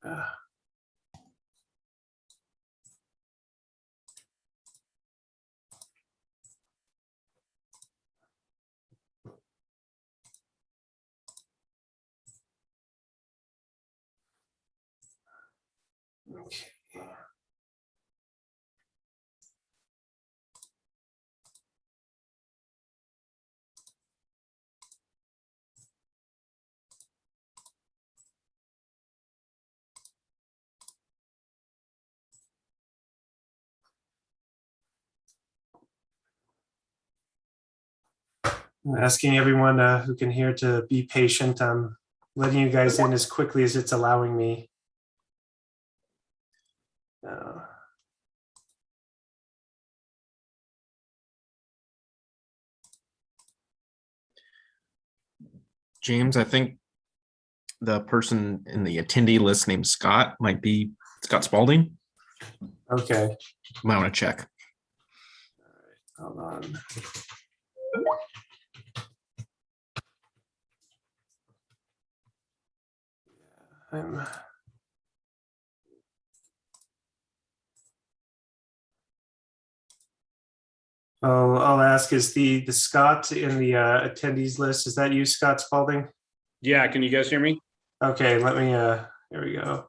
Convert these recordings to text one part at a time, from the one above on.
Okay. I'm asking everyone who can hear to be patient. I'm letting you guys in as quickly as it's allowing me. James, I think the person in the attendee list named Scott might be Scott Spalding. Okay. Might want to check. Hold on. I'll ask, is the Scott in the attendees list, is that you, Scott Spalding? Yeah, can you guys hear me? Okay, let me, here we go.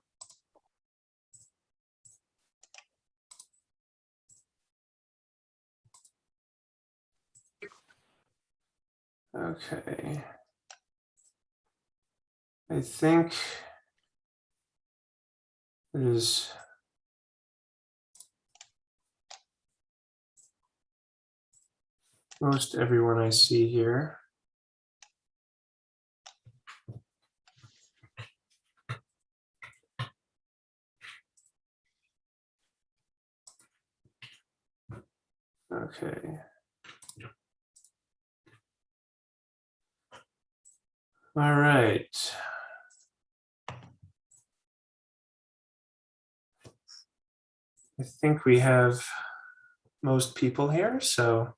Okay. I think there's most everyone I see here. Okay. All right. I think we have most people here, so.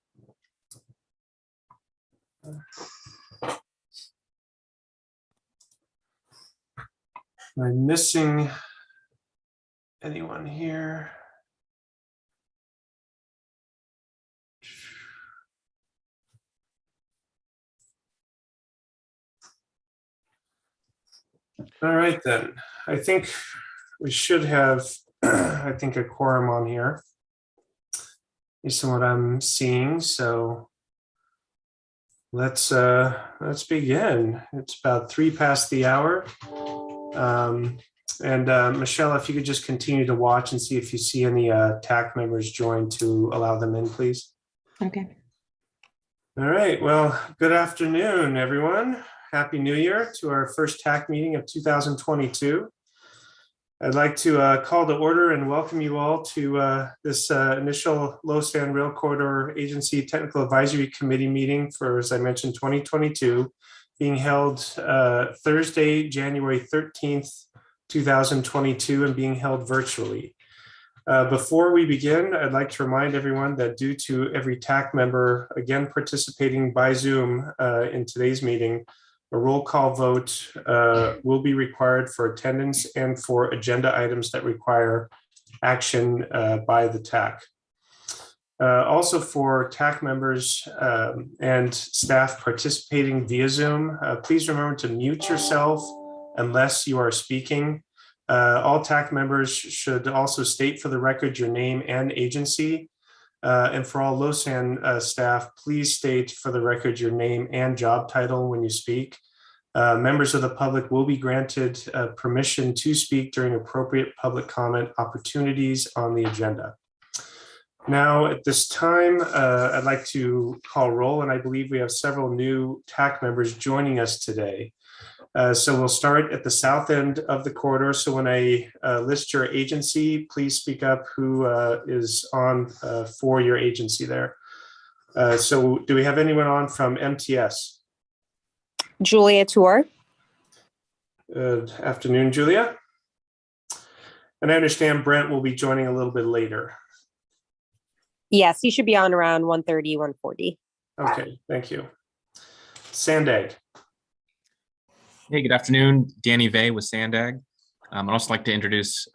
Am I missing anyone here? All right, then. I think we should have, I think, a quorum on here, based on what I'm seeing. So let's begin. It's about 3 past the hour. Michelle, if you could just continue to watch and see if you see any TAC members join to allow them in, please. Okay. All right. Well, good afternoon, everyone. Happy New Year to our first TAC meeting of 2022. I'd like to call to order and welcome you all to this initial Losan Rail Corridor Agency Technical Advisory Committee meeting for, as I mentioned, 2022, being held Thursday, January 13th, 2022, and being held virtually. Before we begin, I'd like to remind everyone that due to every TAC member, again, participating by Zoom in today's meeting, a roll call vote will be required for attendance and for agenda items that require action by the TAC. Also for TAC members and staff participating via Zoom, please remember to mute yourself unless you are speaking. All TAC members should also state for the record your name and agency. And for all Losan staff, please state for the record your name and job title when you speak. Members of the public will be granted permission to speak during appropriate public comment opportunities on the agenda. Now, at this time, I'd like to call roll, and I believe we have several new TAC members joining us today. So we'll start at the south end of the corridor. So when I list your agency, please speak up who is on for your agency there. So do we have anyone on from MTS? Julia Tour. Good afternoon, Julia. And I understand Brent will be joining a little bit later. Yes, he should be on around 1:30, 1:40. Okay, thank you. Sandag. Hey, good afternoon. Danny Vey with Sandag. I'd also like to introduce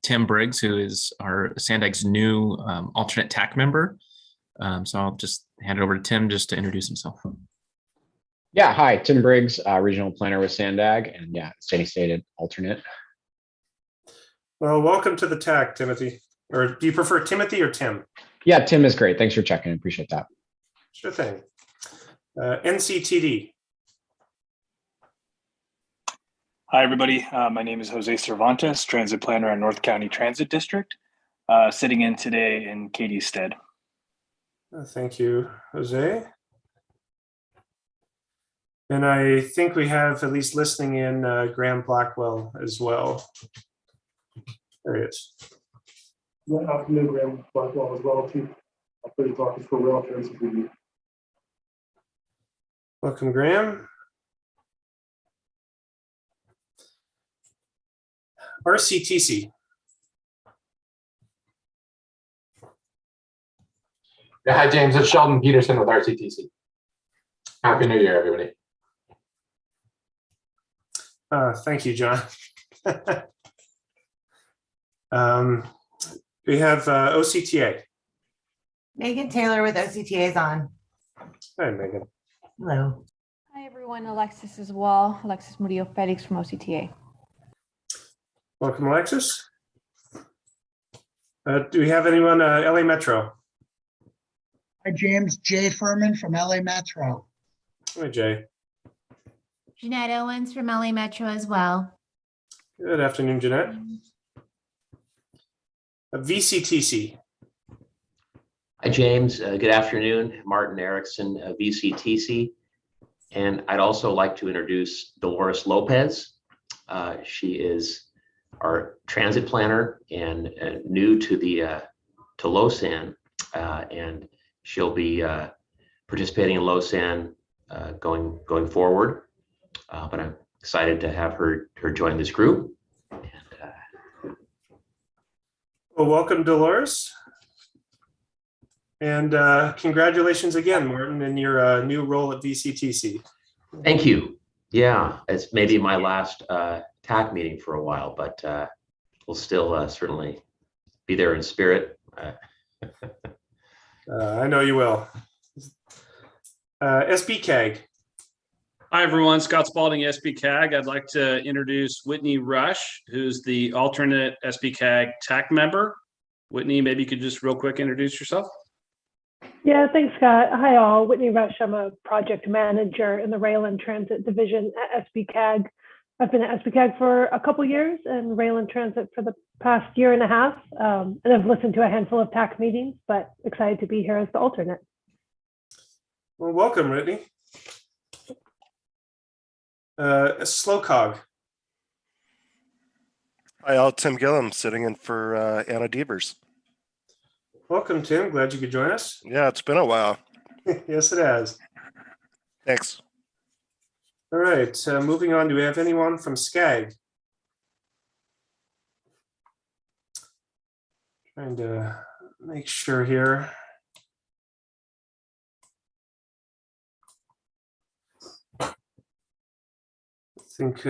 Tim Briggs, who is our Sandag's new alternate TAC member. So I'll just hand it over to Tim just to introduce himself. Yeah, hi, Tim Briggs, regional planner with Sandag, and yeah, steady stated alternate. Well, welcome to the TAC, Timothy. Or do you prefer Timothy or Tim? Yeah, Tim is great. Thanks for checking. Appreciate that. Sure thing. NCTD. Hi, everybody. My name is Jose Cervantes, transit planner at North County Transit District, sitting in today in Katie's stead. Thank you, Jose. And I think we have at least listening in Graham Blackwell as well. There he is. Good afternoon, Graham Blackwell as well, Chief Operating Officer for Rail Transit Review. Welcome, Graham. RCTC. Yeah, hi, James. It's Sheldon Peterson with RCTC. Happy New Year, everybody. Thank you, John. We have OCTA. Megan Taylor with OCTA is on. Hi, Megan. Hello. Hi, everyone. Alexis as well. Alexis Murillo Felix from OCTA. Welcome, Alexis. Do we have anyone, LA Metro? Hi, James. Jay Furman from LA Metro. Hi, Jay. Jeanette Owens from LA Metro as well. Good afternoon, Jeanette. VCTC. Hi, James. Good afternoon. Martin Erickson, VCTC. And I'd also like to introduce Dolores Lopez. She is our transit planner and new to the to Losan, and she'll be participating in Losan going forward. But I'm excited to have her join this group. And, Well, welcome, Dolores. And congratulations again, Martin, in your new role at VCTC. thank you. Yeah, it's maybe my last TAC meeting for a while, but we'll still certainly be there in spirit. I know you will. SBCAG. Hi, everyone. Scott Spalding, SBCAG. I'd like to introduce Whitney Rush, who's the alternate SBCAG TAC member. Whitney, maybe you could just real quick introduce yourself. Yeah, thanks, Scott. Hi, all. Whitney Rush. I'm a project manager in the Rail and Transit Division at SBCAG. I've been at SBCAG for a couple years and Rail and Transit for the past year and a half. And I've listened to a handful of TAC meetings, but excited to be here as the alternate. Well, welcome, Whitney. SLOCOG. Hi, all. Tim Gillum sitting in for Anna Devers. Welcome, Tim. Glad you could join us. Yeah, it's been a while. Yes, it has. Thanks. All right, moving on. Do we have anyone from SCAG? Trying to make sure here. I think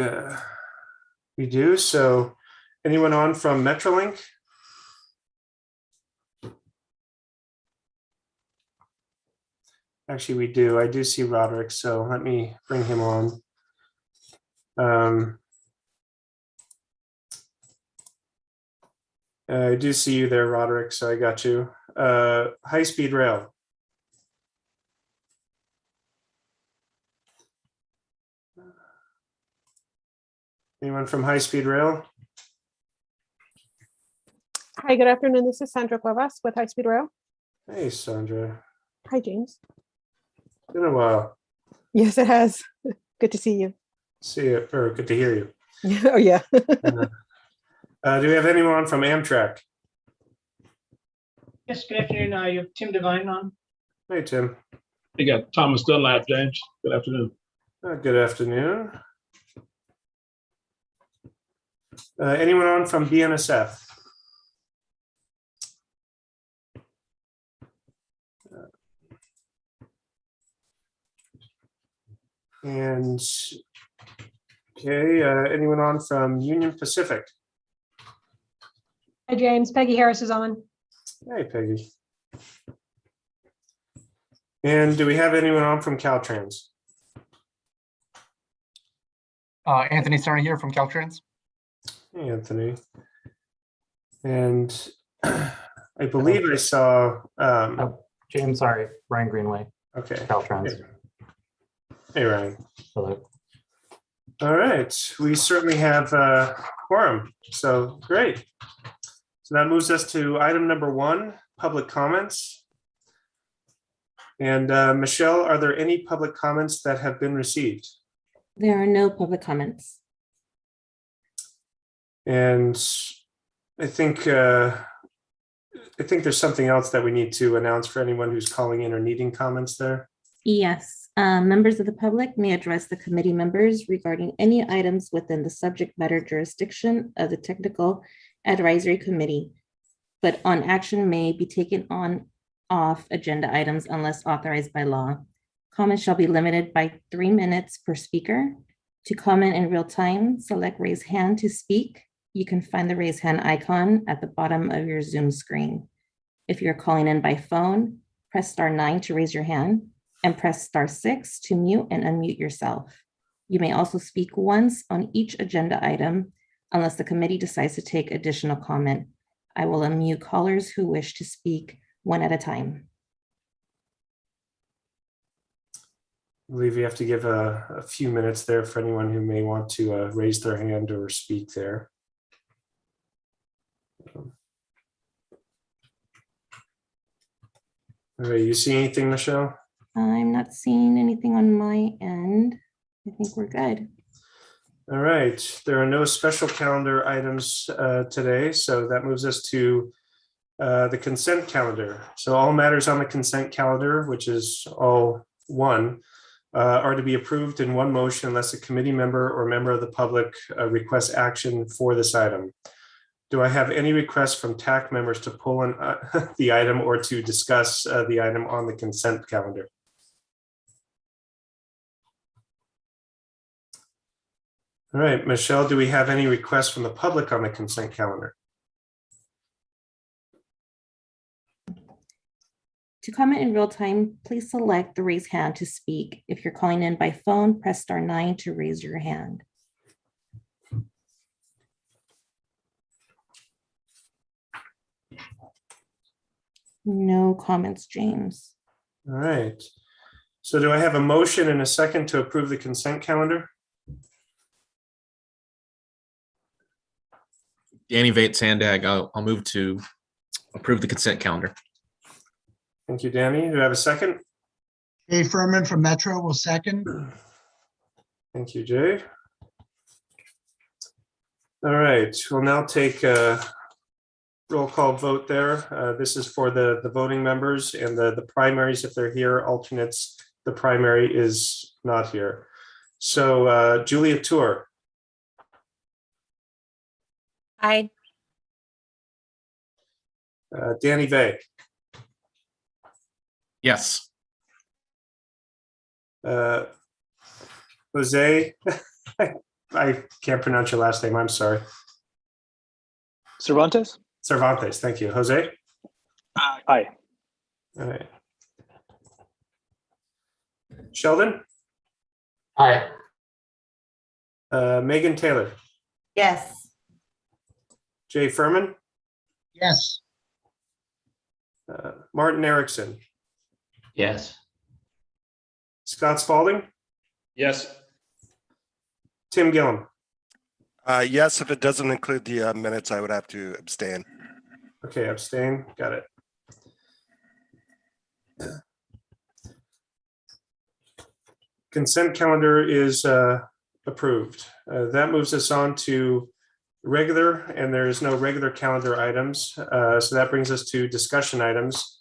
we do. So anyone on from Metrolink? Actually, we do. I do see Roderick, so let me bring him on. I do see you there, Roderick, so I got you. High Speed Rail. Anyone from High Speed Rail? Hi, good afternoon. This is Sandra Cuevas with High Speed Rail. Hey, Sandra. Hi, James. Been a while. Yes, it has. Good to see you. See you, or good to hear you. Oh, yeah. Do we have anyone from Amtrak? Yes, good afternoon. You have Tim Devine on. Hey, Tim. You got Thomas Dunlap, James. Good afternoon. Good afternoon. Anyone on from BNSF? And Okay, anyone on from Union Pacific? Hi, James. Peggy Harris is on. Hey, Peggy. And do we have anyone on from Caltrans? Anthony Cerny here from Caltrans. Hey, Anthony. And I believe I saw. James, sorry, Ryan Greenway. Okay. Caltrans. Hey, Ryan. Hello. All right, we certainly have a quorum, so great. So that moves us to item number 1, public comments. And Michelle, are there any public comments that have been received? There are no public comments. And I think there's something else that we need to announce for anyone who's calling in or needing comments there. Yes, members of the public may address the committee members regarding any items within the subject matter jurisdiction of the Technical Advisory Committee, but on action may be taken on off agenda items unless authorized by law. Comments shall be limited by 3 minutes per speaker. To comment in real time, select raise hand to speak. You can find the raise hand icon at the bottom of your Zoom screen. If you're calling in by phone, press *9 to raise your hand and press *6 to mute and unmute yourself. You may also speak once on each agenda item unless the committee decides to take additional comment. I will unmute callers who wish to speak one at a time. I believe you have to give a few minutes there for anyone who may want to raise their hand or speak there. All right, you see anything, Michelle? I'm not seeing anything on my end. I think we're good. All right, there are no special calendar items today, so that moves us to the consent calendar. So all matters on the consent calendar, which is all one, are to be approved in one motion unless a committee member or member of the public requests action for this item. Do I have any requests from TAC members to pull in the item or to discuss the item on the consent calendar? All right, Michelle, do we have any requests from the public on the consent calendar? To comment in real time, please select the raise hand to speak. If you're calling in by phone, press *9 to raise your hand. No comments, James. All right. So do I have a motion and a second to approve the consent calendar? Danny Vate Sandag, I'll move to approve the consent calendar. Thank you, Danny. Do I have a second? Jay Furman from Metro will second. Thank you, Jay. All right, we'll now take a roll call vote there. This is for the voting members and the primaries if they're here, alternates, the primary is not here. So Julia Tour. Aye. Danny Vay. Yes. Jose, I can't pronounce your last name, I'm sorry. Cervantes? Cervantes, thank you. Jose? Aye. All right. Sheldon? Aye. Megan Taylor? Yes. Jay Furman? Yes. Martin Erickson? Yes. Scott Spalding? Yes. Tim Gillum? Yes, if it doesn't include the minutes, I would have to abstain. Okay, abstain, got it. Consent calendar is approved. That moves us on to regular, and there is no regular calendar items. So that brings us to discussion items.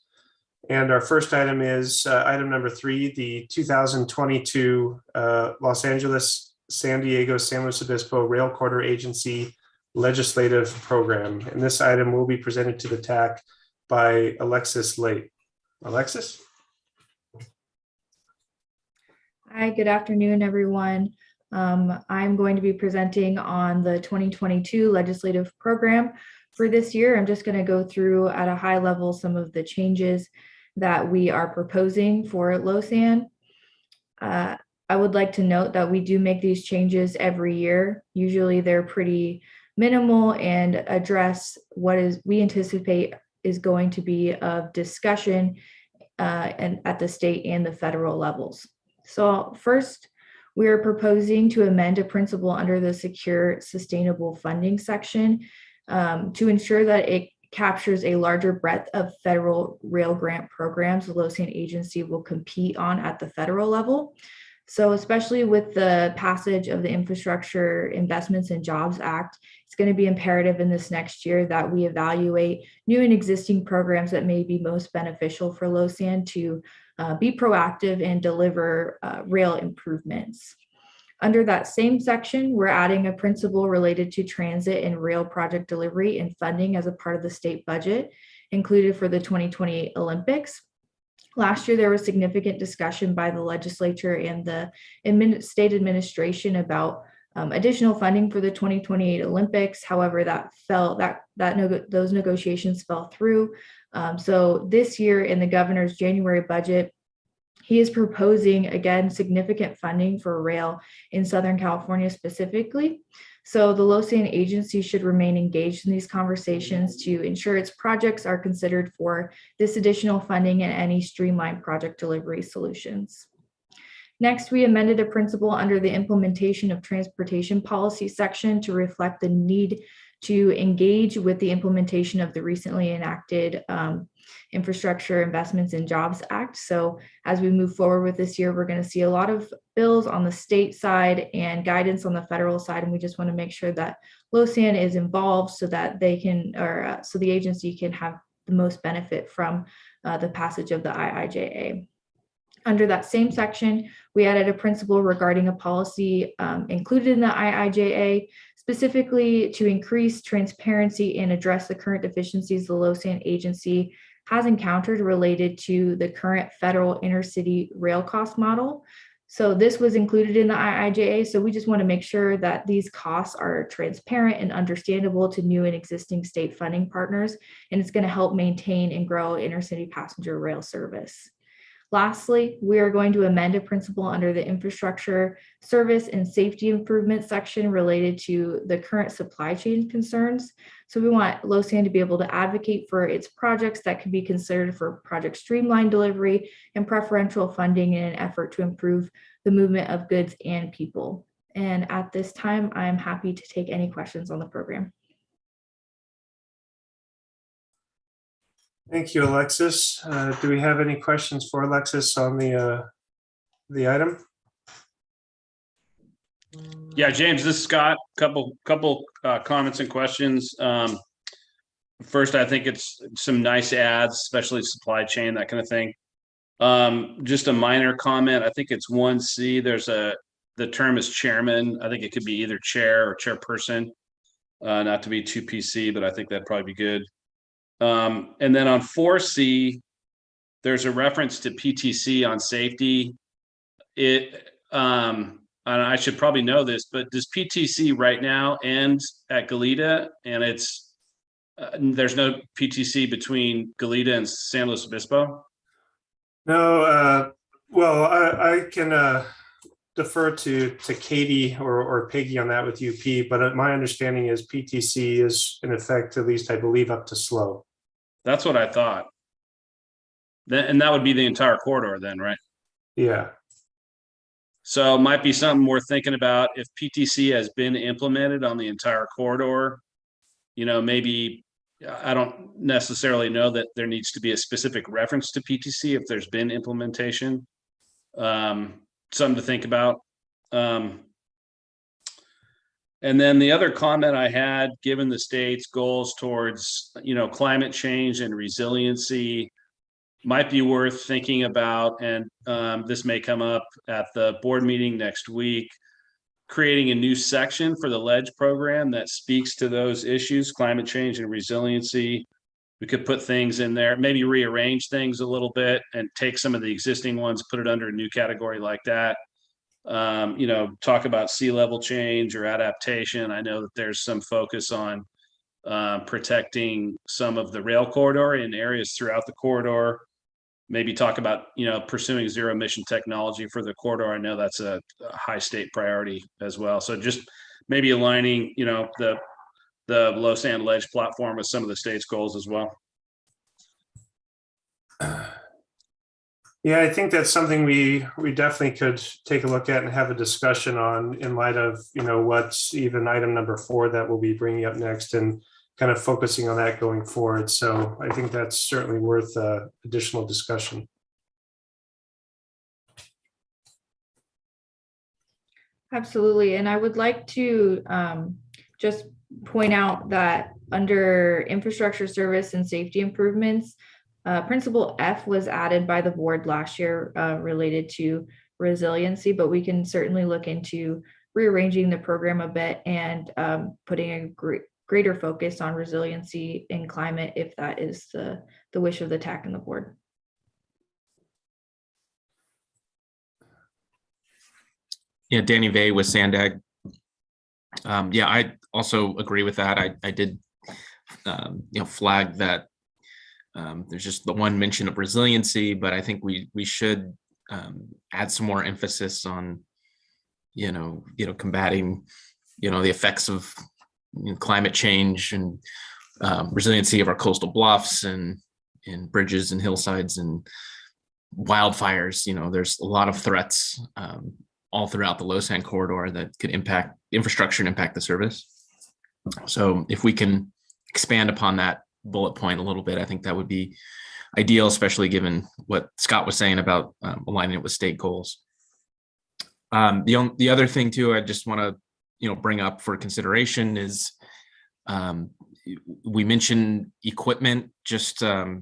And our first item is item number 3, the 2022 Los Angeles, San Diego, San Luis Obispo Rail Corridor Agency Legislative Program. And this item will be presented to the TAC by Alexis Late. Alexis? Hi, good afternoon, everyone. I'm going to be presenting on the 2022 legislative program for this year. I'm just going to go through at a high level some of the changes that we are proposing for Losan. I would like to note that we do make these changes every year. Usually they're pretty minimal and address what we anticipate is going to be of discussion and at the state and the federal levels. So first, we are proposing to amend a principle under the Secure Sustainable Funding section to ensure that it captures a larger breadth of federal rail grant programs the Losan agency will compete on at the federal level. So especially with the passage of the Infrastructure Investments and Jobs Act, it's going to be imperative in this next year that we evaluate new and existing programs that may be most beneficial for Losan to be proactive and deliver rail improvements. Under that same section, we're adding a principle related to transit and rail project delivery and funding as a part of the state budget included for the 2028 Olympics. Last year, there was significant discussion by the legislature and the state administration about additional funding for the 2028 Olympics. However, those negotiations fell through. So this year in the governor's January budget, he is proposing, again, significant funding for rail in Southern California specifically. So the Losan agency should remain engaged in these conversations to ensure its projects are considered for this additional funding and any streamlined project delivery solutions. Next, we amended a principle under the implementation of transportation policy section to reflect the need to engage with the implementation of the recently enacted Infrastructure Investments and Jobs Act. So as we move forward with this year, we're going to see a lot of bills on the state side and guidance on the federal side. And we just want to make sure that Losan is involved so that they can, so the agency can have the most benefit from the passage of the IIJA. Under that same section, we added a principle regarding a policy included in the IIJA, specifically to increase transparency and address the current deficiencies the Losan agency has encountered related to the current federal intercity rail cost model. So this was included in the IIJA. So we just want to make sure that these costs are transparent and understandable to new and existing state funding partners, and it's going to help maintain and grow intercity passenger rail service. Lastly, we are going to amend a principle under the infrastructure service and safety improvement section related to the current supply chain concerns. So we want Losan to be able to advocate for its projects that could be considered for project streamline delivery and preferential funding in an effort to improve the movement of goods and people. And at this time, I'm happy to take any questions on the program. Thank you, Alexis. Do we have any questions for Alexis on the item? Yeah, James, this is Scott. Couple comments and questions. First, I think it's some nice ads, especially supply chain, that kind of thing. Just a minor comment. I think it's 1C. The term is chairman. I think it could be either chair or chairperson, not to be too PC, but I think that'd probably be good. And then on 4C, there's a reference to PTC on safety. And I should probably know this, but does PTC right now end at Goleta, and there's no PTC between Goleta and San Luis Obispo? No, well, I can defer to Katie or Peggy on that with UP, but my understanding is PTC is in effect, at least I believe, up to SLO. That's what I thought. And that would be the entire corridor then, right? Yeah. So it might be something worth thinking about if PTC has been implemented on the entire corridor. Maybe I don't necessarily know that there needs to be a specific reference to PTC if there's been implementation. Something to think about. And then the other comment I had, given the state's goals towards, climate change and resiliency, might be worth thinking about, and this may come up at the board meeting next week, creating a new section for the LEDGE program that speaks to those issues, climate change and resiliency. We could put things in there, maybe rearrange things a little bit and take some of the existing ones, put it under a new category like that. talk about sea level change or adaptation. I know that there's some focus on protecting some of the rail corridor in areas throughout the corridor. Maybe talk about, pursuing zero emission technology for the corridor. I know that's a high state priority as well. So just maybe aligning, the Losan ledge platform with some of the state's goals as well. Yeah, I think that's something we definitely could take a look at and have a discussion on in light of, what's even item number 4 that we'll be bringing up next, and kind of focusing on that going forward. So I think that's certainly worth additional discussion. Absolutely. And I would like to just point out that under infrastructure service and safety improvements, Principle F was added by the board last year related to resiliency, but we can certainly look into rearranging the program a bit and putting a greater focus on resiliency in climate if that is the wish of the TAC and the board. Yeah, Danny Vay with Sandag. Yeah, I also agree with that. I did, flag that there's just the one mention of resiliency, but I think we should add some more emphasis on, combating, the effects of climate change and resiliency of our coastal bluffs and bridges and hillsides and wildfires. There's a lot of threats all throughout the Losan corridor that could impact infrastructure and impact the service. So if we can expand upon that bullet point a little bit, I think that would be ideal, especially given what Scott was saying about aligning it with state goals. The other thing too, I just want to bring up for consideration is we mentioned equipment just I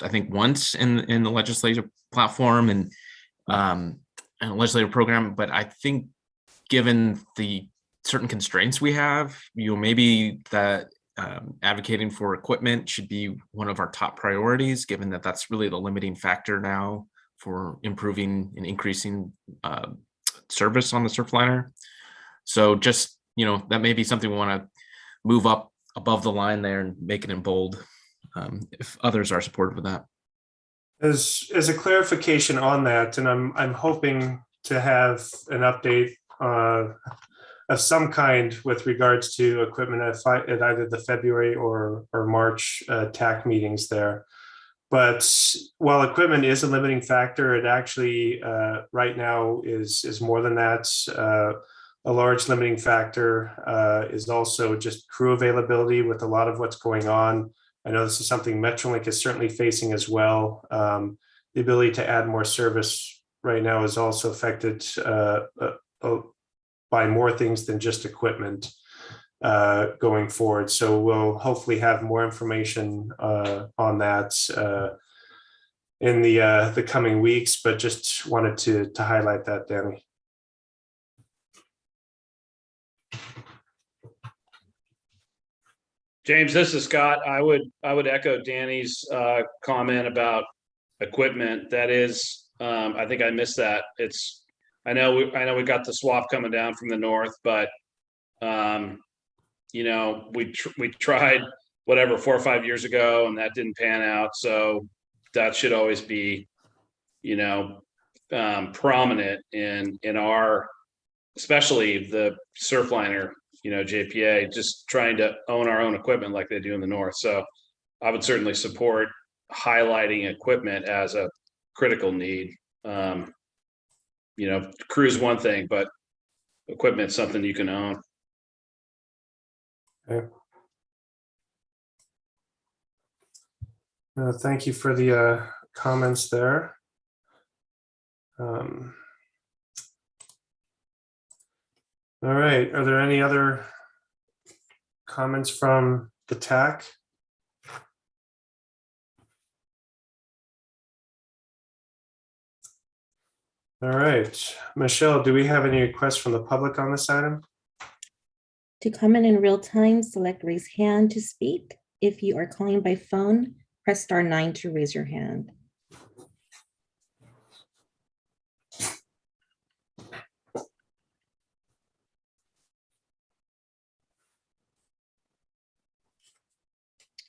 think once in the legislative platform and a legislative program, but I think given the certain constraints we have, maybe that advocating for equipment should be one of our top priorities, given that that's really the limiting factor now for improving and increasing service on the Surfliner. So just, that may be something we want to move up above the line there and make it in bold if others are supportive of that. As a clarification on that, and I'm hoping to have an update of some kind with regards to equipment at either the February or March TAC meetings there. But while equipment is a limiting factor, it actually right now is more than that. A large limiting factor is also just crew availability with a lot of what's going on. I know this is something Metrolink is certainly facing as well. The ability to add more service right now is also affected by more things than just equipment going forward. So we'll hopefully have more information on that in the coming weeks, but just wanted to highlight that, Danny. James, this is Scott. I would echo Danny's comment about equipment. That is, I think I missed that. I know we got the swap coming down from the north, but we tried whatever 4 or 5 years ago, and that didn't pan out. So that should always be, prominent in our, especially the Surfliner, JPA, just trying to own our own equipment like they do in the north. So I would certainly support highlighting equipment as a critical need. Crew is one thing, but equipment's something you can own. Okay. Thank you for the comments there. All right, are there any other comments from the TAC? All right, Michelle, do we have any requests from the public on this item? To comment in real time, select raise hand to speak. If you are calling by phone, press *9 to raise your hand.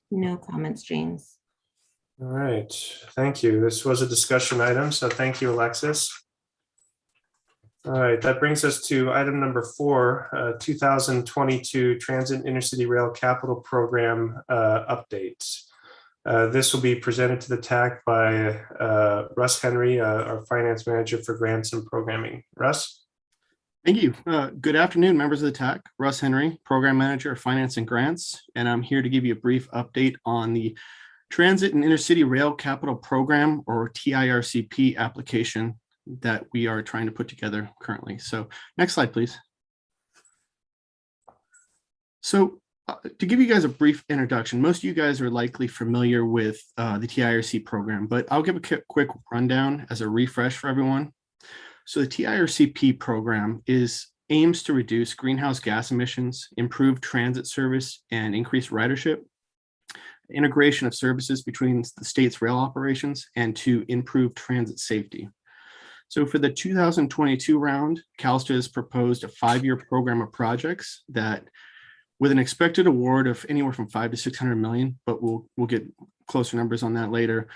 No comments, James. All right, thank you. This was a discussion item, so thank you, Alexis. All right, that brings us to item number 4, 2022 Transit Intercity Rail Capital Program updates. This will be presented to the TAC by Russ Henry, our finance manager for grants and programming. Russ? Thank you. Good afternoon, members of the TAC. Russ Henry, Program Manager of Finance and Grants, and I'm here to give you a brief update on the Transit and Intercity Rail Capital Program, or TIRCP application that we are trying to put together currently. So next slide, please. So to give you guys a brief introduction, most of you guys are likely familiar with the TIRC program, but I'll give a quick rundown as a refresh for everyone. So the TIRCP program aims to reduce greenhouse gas emissions, improve transit service, and increase ridership, integration of services between the state's rail operations, and to improve transit safety. So for the 2022 round, CalSTA has proposed a 5-year program of projects that, with an expected award of anywhere from $500 to $600 million, but we'll get closer numbers on that later.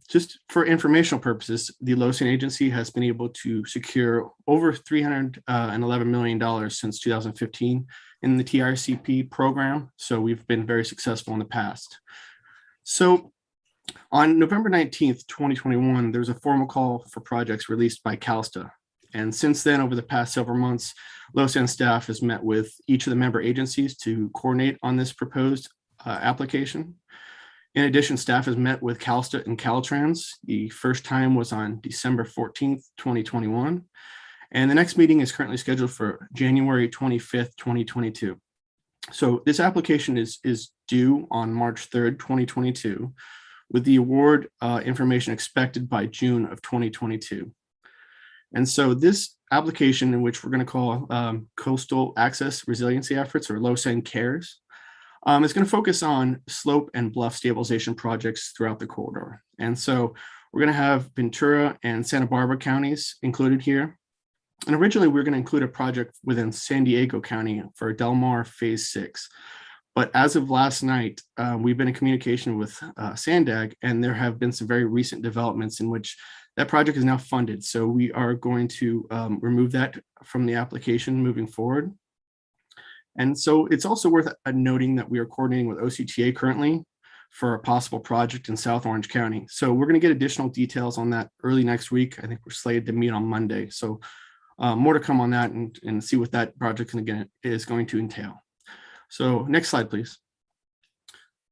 Just for informational purposes, the Losan agency has been able to secure over $311 million since 2015 in the TIRCP program. So we've been very successful in the past. So on November 19th, 2021, there was a formal call for projects released by CalSTA. And since then, over the past several months, LOSSAN staff has met with each of the member agencies to coordinate on this proposed application. In addition, staff has met with CalSTA and Caltrans. The first time was on December 14th, 2021. And the next meeting is currently scheduled for January 25th, 2022. So this application is due on March 3rd, 2022, with the award information expected by June of 2022. And so this application, in which we're going to call Coastal Access Resiliency Efforts, or LOSAN CARES, is going to focus on slope and bluff stabilization projects throughout the corridor. And so we're going to have Ventura and Santa Barbara counties included here. And originally, we were going to include a project within San Diego County for Del Mar Phase 6. But as of last night, we've been in communication with SANDAG, and there have been some very recent developments in which that project is now funded. So we are going to remove that from the application moving forward. And so it's also worth noting that we are coordinating with OCTA currently for a possible project in South Orange County. So we're going to get additional details on that early next week. I think we're slated to meet on Monday. So more to come on that and see what that project is going to entail. So next slide, please.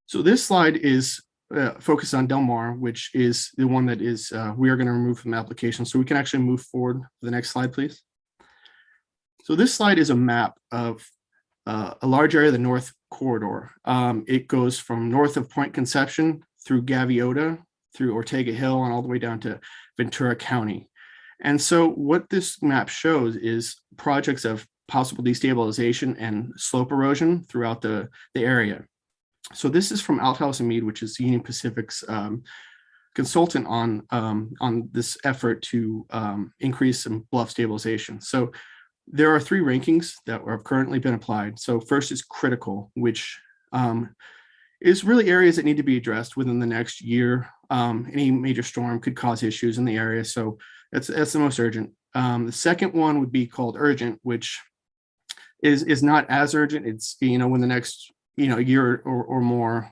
So this slide is focused on Del Mar, which is the one that is we are going to remove from the application. So we can actually move forward to the next slide, please. So this slide is a map of a large area of the North Corridor. It goes from north of Point Conception through Gaviota, through Ortega Hill, and all the way down to Ventura County. And so what this map shows is projects of possible destabilization and slope erosion throughout the area. So this is from Althouse and Mead, which is Union Pacific's consultant on this effort to increase some bluff stabilization. So there are 3 rankings that have currently been applied. So first is critical, which is really areas that need to be addressed within the next year. Any major storm could cause issues in the area. So that's the most urgent. The second one would be called urgent, which is not as urgent. It's, when the next, year or more,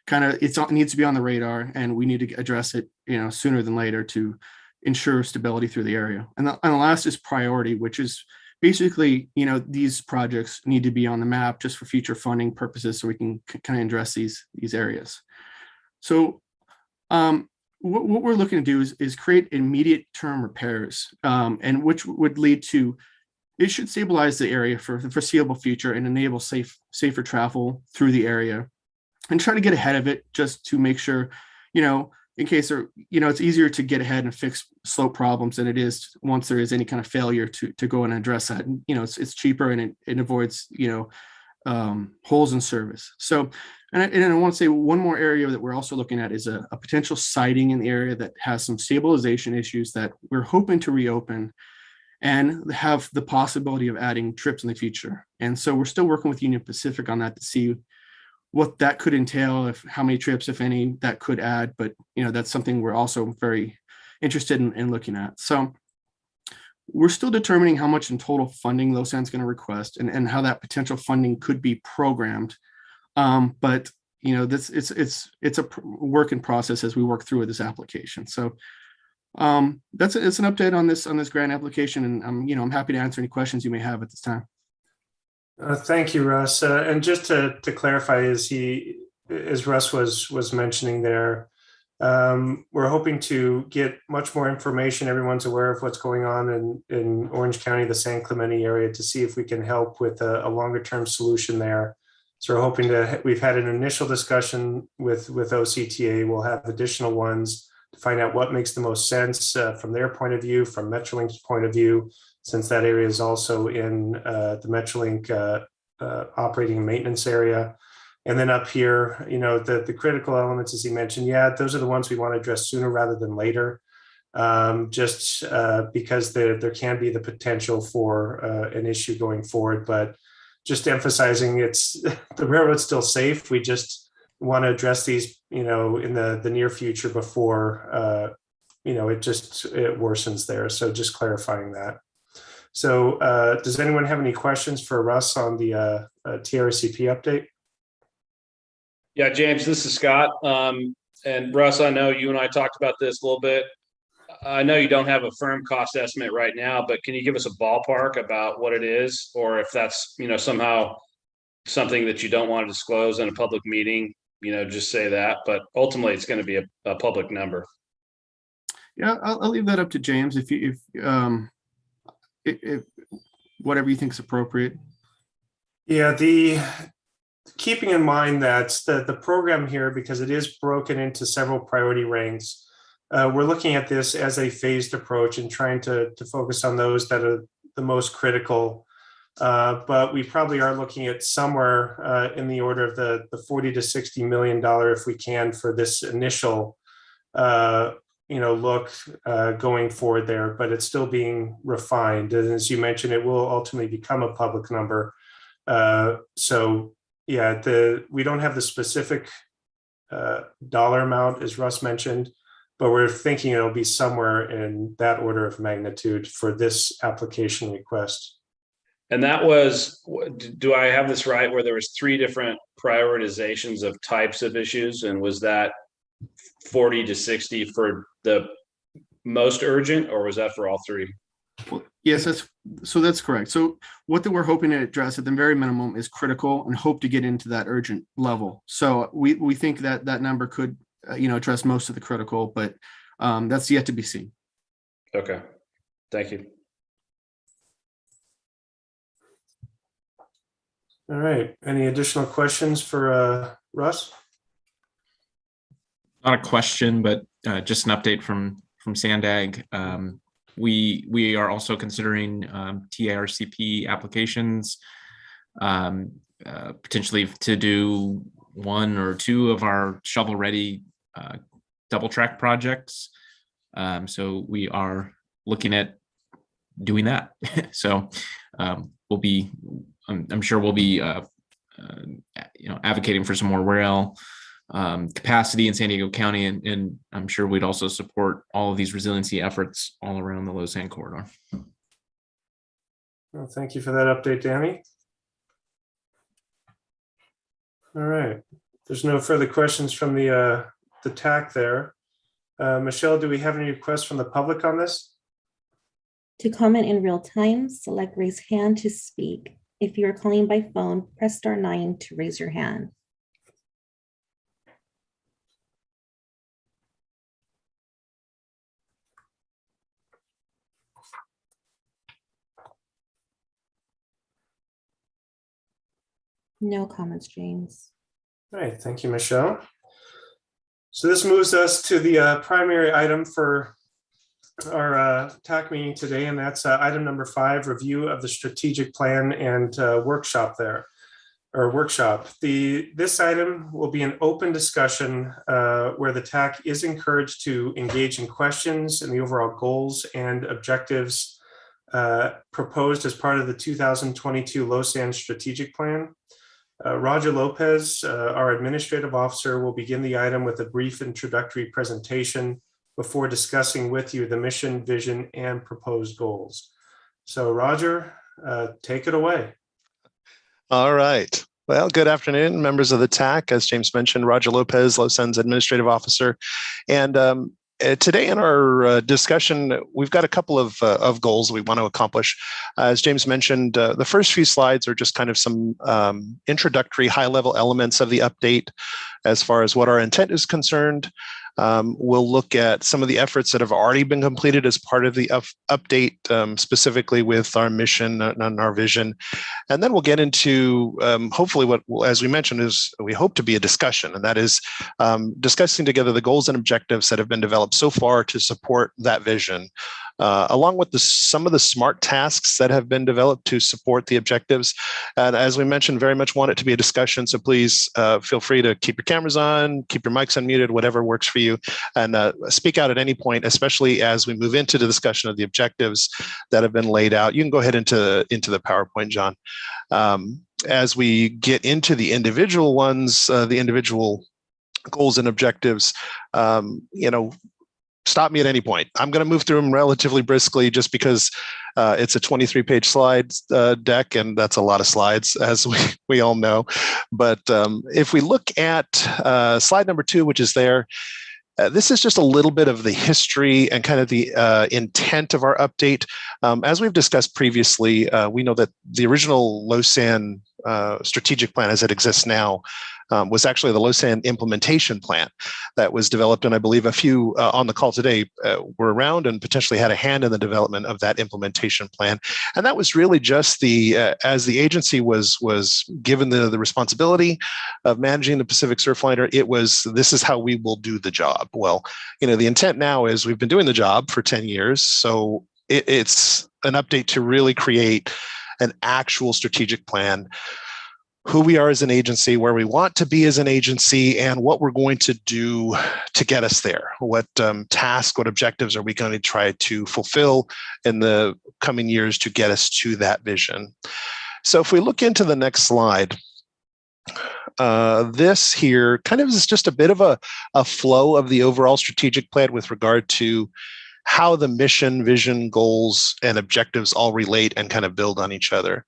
kind of it needs to be on the radar, and we need to address it, sooner than later to ensure stability through the area. And the last is priority, which is basically, these projects need to be on the map just for future funding purposes, so we can kind of address these areas. So what we're looking to do is create immediate term repairs, and which would lead to, it should stabilize the area for the foreseeable future and enable safer travel through the area, and try to get ahead of it just to make sure, in case it's easier to get ahead and fix slope problems than it is once there is any kind of failure to go and address that. And, it's cheaper, and it avoids, holes in service. So, and I want to say one more area that we're also looking at is a potential siting in the area that has some stabilization issues that we're hoping to reopen and have the possibility of adding trips in the future. And so we're still working with Union Pacific on that to see what that could entail, if how many trips, if any, that could add. But that's something we're also very interested in looking at. So we're still determining how much in total funding LOSSAN's going to request and how that potential funding could be programmed. But this it's a work in process as we work through this application. So it's an update on this grant application, and I'm happy to answer any questions you may have at this time. Thank you, Russ. And just to clarify, as Russ was mentioning there, we're hoping to get much more information. Everyone's aware of what's going on in Orange County, the San Clemente area, to see if we can help with a longer term solution there. So we're hoping we've had an initial discussion with OCTA. We'll have additional ones to find out what makes the most sense from their point of view, from Metrolink's point of view, since that area is also in the Metrolink operating and maintenance area. And then up here, the critical elements, as he mentioned, those are the ones we want to address sooner rather than later, just because there can be the potential for an issue going forward. But just emphasizing the railroad's still safe. We just want to address these, in the near future before, it worsens there. So just clarifying that. So does anyone have any questions for Russ on the TRCP update? Yeah, James, this is Scott. And Russ, I know you and I talked about this a little bit. I know you don't have a firm cost estimate right now, but can you give us a ballpark about what it is? Or if that's, somehow something that you don't want to disclose in a public meeting, just say that. But ultimately, it's going to be a public number. Yeah, I'll leave that up to James if whatever you think is appropriate. Yeah, keeping in mind that the program here, because it is broken into several priority ranks, we're looking at this as a phased approach and trying to focus on those that are the most critical. But we probably are looking at somewhere in the order of the $40 to $60 million, if we can, for this initial look going forward there. But it's still being refined, and as you mentioned, it will ultimately become a public number. So yeah, we don't have the specific dollar amount, as Russ mentioned, but we're thinking it'll be somewhere in that order of magnitude for this application request. And that was, do I have this right, where there was 3 different prioritizations of types of issues, and was that 40 to 60 for the most urgent, or was that for all 3? Well, yes, that's correct. So what we're hoping to address at the very minimum is critical, and hope to get into that urgent level. So we think that number could address most of the critical, but that's yet to be seen. Okay, thank you. All right, any additional questions for Russ? Not a question, but just an update from Sandag. We are also considering TARCP applications, potentially to do 1 or 2 of our shovel-ready double track projects. So we are looking at doing that. So we'll be, I'm sure we'll be, advocating for some more rail capacity in San Diego County, and I'm sure we'd also support all of these resiliency efforts all around the Losan corridor. Well, thank you for that update, Danny. All right, there's no further questions from the TAC there. Michelle, do we have any requests from the public on this? To comment in real time, select raise hand to speak. If you are calling by phone, press *9 to raise your hand. No comments, James. All right, thank you, Michelle. So this moves us to the primary item for our TAC meeting today, and that's item number 5, review of the strategic plan and workshop. This item will be an open discussion where the TAC is encouraged to engage in questions and the overall goals and objectives proposed as part of the 2022 LOSSAN strategic plan. Roger Lopez, our administrative officer, will begin the item with a brief introductory presentation before discussing with you the mission, vision, and proposed goals. So Roger, take it away. All right. Well, good afternoon, members of the TAC. As James mentioned, Roger Lopez, LOSSAN's administrative officer. And today in our discussion, we've got a couple of goals we want to accomplish. As James mentioned, the first few slides are just kind of some introductory high-level elements of the update as far as what our intent is concerned. We'll look at some of the efforts that have already been completed as part of the update, specifically with our mission and our vision. And then we'll get into hopefully what, as we mentioned, is we hope to be a discussion, and that is discussing together the goals and objectives that have been developed so far to support that vision. Along with some of the smart tasks that have been developed to support the objectives. And as we mentioned, very much want it to be a discussion. So please feel free to keep your cameras on, keep your mics unmuted, whatever works for you, and speak out at any point, especially as we move into the discussion of the objectives that have been laid out. You can go ahead into the PowerPoint, John. As we get into the individual ones, the individual goals and objectives, stop me at any point. I'm going to move through them relatively briskly just because it's a 23-page slide deck, and that's a lot of slides, as we all know. But if we look at slide number 2, which is there, this is just a little bit of the history and kind of the intent of our update. As we've discussed previously, we know that the original LOSAN strategic plan as it exists now was actually the LOSAN implementation plan that was developed, and I believe a few on the call today were around and potentially had a hand in the development of that implementation plan. And that was really just as the agency was given the responsibility of managing the Pacific Surfliner, this is how we will do the job. Well, the intent now is we've been doing the job for 10 years, so it's an update to really create an actual strategic plan, who we are as an agency, where we want to be as an agency, and what we're going to do to get us there. What tasks, what objectives are we going to try to fulfill in the coming years to get us to that vision? So if we look into the next slide, this here kind of is just a bit of a flow of the overall strategic plan with regard to how the mission, vision, goals, and objectives all relate and kind of build on each other.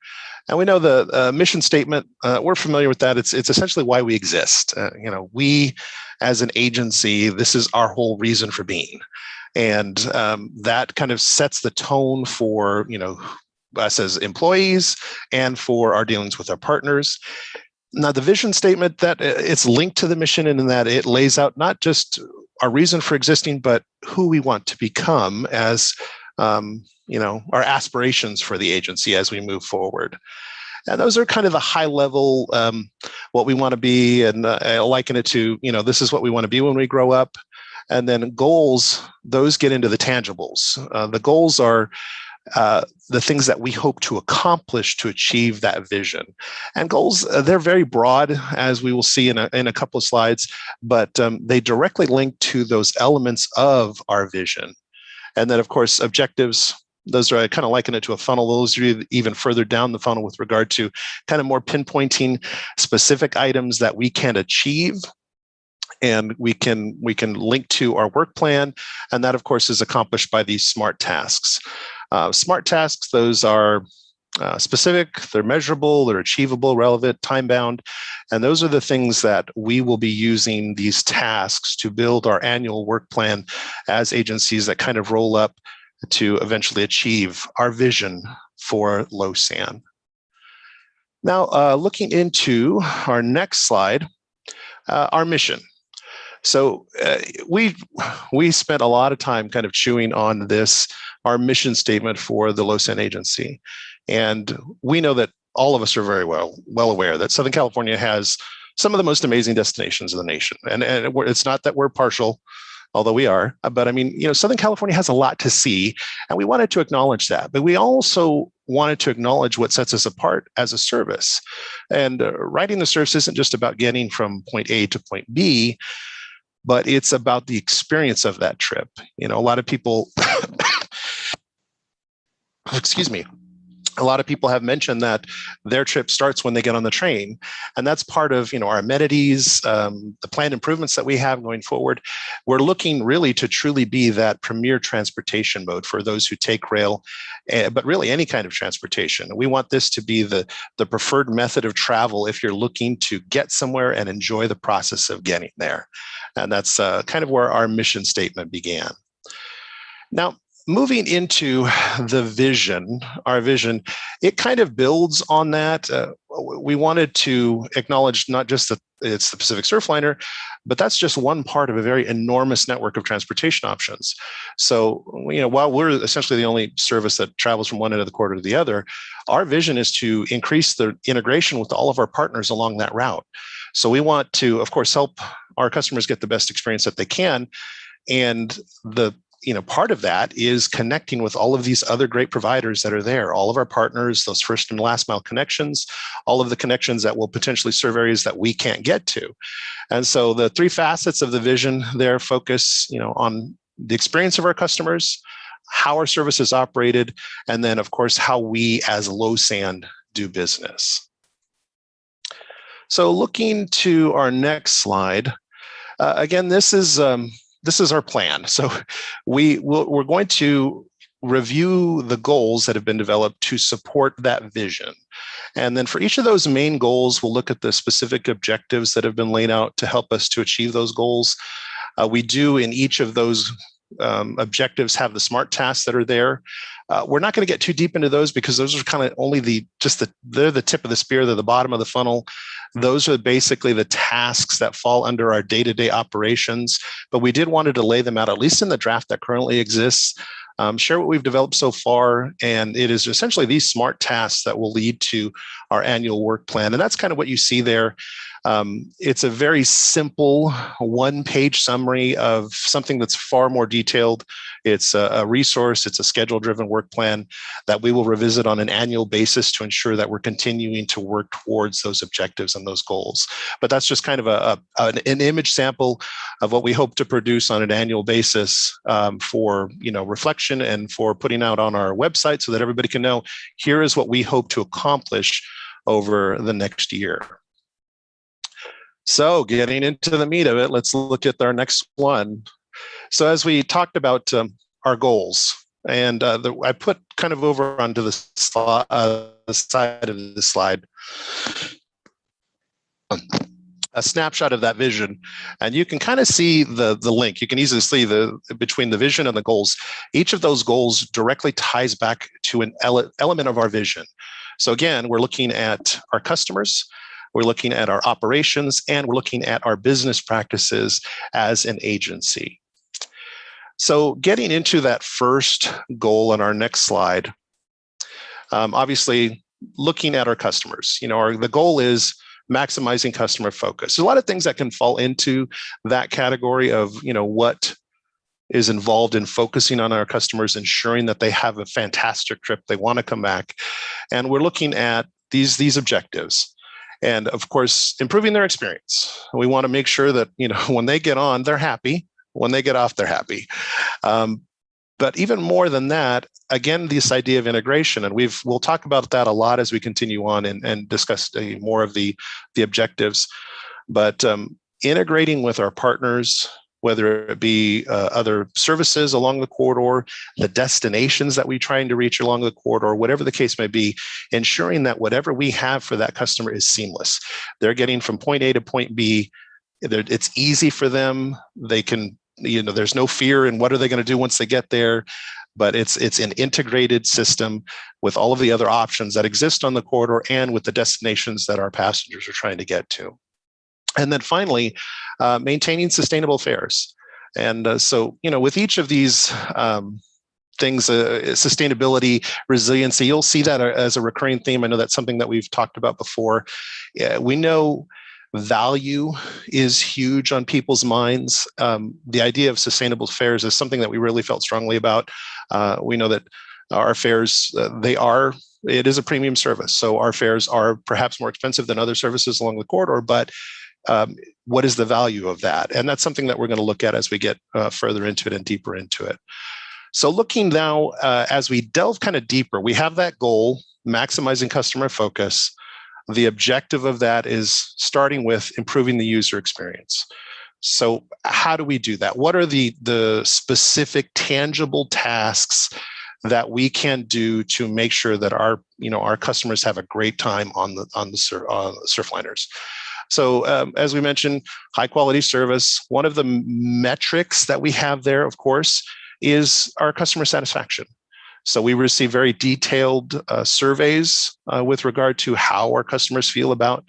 And we know the mission statement, we're familiar with that. It's essentially why we exist. We as an agency, this is our whole reason for being. And that kind of sets the tone for, us as employees and for our dealings with our partners. Now, the vision statement, that it's linked to the mission, and in that it lays out not just our reason for existing, but who we want to become as our aspirations for the agency as we move forward. And those are kind of the high level, what we want to be. And I liken it to, this is what we want to be when we grow up. And then goals, those get into the tangibles. The goals are the things that we hope to accomplish to achieve that vision. And goals, they're very broad, as we will see in a couple of slides, but they directly link to those elements of our vision. And then, of course, objectives, those are, I kind of liken it to a funnel. Those are even further down the funnel with regard to kind of more pinpointing specific items that we can achieve. And we can link to our work plan. And that, of course, is accomplished by these smart tasks. Smart tasks, those are specific, they're measurable, they're achievable, relevant, time-bound. And those are the things that we will be using these tasks to build our annual work plan as agencies that kind of roll up to eventually achieve our vision for LOSAN. Now, looking into our next slide, our mission. So we spent a lot of time kind of chewing on this, our mission statement for the LOSAN agency. And we know that all of us are very well aware that Southern California has some of the most amazing destinations in the nation. And it's not that we're partial, although we are, but I mean, Southern California has a lot to see, and we wanted to acknowledge that. But we also wanted to acknowledge what sets us apart as a service. And riding the surfs isn't just about getting from point A to point B, but it's about the experience of that trip. A lot of people, excuse me, A lot of people have mentioned that their trip starts when they get on the train, and that's part of our amenities, the planned improvements that we have going forward. We're looking really to truly be that premier transportation mode for those who take rail, but really any kind of transportation. We want this to be the preferred method of travel if you're looking to get somewhere and enjoy the process of getting there. And that's kind of where our mission statement began. Now, moving into the vision, our vision, it kind of builds on that. We wanted to acknowledge not just that it's the Pacific Surfliner, but that's just one part of a very enormous network of transportation options. So, while we're essentially the only service that travels from one end of the corridor to the other, our vision is to increase the integration with all of our partners along that route. So we want to, of course, help our customers get the best experience that they can. And the part of that is connecting with all of these other great providers that are there, all of our partners, those first and last mile connections, all of the connections that will potentially serve areas that we can't get to. And so the three facets of the vision there focus, on the experience of our customers, how our service is operated, and then of course, how we as LOSSAN do business. So looking to our next slide, again, this is our plan. So we're going to review the goals that have been developed to support that vision. And then for each of those main goals, we'll look at the specific objectives that have been laid out to help us to achieve those goals. We do in each of those objectives have the SMART tasks that are there. We're not going to get too deep into those because those are kind of only they're the tip of the spear, they're the bottom of the funnel. Those are basically the tasks that fall under our day-to-day operations, but we did want to lay them out, at least in the draft that currently exists, share what we've developed so far, and it is essentially these SMART tasks that will lead to our annual work plan, and that's kind of what you see there. It's a very simple one-page summary of something that's far more detailed. It's a resource, it's a schedule-driven work plan that we will revisit on an annual basis to ensure that we're continuing to work towards those objectives and those goals. But that's just kind of an image sample of what we hope to produce on an annual basis for reflection and for putting out on our website so that everybody can know here is what we hope to accomplish over the next year. So getting into the meat of it, let's look at our next one. So as we talked about our goals, and I put kind of over onto the side of the slide a snapshot of that vision, and you can kind of see the link. You can easily see between the vision and the goals. Each of those goals directly ties back to an element of our vision. So again, we're looking at our customers, we're looking at our operations, and we're looking at our business practices as an agency. So getting into that first goal on our next slide, obviously looking at our customers, the goal is maximizing customer focus. There's a lot of things that can fall into that category of, what is involved in focusing on our customers, ensuring that they have a fantastic trip, they want to come back. And we're looking at these objectives. And of course, improving their experience. We want to make sure that, when they get on, they're happy. When they get off, they're happy. But even more than that, again, this idea of integration, and we'll talk about that a lot as we continue on and discuss more of the objectives. But integrating with our partners, whether it be other services along the corridor, the destinations that we're trying to reach along the corridor, whatever the case may be, ensuring that whatever we have for that customer is seamless. They're getting from point A to point B. It's easy for them. They can, there's no fear in what are they going to do once they get there, but it's an integrated system with all of the other options that exist on the corridor and with the destinations that our passengers are trying to get to. And then finally, maintaining sustainable fares. And so, with each of these things, sustainability, resiliency, you'll see that as a recurring theme. I know that's something that we've talked about before. We know value is huge on people's minds. The idea of sustainable fares is something that we really felt strongly about. We know that our fares, it is a premium service. So our fares are perhaps more expensive than other services along the corridor, but what is the value of that? And that's something that we're going to look at as we get further into it and deeper into it. So looking now, as we delve kind of deeper, we have that goal, maximizing customer focus. The objective of that is starting with improving the user experience. So how do we do that? What are the specific tangible tasks that we can do to make sure that our customers have a great time on the surfliners? So as we mentioned, high quality service. One of the metrics that we have there, of course, is our customer satisfaction. So we receive very detailed surveys with regard to how our customers feel about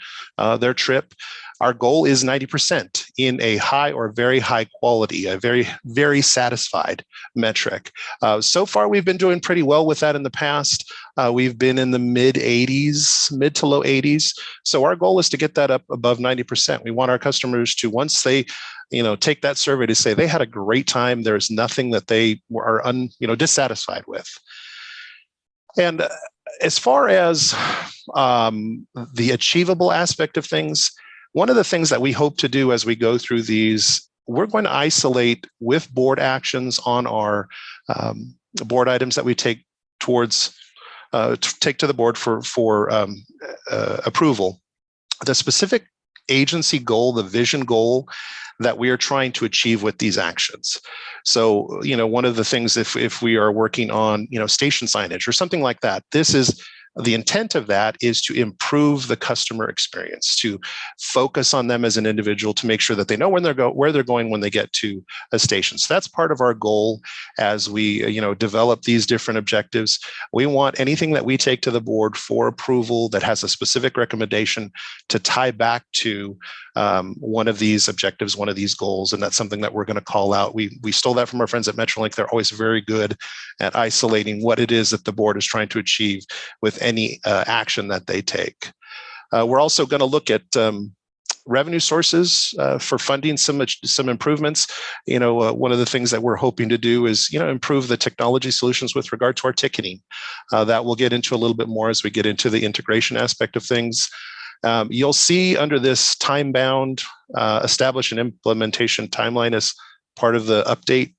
their trip. Our goal is 90% in a high or very high quality, a very, very satisfied metric. So far, we've been doing pretty well with that in the past. We've been in the mid to low 80s. So our goal is to get that up above 90%. We want our customers to, once they take that survey, to say they had a great time. There's nothing that they are dissatisfied with. And as far as the achievable aspect of things, one of the things that we hope to do as we go through these, we're going to isolate with board actions on our board items that we take towards take to the board for approval, the specific agency goal, the vision goal that we are trying to achieve with these actions. So, one of the things, if we are working on, station signage or something like that, the intent of that is to improve the customer experience, to focus on them as an individual, to make sure that they know where they're going when they get to a station. So that's part of our goal as we develop these different objectives. We want anything that we take to the board for approval that has a specific recommendation to tie back to one of these objectives, one of these goals, and that's something that we're going to call out. We stole that from our friends at Metrolink. They're always very good at isolating what it is that the board is trying to achieve with any action that they take. We're also going to look at revenue sources for funding some improvements. One of the things that we're hoping to do is improve the technology solutions with regard to our ticketing. That we'll get into a little bit more as we get into the integration aspect of things. You'll see under this time-bound establish an implementation timeline as part of the update.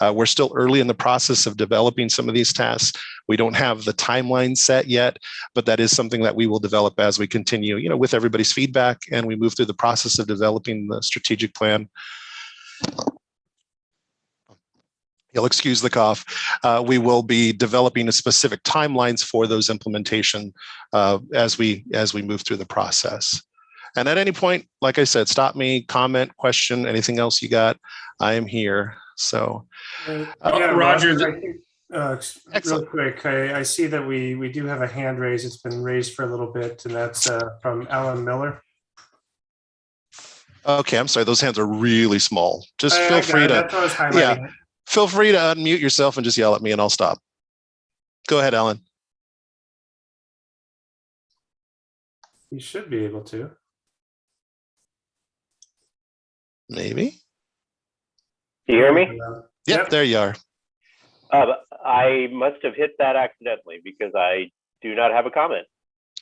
We're still early in the process of developing some of these tasks. We don't have the timeline set yet, but that is something that we will develop as we continue, with everybody's feedback and we move through the process of developing the strategic plan. You'll excuse the cough. We will be developing a specific timelines for those implementation as we move through the process. And at any point, like I said, stop me, comment, question, anything else you got, I am here. So, Roger, I think, real quick, I see that we do have a hand raised. It's been raised for a little bit, and that's from Alan Miller. Okay, I'm sorry. Those hands are really small. Just feel free to, feel free to unmute yourself and just yell at me, and I'll stop. Go ahead, Alan. You should be able to. Maybe. Do you hear me? Yep, there you are. I must have hit that accidentally because I do not have a comment.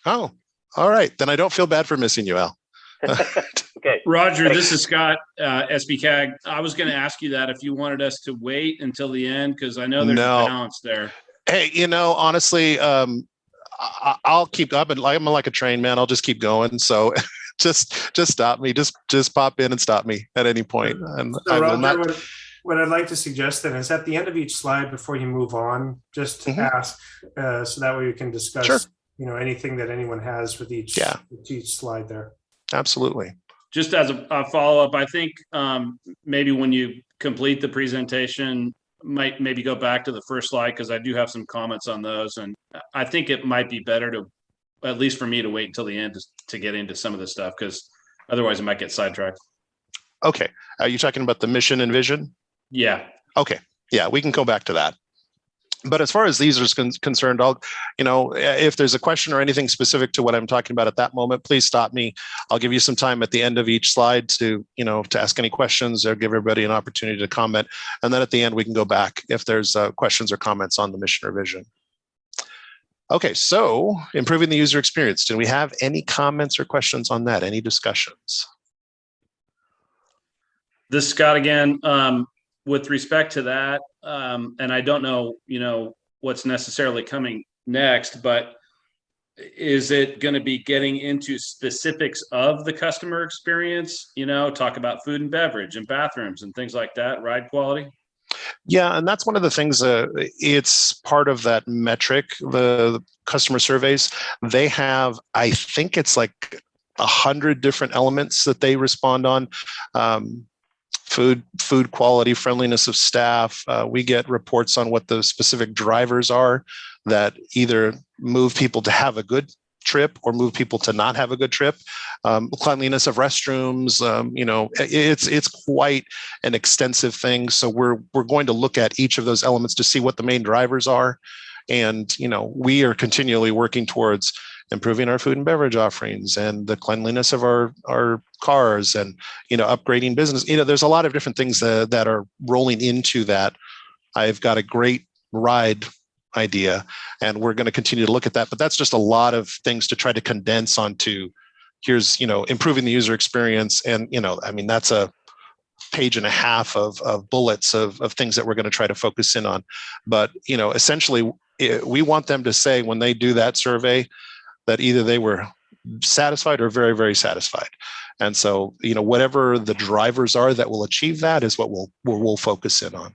Oh, all right. Then I don't feel bad for missing you, Al. Okay. Roger, this is Scott, SBCAG. I was going to ask you that if you wanted us to wait until the end, because I know there's a balance there. Hey, honestly, I'll keep up, and I'm like a train, man. I'll just keep going. So just stop me. Just pop in and stop me at any point. And so Roger, what I'd like to suggest then is at the end of each slide, before you move on, just ask, so that way we can discuss, anything that anyone has with each slide there. Absolutely. Just as a follow-up, I think maybe when you complete the presentation, might maybe go back to the first slide, because I do have some comments on those. And I think it might be better to, at least for me, to wait until the end to get into some of this stuff, because otherwise I might get sidetracked. Okay. Are you talking about the mission and vision? Yeah. Okay. Yeah, we can go back to that. But as far as these are concerned, I'll, if there's a question or anything specific to what I'm talking about at that moment, please stop me. I'll give you some time at the end of each slide to, to ask any questions or give everybody an opportunity to comment. And then at the end, we can go back if there's questions or comments on the mission or vision. Okay, so improving the user experience. Do we have any comments or questions on that? Any discussions? This is Scott again. With respect to that, and I don't know, what's necessarily coming next, but is it going to be getting into specifics of the customer experience? Talk about food and beverage and bathrooms and things like that, ride quality? Yeah, and that's one of the things. It's part of that metric, the customer surveys. They have, I think it's like 100 different elements that they respond on. Food quality, friendliness of staff. We get reports on what the specific drivers are that either move people to have a good trip or move people to not have a good trip. Cleanliness of restrooms. It's quite an extensive thing. So we're going to look at each of those elements to see what the main drivers are, and we are continually working towards improving our food and beverage offerings and the cleanliness of our cars, and upgrading business. There's a lot of different things that are rolling into that. I've got a great ride idea, and we're going to continue to look at that. But that's just a lot of things to try to condense onto. Here's improving the user experience, and that's a page and a half of bullets of things that we're going to try to focus in on. But essentially, we want them to say when they do that survey that either they were satisfied or very, very satisfied. And so, whatever the drivers are that will achieve that is what we'll focus in on.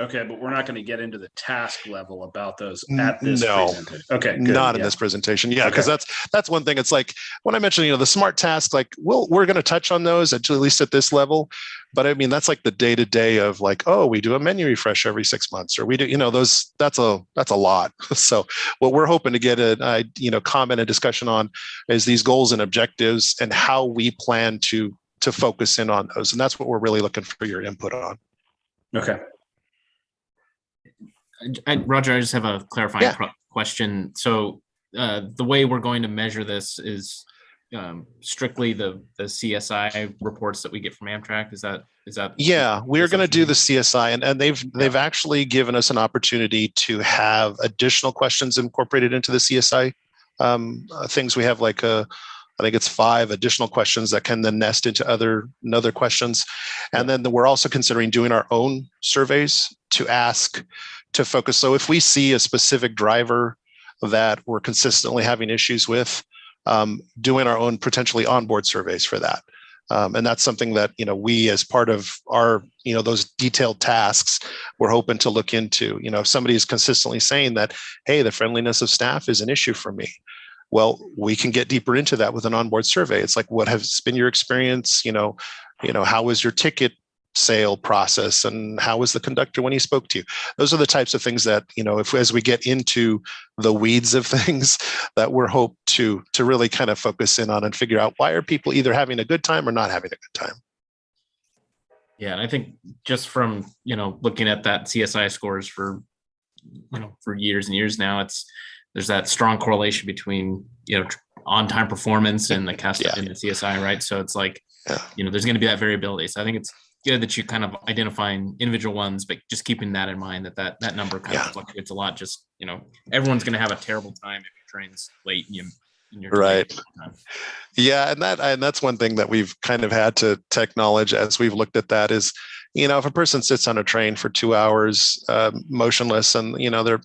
Okay, but we're not going to get into the task level about those at this presentation. Okay, good. Not in this presentation. Yeah, because that's one thing. It's like when I mentioned, the smart tasks, like we're going to touch on those at least at this level. But I mean, that's like the day to day of like, oh, we do a menu refresh every 6 months, or we do, those. That's a lot. So what we're hoping to get a comment and discussion on is these goals and objectives and how we plan to focus in on those, and that's what we're really looking for your input on. Okay. Roger, I just have a clarifying question. So the way we're going to measure this is strictly the CSI reports that we get from Amtrak. Is that? Yeah, we're going to do the CSI, and they've actually given us an opportunity to have additional questions incorporated into the CSI things. We have like I think it's 5 additional questions that can then nest into other questions. And then we're also considering doing our own surveys to focus. So if we see a specific driver that we're consistently having issues with, doing our own potentially onboard surveys for that. And that's something that, we, as part of our, those detailed tasks, we're hoping to look into. If somebody is consistently saying that, hey, the friendliness of staff is an issue for me. Well, we can get deeper into that with an onboard survey. It's like, what has been your experience? How was your ticket sale process, and how was the conductor when he spoke to you? Those are the types of things that, as we get into the weeds of things, that we're hoped to really kind of focus in on and figure out, why are people either having a good time or not having a good time? Yeah, and I think just from looking at that CSI scores for years and years now, there's that strong correlation between on-time performance and the and the CSI, right? So it's like there's going to be that variability. So I think it's good that you kind of identifying individual ones, but just keeping that in mind that number kind of fluctuates a lot. Just everyone's going to have a terrible time if your train's late and you're right. Yeah, and that's one thing that we've kind of had to acknowledge as we've looked at that is, if a person sits on a train for 2 hours motionless, and they're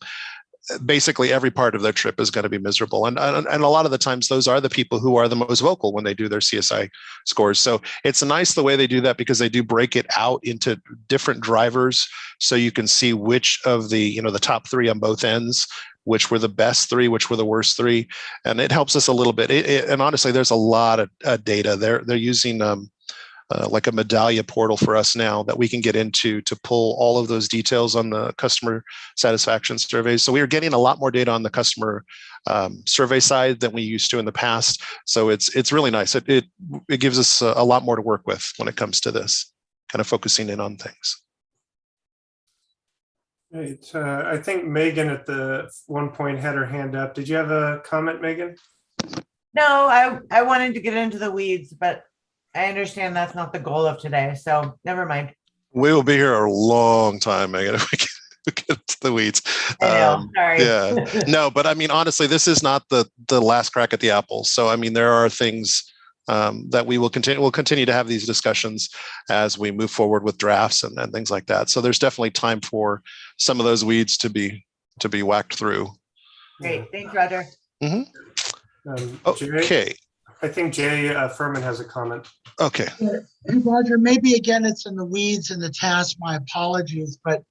basically every part of their trip is going to be miserable. And a lot of the times those are the people who are the most vocal when they do their CSI scores. So it's nice the way they do that, because they do break it out into different drivers. So you can see which of the, the top 3 on both ends, which were the best 3, which were the worst 3. And it helps us a little bit. And honestly, there's a lot of data. They're using like a Medallia portal for us now that we can get into to pull all of those details on the customer satisfaction surveys. So we are getting a lot more data on the customer survey side than we used to in the past. So it's really nice. It gives us a lot more to work with when it comes to this, kind of focusing in on things. Right. I think Megan at the one point had her hand up. Did you have a comment, Megan? No, I wanted to get into the weeds, but I understand that's not the goal of today, so never mind. We will be here a long time, Megan, if we get into the weeds. I know, sorry. Yeah, no, but I mean, honestly, this is not the last crack at the apple. So, I mean, there are things that we will continue. We'll continue to have these discussions as we move forward with drafts and things like that. So there's definitely time for some of those weeds to be whacked through. Great, thanks, Roger. Jay, Okay, I think Jay Furman has a comment. okay. Hey, Roger, maybe again, it's in the weeds and the task, my apologies, but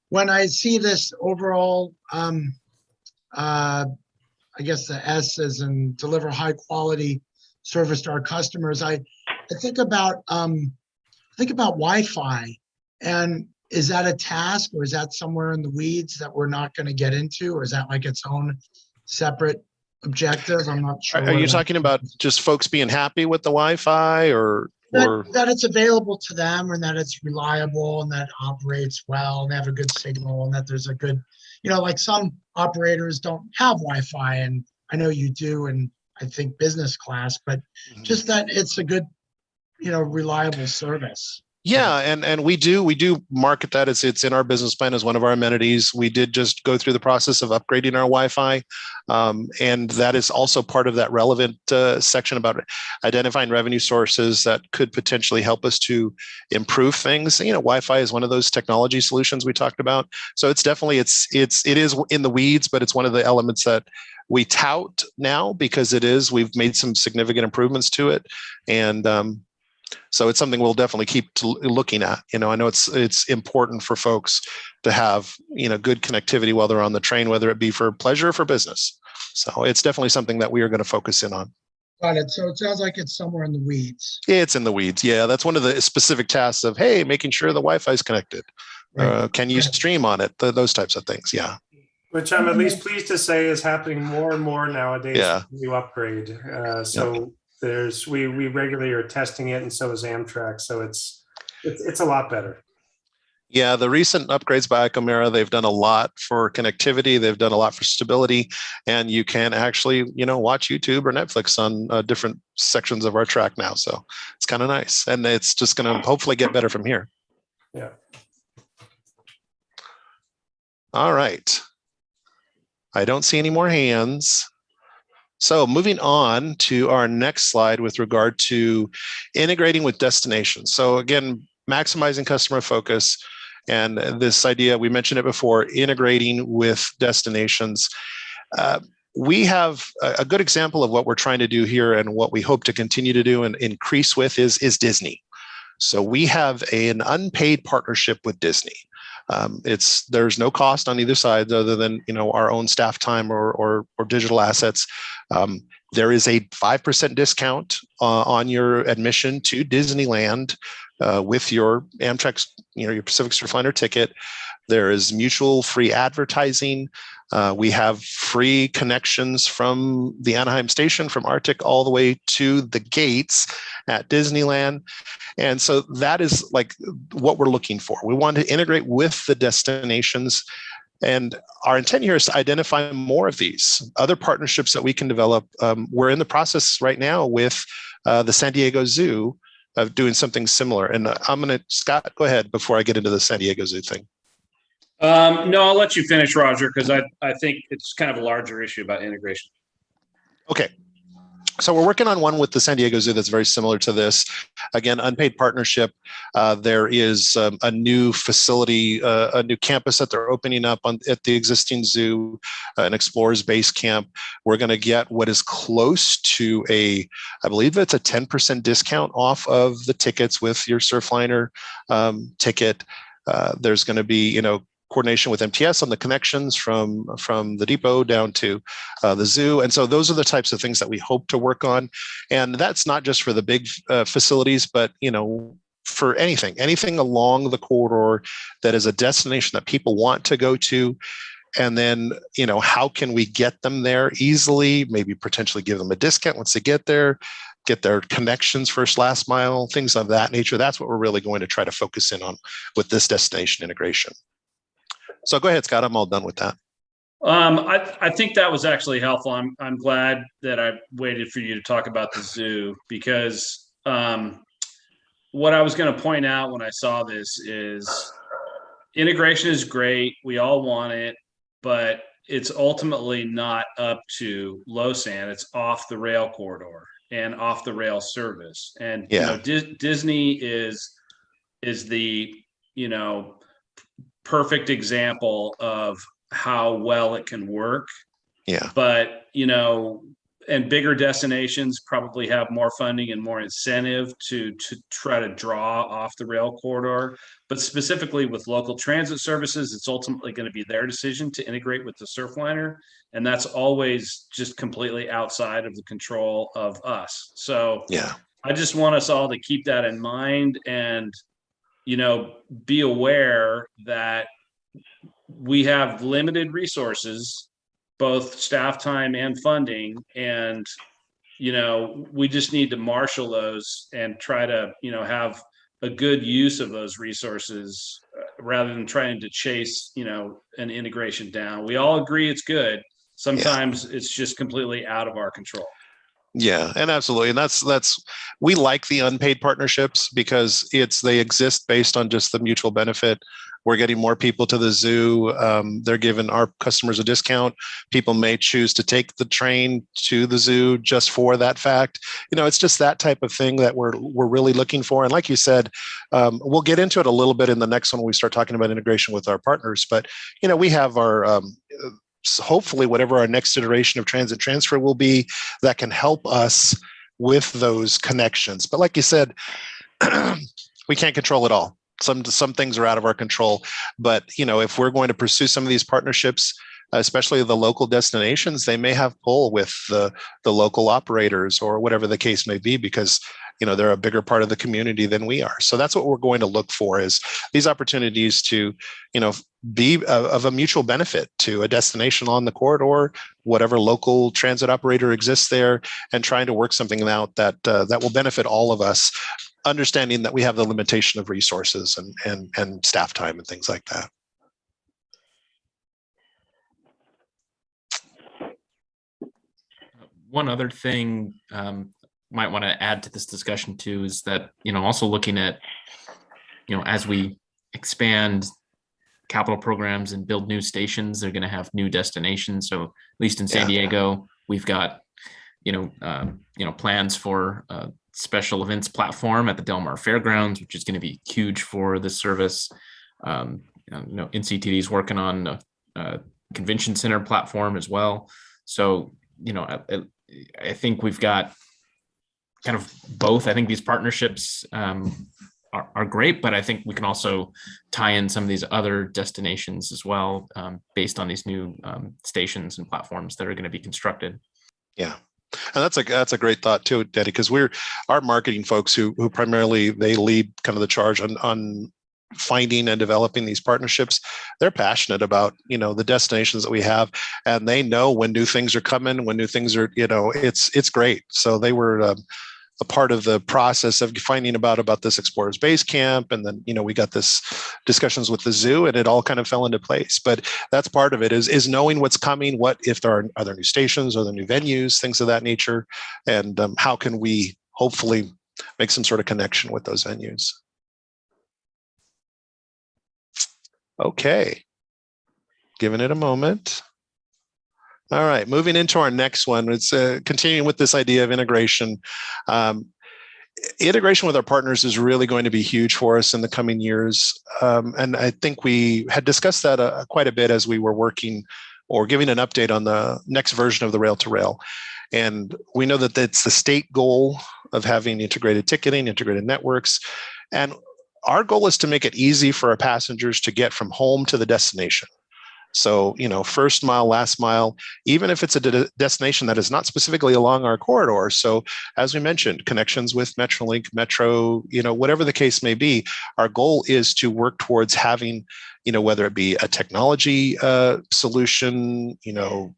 when I see this overall, I guess the S is in deliver high quality service to our customers. I think about Wi-Fi, and is that a task or is that somewhere in the weeds that we're not going to get into, or is that like its own separate objective? I'm not sure. Are you talking about just folks being happy with the Wi-Fi, or that it's available to them and that it's reliable and that it operates well and they have a good signal and that there's a good, like some operators don't have Wi-Fi, and I know you do, and I think business class, but just that it's a good, reliable service. Yeah, and we do market that as it's in our business plan as one of our amenities. We did just go through the process of upgrading our Wi-Fi, and that is also part of that relevant section about identifying revenue sources that could potentially help us to improve things. Wi-Fi is one of those technology solutions we talked about. So it's definitely it is in the weeds, but it's one of the elements that we tout now because we've made some significant improvements to it, and so it's something we'll definitely keep looking at. I know it's important for folks to have, good connectivity while they're on the train, whether it be for pleasure or for business. So it's definitely something that we are going to focus in on. Got it. So it sounds like it's somewhere in the weeds. It's in the weeds. Yeah, that's one of the specific tasks of, hey, making sure the Wi-Fi is connected. Right. Can you stream on it? Those types of things. Yeah. Which I'm at least pleased to say is happening more and more nowadays. Yeah. When you upgrade. We regularly are testing it, and so is Amtrak. So it's a lot better. Yeah, the recent upgrades by Icomera, they've done a lot for connectivity. They've done a lot for stability, and you can actually, watch YouTube or Netflix on different sections of our track now. So it's kind of nice, and it's just going to hopefully get better from here. Yeah. All right. I don't see any more hands. So moving on to our next slide with regard to integrating with destinations. So again, maximizing customer focus, and this idea, we mentioned it before, integrating with destinations. We have a good example of what we're trying to do here and what we hope to continue to do and increase with is Disney. So we have an unpaid partnership with Disney. There's no cost on either side other than our own staff time or digital assets. There is a 5% discount on your admission to Disneyland with your Amtrak, your Pacific Surfliner ticket. There is mutual free advertising. We have free connections from the Anaheim station, from Arctic all the way to the gates at Disneyland. And so that is like what we're looking for. We want to integrate with the destinations. And our intent here is to identify more of these other partnerships that we can develop. We're in the process right now with the San Diego Zoo of doing something similar. And Scott, go ahead before I get into the San Diego Zoo thing. No, I'll let you finish, Roger, because I think it's kind of a larger issue about integration. Okay. So we're working on one with the San Diego Zoo that's very similar to this. Again, unpaid partnership. There is a new facility, a new campus that they're opening up at the existing zoo, an Explorers Base Camp. We're going to get what is close to I believe it's a 10% discount off of the tickets with your Surfliner ticket. There's going to be, coordination with MTS on the connections from the depot down to the zoo. And so those are the types of things that we hope to work on. And that's not just for the big facilities, but, for anything along the corridor that is a destination that people want to go to. And then, how can we get them there easily, maybe potentially give them a discount once they get there, get their connections first, last mile, things of that nature. That's what we're really going to try to focus in on with this destination integration. So go ahead, Scott. I'm all done with that. I think that was actually helpful. I'm glad that I waited for you to talk about the zoo, because what I was going to point out when I saw this is integration is great. We all want it, but it's ultimately not up to LOSSAN. It's off the rail corridor and off the rail service. And Disney is the perfect example of how well it can work. Yeah. But you know, and bigger destinations probably have more funding and more incentive to try to draw off the rail corridor. But specifically with local transit services, it's ultimately going to be their decision to integrate with the Surfliner. And that's always just completely outside of the control of us. So Yeah. I just want us all to keep that in mind and, you know, be aware that we have limited resources, both staff time and funding. And, you know, we just need to marshal those and try to, you know, have a good use of those resources rather than trying to chase, you know, an integration down. We all agree it's good. Sometimes it's just completely out of our control. Yeah, and absolutely. And that's we like the unpaid partnerships because they exist based on just the mutual benefit. We're getting more people to the zoo. They're giving our customers a discount. People may choose to take the train to the zoo just for that fact. You know, it's just that type of thing that we're really looking for. And like you said, we'll get into it a little bit in the next one when we start talking about integration with our partners. But, you know, we have our hopefully whatever our next iteration of transit transfer will be that can help us with those connections. But like you said, we can't control it all. Some things are out of our control. But, you know, if we're going to pursue some of these partnerships, especially the local destinations, they may have pull with the local operators or whatever the case may be, because, you know, they're a bigger part of the community than we are. So that's what we're going to look for, is these opportunities to, you know, be of a mutual benefit to a destination on the corridor, whatever local transit operator exists there, and trying to work something out that will benefit all of us, understanding that we have the limitation of resources and staff time and things like that. One other thing might want to add to this discussion too is that, you know, also looking at, you know, as we expand capital programs and build new stations, they're going to have new destinations. So at least in San Diego, we've got, you know, plans for a special events platform at the Del Mar Fairgrounds, which is going to be huge for this service. You know, NCTD is working on a convention center platform as well. So, you know, I think we've got kind of both. I think these partnerships are great, but I think we can also tie in some of these other destinations as well, based on these new stations and platforms that are going to be constructed. Yeah. And that's a great thought too, Daddy, because our marketing folks who primarily they lead kind of the charge on finding and developing these partnerships. They're passionate about, you know, the destinations that we have, and they know when new things are coming, when new things are, you know, it's great. So they were a part of the process of finding about this Explorers Base Camp, and then, you know, we got this discussions with the zoo, and it all kind of fell into place. But that's part of it is knowing what's coming, what if there are other new stations or the new venues, things of that nature, and how can we hopefully make some sort of connection with those venues. Okay, giving it a moment. All right, moving into our next one. It's continuing with this idea of integration. Integration with our partners is really going to be huge for us in the coming years. And I think we had discussed that quite a bit as we were working or giving an update on the next version of the rail to rail. And we know that that's the state goal of having integrated ticketing, integrated networks. And our goal is to make it easy for our passengers to get from home to the destination. So, you know, first mile, last mile, even if it's a destination that is not specifically along our corridor. So as we mentioned, connections with Metrolink, Metro, you know, whatever the case may be, our goal is to work towards having, you know, whether it be a technology solution, you know,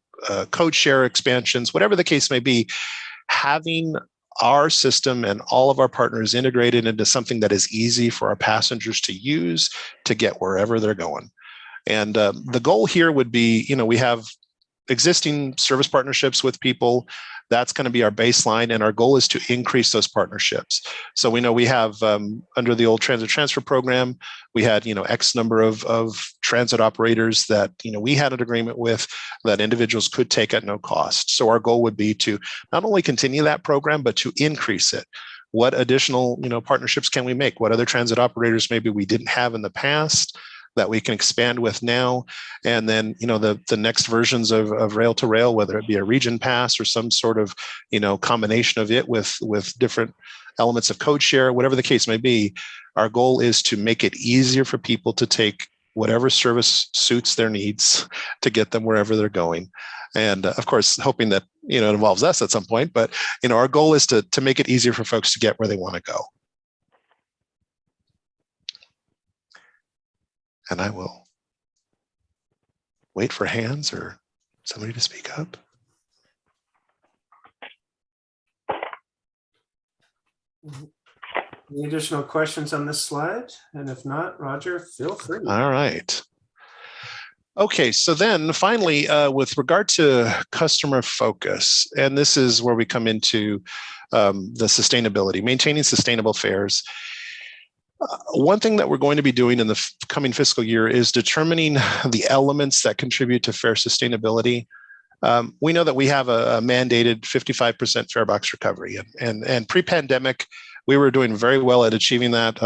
code share expansions, whatever the case may be, having our system and all of our partners integrated into something that is easy for our passengers to use to get wherever they're going. And the goal here would be, you know, we have existing service partnerships with people. That's going to be our baseline. And our goal is to increase those partnerships. So we know we have under the old transit transfer program, we had, you know, X number of transit operators that, you know, we had an agreement with that individuals could take at no cost. So our goal would be to not only continue that program, but to increase it. What additional, you know, partnerships can we make? What other transit operators maybe we didn't have in the past that we can expand with now. And then, the next versions of rail to rail, whether it be a region pass or some sort of, combination of it with different elements of code share, whatever the case may be, our goal is to make it easier for people to take whatever service suits their needs to get them wherever they're going. And of course, hoping that, it involves us at some point, but, our goal is to make it easier for folks to get where they want to go. And I will wait for hands or somebody to speak up. Any additional questions on this slide? And if not, Roger, feel free. All right. Okay, so then finally, with regard to customer focus, and this is where we come into the sustainability, maintaining sustainable fares. One thing that we're going to be doing in the coming fiscal year is determining the elements that contribute to fare sustainability. We know that we have a mandated 55% fare box recovery, and pre-pandemic, we were doing very well at achieving that.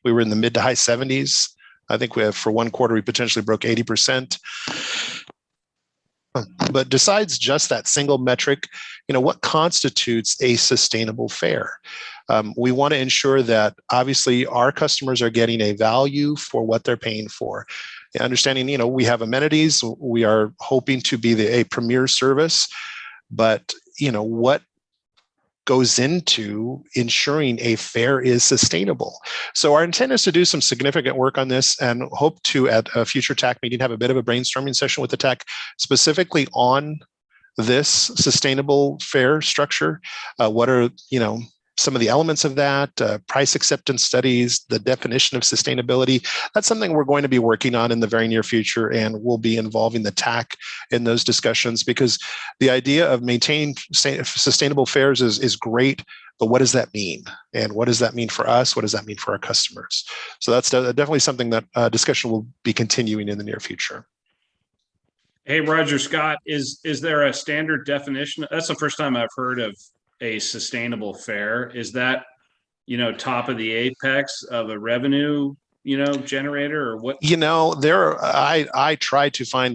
We were in the mid to high 70s. I think for one quarter, we potentially broke 80%. But besides just that single metric, what constitutes a sustainable fare? We want to ensure that obviously our customers are getting a value for what they're paying for. Understanding, we have amenities, we are hoping to be a premier service, but what goes into ensuring a fare is sustainable. So our intent is to do some significant work on this and hope to, at a future TAC meeting, have a bit of a brainstorming session with the TAC specifically on this sustainable fare structure. What are, some of the elements of that, price acceptance studies, the definition of sustainability. That's something we're going to be working on in the very near future, and we'll be involving the TAC in those discussions, because the idea of maintaining sustainable fares is great, but what does that mean? And what does that mean for us? What does that mean for our customers? So that's definitely something that discussion will be continuing in the near future. Hey, Roger, Scott, is there a standard definition? That's the first time I've heard of a sustainable fare. Is that, top of the apex of a revenue, generator, or what? I try to find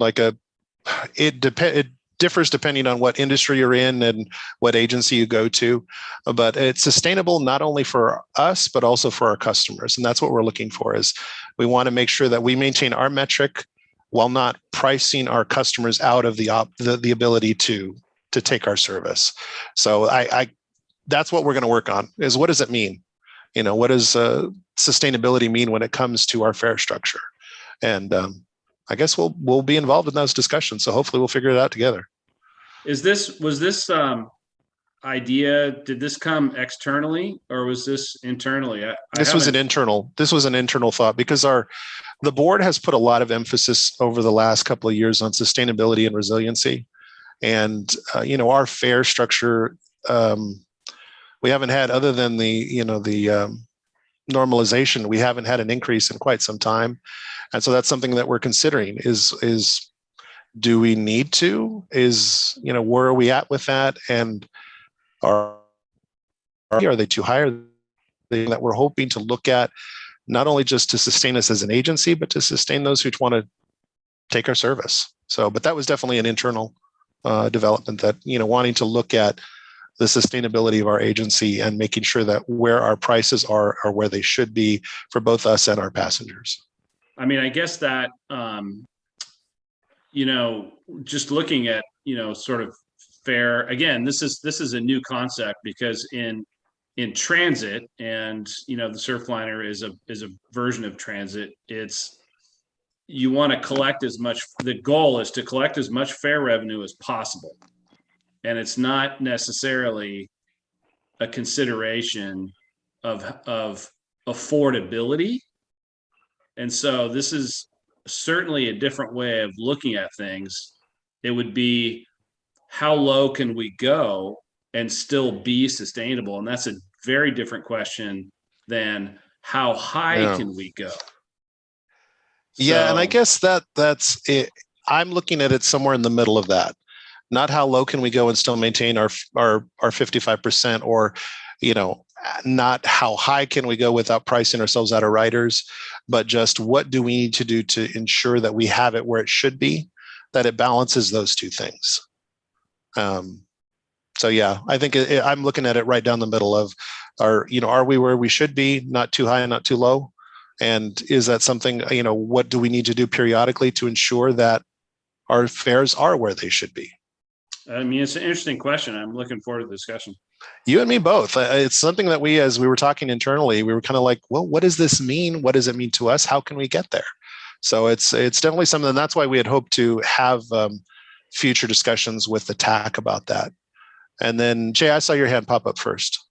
it differs depending on what industry you're in and what agency you go to, but it's sustainable not only for us, but also for our customers. And that's what we're looking for, is we want to make sure that we maintain our metric while not pricing our customers out of the ability to take our service. So that's what we're going to work on, is what does it mean? What does sustainability mean when it comes to our fare structure? And I guess we'll be involved in those discussions. So hopefully we'll figure it out together. Was this idea, did this come externally or was this internally? This was an internal thought, because the board has put a lot of emphasis over the last couple of years on sustainability and resiliency. And, our fare structure, we haven't had, other than the normalization, we haven't had an increase in quite some time. And so that's something that we're considering is do we need to, where are we at with that? And are they too high? That we're hoping to look at, not only just to sustain us as an agency, but to sustain those who want to take our service. So, but that was definitely an internal development, that, wanting to look at the sustainability of our agency and making sure that where our prices are where they should be for both us and our passengers. I mean, I guess that, just looking at, sort of fare, again, this is a new concept, because in transit, and, the Surfliner is a version of transit, you want to collect the goal is to collect as much fare revenue as possible. And it's not necessarily a consideration of affordability. And so this is certainly a different way of looking at things. It would be, how low can we go and still be sustainable? And that's a very different question than how high can we go? Yeah, and I guess that's it. I'm looking at it somewhere in the middle of that. Not how low can we go and still maintain our 55%, or, not how high can we go without pricing ourselves out of riders, but just what do we need to do to ensure that we have it where it should be, that it balances those two things. So yeah, I think I'm looking at it right down the middle of are we where we should be, not too high and not too low? And is that something, what do we need to do periodically to ensure that our fares are where they should be? I mean, it's an interesting question. I'm looking forward to the discussion. You and me both. It's something that we, as we were talking internally, we were kind of like, well, what does this mean? What does it mean to us? How can we get there? So it's definitely something. And that's why we had hoped to have future discussions with the TAC about that. And then Jay, I saw your hand pop up first.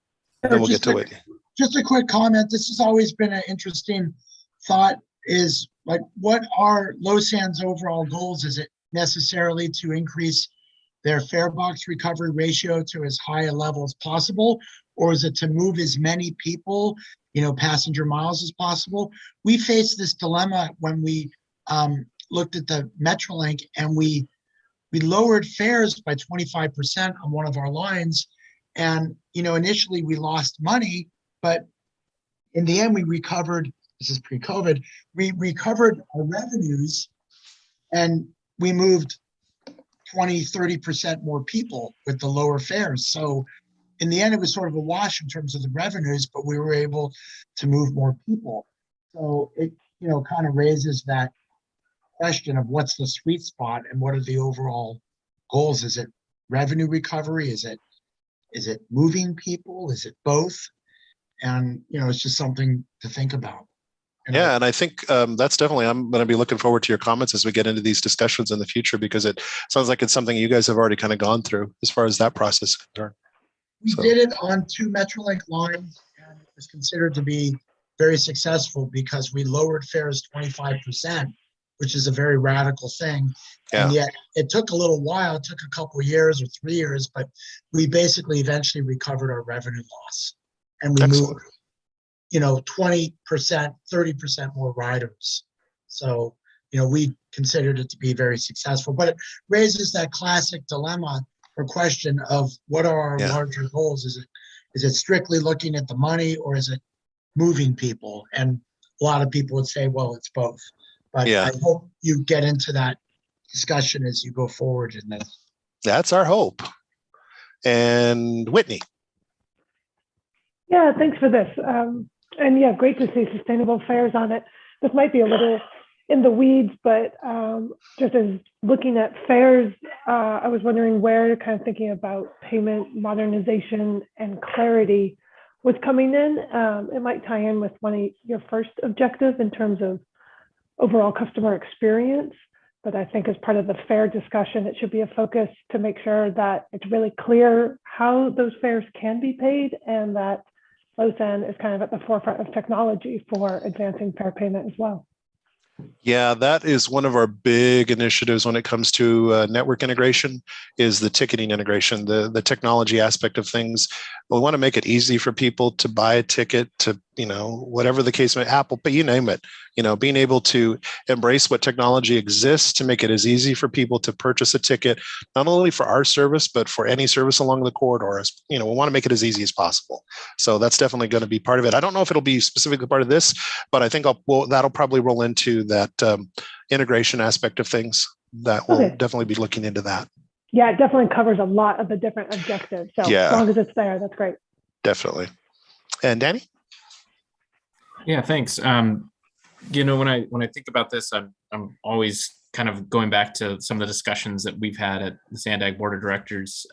Then we'll get to it. Just a quick comment. This has always been an interesting thought, is like, what are Losan's overall goals? Is it necessarily to increase their fare box recovery ratio to as high a level as possible? Or is it to move as many people, passenger miles as possible? We faced this dilemma when we looked at the Metrolink, and we lowered fares by 25% on one of our lines. And, initially we lost money, but in the end we recovered, this is pre-COVID, we recovered our revenues, and we moved 20-30% more people with the lower fares. So in the end, it was sort of a wash in terms of the revenues, but we were able to move more people. So it, kind of raises that question of what's the sweet spot and what are the overall goals? Is it revenue recovery? Is it moving people? Is it both? And, it's just something to think about. Yeah, and I think that's definitely, I'm going to be looking forward to your comments as we get into these discussions in the future, because it sounds like it's something you guys have already kind of gone through as far as that process is concerned. We did it on 2 Metrolink lines, and it was considered to be very successful because we lowered fares 25%, which is a very radical thing. Yeah. And yet it took a little while, it took a couple of years or 3 years, but we basically eventually recovered our revenue loss. And we moved 20%, 30% more riders. So, we considered it to be very successful, but it raises that classic dilemma or question of what are our larger goals? Is it strictly looking at the money, or is it moving people? And a lot of people would say, well, it's both. But I hope you get into that discussion as you go forward in this. That's our hope. And Whitney. Yeah, thanks for this. And yeah, great to see sustainable fares on it. This might be a little in the weeds, but just as looking at fares, I was wondering where, kind of thinking about payment modernization and clarity was coming in. It might tie in with one of your first objectives in terms of overall customer experience. But I think as part of the fare discussion, it should be a focus to make sure that it's really clear how those fares can be paid, and that Losan is kind of at the forefront of technology for advancing fare payment as well. Yeah, that is one of our big initiatives when it comes to network integration, is the ticketing integration, the technology aspect of things. We want to make it easy for people to buy a ticket, to, whatever the case may, Apple, but you name it, being able to embrace what technology exists to make it as easy for people to purchase a ticket, not only for our service, but for any service along the corridors. We want to make it as easy as possible. So that's definitely going to be part of it. I don't know if it'll be specifically part of this, but I think that'll probably roll into that integration aspect of things. That will definitely be looking into that. Yeah, it definitely covers a lot of the different objectives. So as long as it's there, that's great. Definitely. And Danny? Yeah, thanks. When I think about this, I'm always kind of going back to some of the discussions that we've had at the Sandag Board of Directors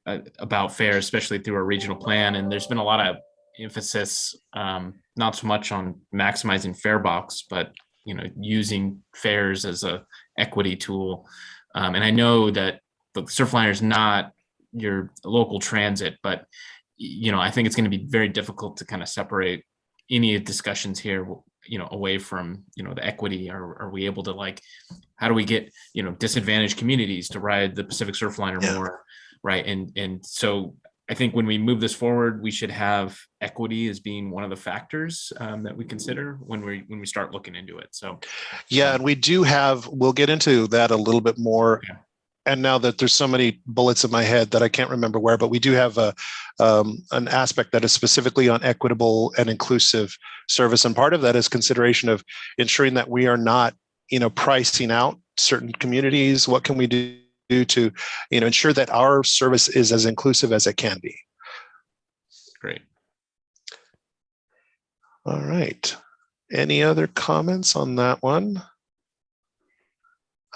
about fares, especially through our regional plan. And there's been a lot of emphasis, not so much on maximizing fare box, but using fares as a equity tool. And I know that the Surfliner is not your local transit, but I think it's going to be very difficult to kind of separate any discussions here, away from the equity. Are we able to, how do we get disadvantaged communities to ride the Pacific Surfliner more, right? And so I think when we move this forward, we should have equity as being one of the factors that we consider when we start looking into it. So and we do have, we'll get into that a little bit more. And now that there's so many bullets in my head that I can't remember where, but we do have an aspect that is specifically on equitable and inclusive service. And part of that is consideration of ensuring that we are not, pricing out certain communities. What can we do to, ensure that our service is as inclusive as it can be? Great. All right. Any other comments on that one?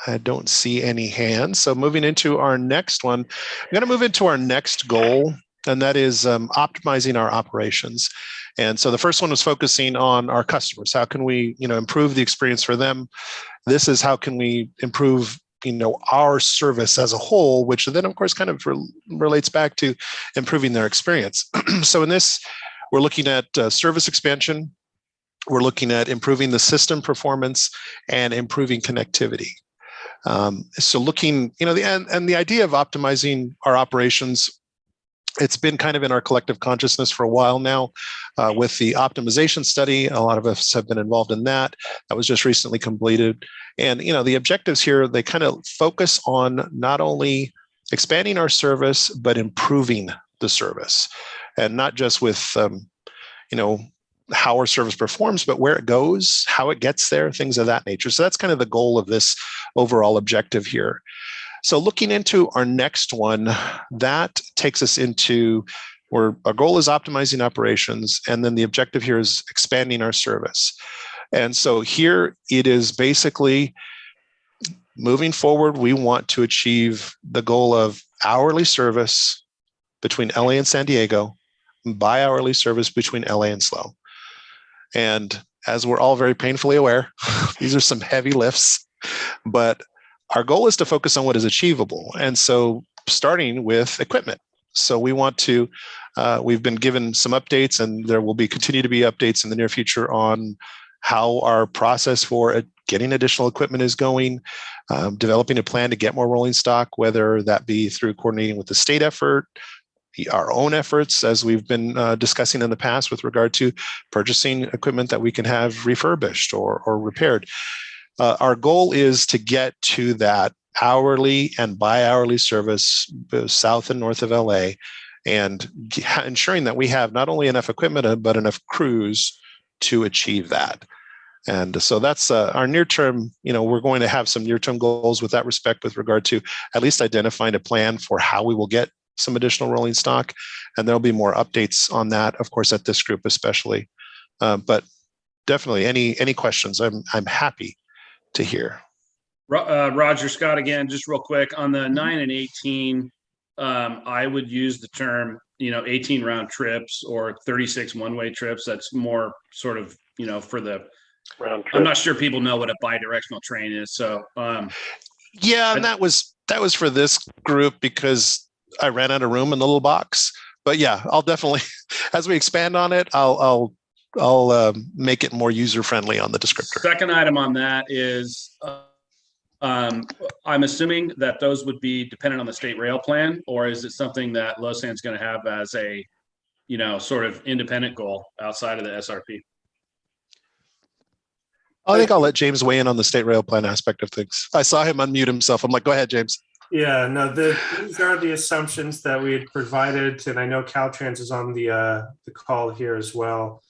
I don't see any hands. So moving into our next one, I'm going to move into our next goal, and that is optimizing our operations. And so the first one was focusing on our customers. How can we, improve the experience for them? This is how can we improve, our service as a whole, which then of course kind of relates back to improving their experience. So in this, we're looking at service expansion. We're looking at improving the system performance and improving connectivity. So looking, the idea of optimizing our operations, it's been kind of in our collective consciousness for a while now with the optimization study. A lot of us have been involved in that. That was just recently completed. And, the objectives here, they kind of focus on not only expanding our service, but improving the service. And not just with, how our service performs, but where it goes, how it gets there, things of that nature. So that's kind of the goal of this overall objective here. So looking into our next one, that takes us into where our goal is optimizing operations, and then the objective here is expanding our service. And so here it is basically moving forward, we want to achieve the goal of hourly service between LA and San Diego, bi-hourly service between LA and SLO. And as we're all very painfully aware, these are some heavy lifts, but our goal is to focus on what is achievable. And so starting with equipment. So we want to, we've been given some updates, and there will continue to be updates in the near future on how our process for getting additional equipment is going, developing a plan to get more rolling stock, whether that be through coordinating with the state effort, our own efforts, as we've been discussing in the past with regard to purchasing equipment that we can have refurbished or repaired. Our goal is to get to that hourly and bi-hourly service both south and north of LA, and ensuring that we have not only enough equipment, but enough crews to achieve that. And so that's our near term, we're going to have some near-term goals with that respect with regard to at least identifying a plan for how we will get some additional rolling stock. And there'll be more updates on that, of course, at this group especially. But definitely any questions, I'm happy to hear. Roger, Scott again, just real quick on the 9 and 18. I would use the term, 18 round trips or 36 one-way trips. That's more sort of, for the round trip. I'm not sure people know what a bi-directional train is. So yeah, and that was for this group because I ran out of room in the little box. But yeah, I'll definitely, as we expand on it, I'll make it more user-friendly on the descriptor. Second item on that is, I'm assuming that those would be dependent on the state rail plan, or is it something that Losan's going to have as a, sort of independent goal outside of the SRP? I think I'll let James weigh in on the state rail plan aspect of things. I saw him unmute himself. I'm like, go ahead, James. Yeah, no, these are the assumptions that we had provided, and I know Caltrans is on the call here as well.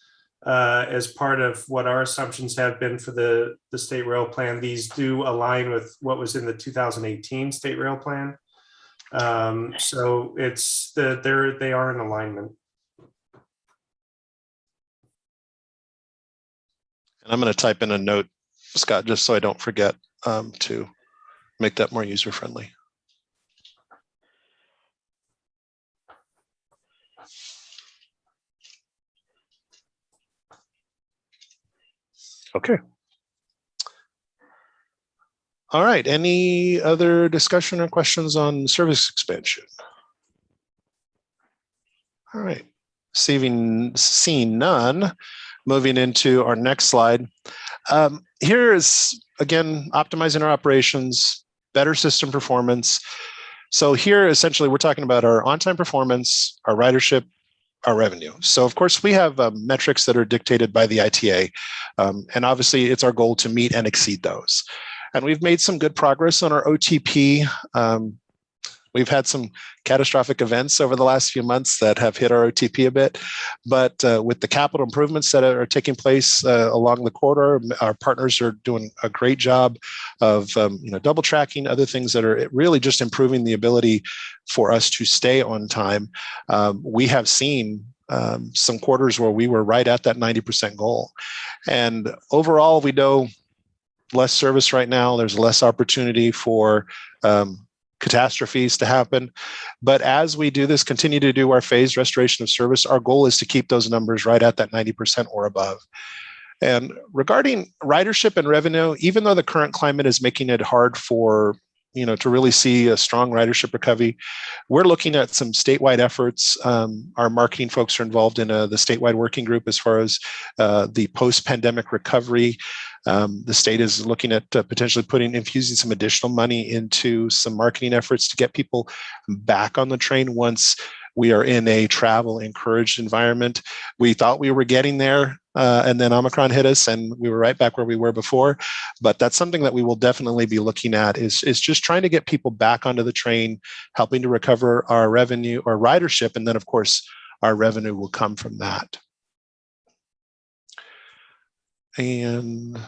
As part of what our assumptions have been for the state rail plan, these do align with what was in the 2018 state rail plan. So it's they are in alignment. And I'm going to type in a note, Scott, just so I don't forget to make that more user-friendly. Okay. All right. Any other discussion or questions on service expansion? All right. Seeing none, moving into our next slide. Here is, again, optimizing our operations, better system performance. So here, essentially, we're talking about our on-time performance, our ridership, our revenue. So of course we have metrics that are dictated by the ITA. And obviously it's our goal to meet and exceed those. And we've made some good progress on our OTP We've had some catastrophic events over the last few months that have hit our OTP a bit, but with the capital improvements that are taking place along the corridor, our partners are doing a great job of double tracking, other things that are really just improving the ability for us to stay on time. We have seen some quarters where we were right at that 90% goal. And overall, we know less service right now. There's less opportunity for catastrophes to happen. But as we do this, continue to do our phased restoration of service, our goal is to keep those numbers right at that 90% or above. And regarding ridership and revenue, even though the current climate is making it hard for to really see a strong ridership recovery, we're looking at some statewide efforts. Our marketing folks are involved in the statewide working group as far as the post-pandemic recovery. The state is looking at potentially infusing some additional money into some marketing efforts to get people back on the train once we are in a travel encouraged environment. We thought we were getting there, and then Omicron hit us and we were right back where we were before. But that's something that we will definitely be looking at is just trying to get people back onto the train, helping to recover our revenue or ridership. And then of course, our revenue will come from that. And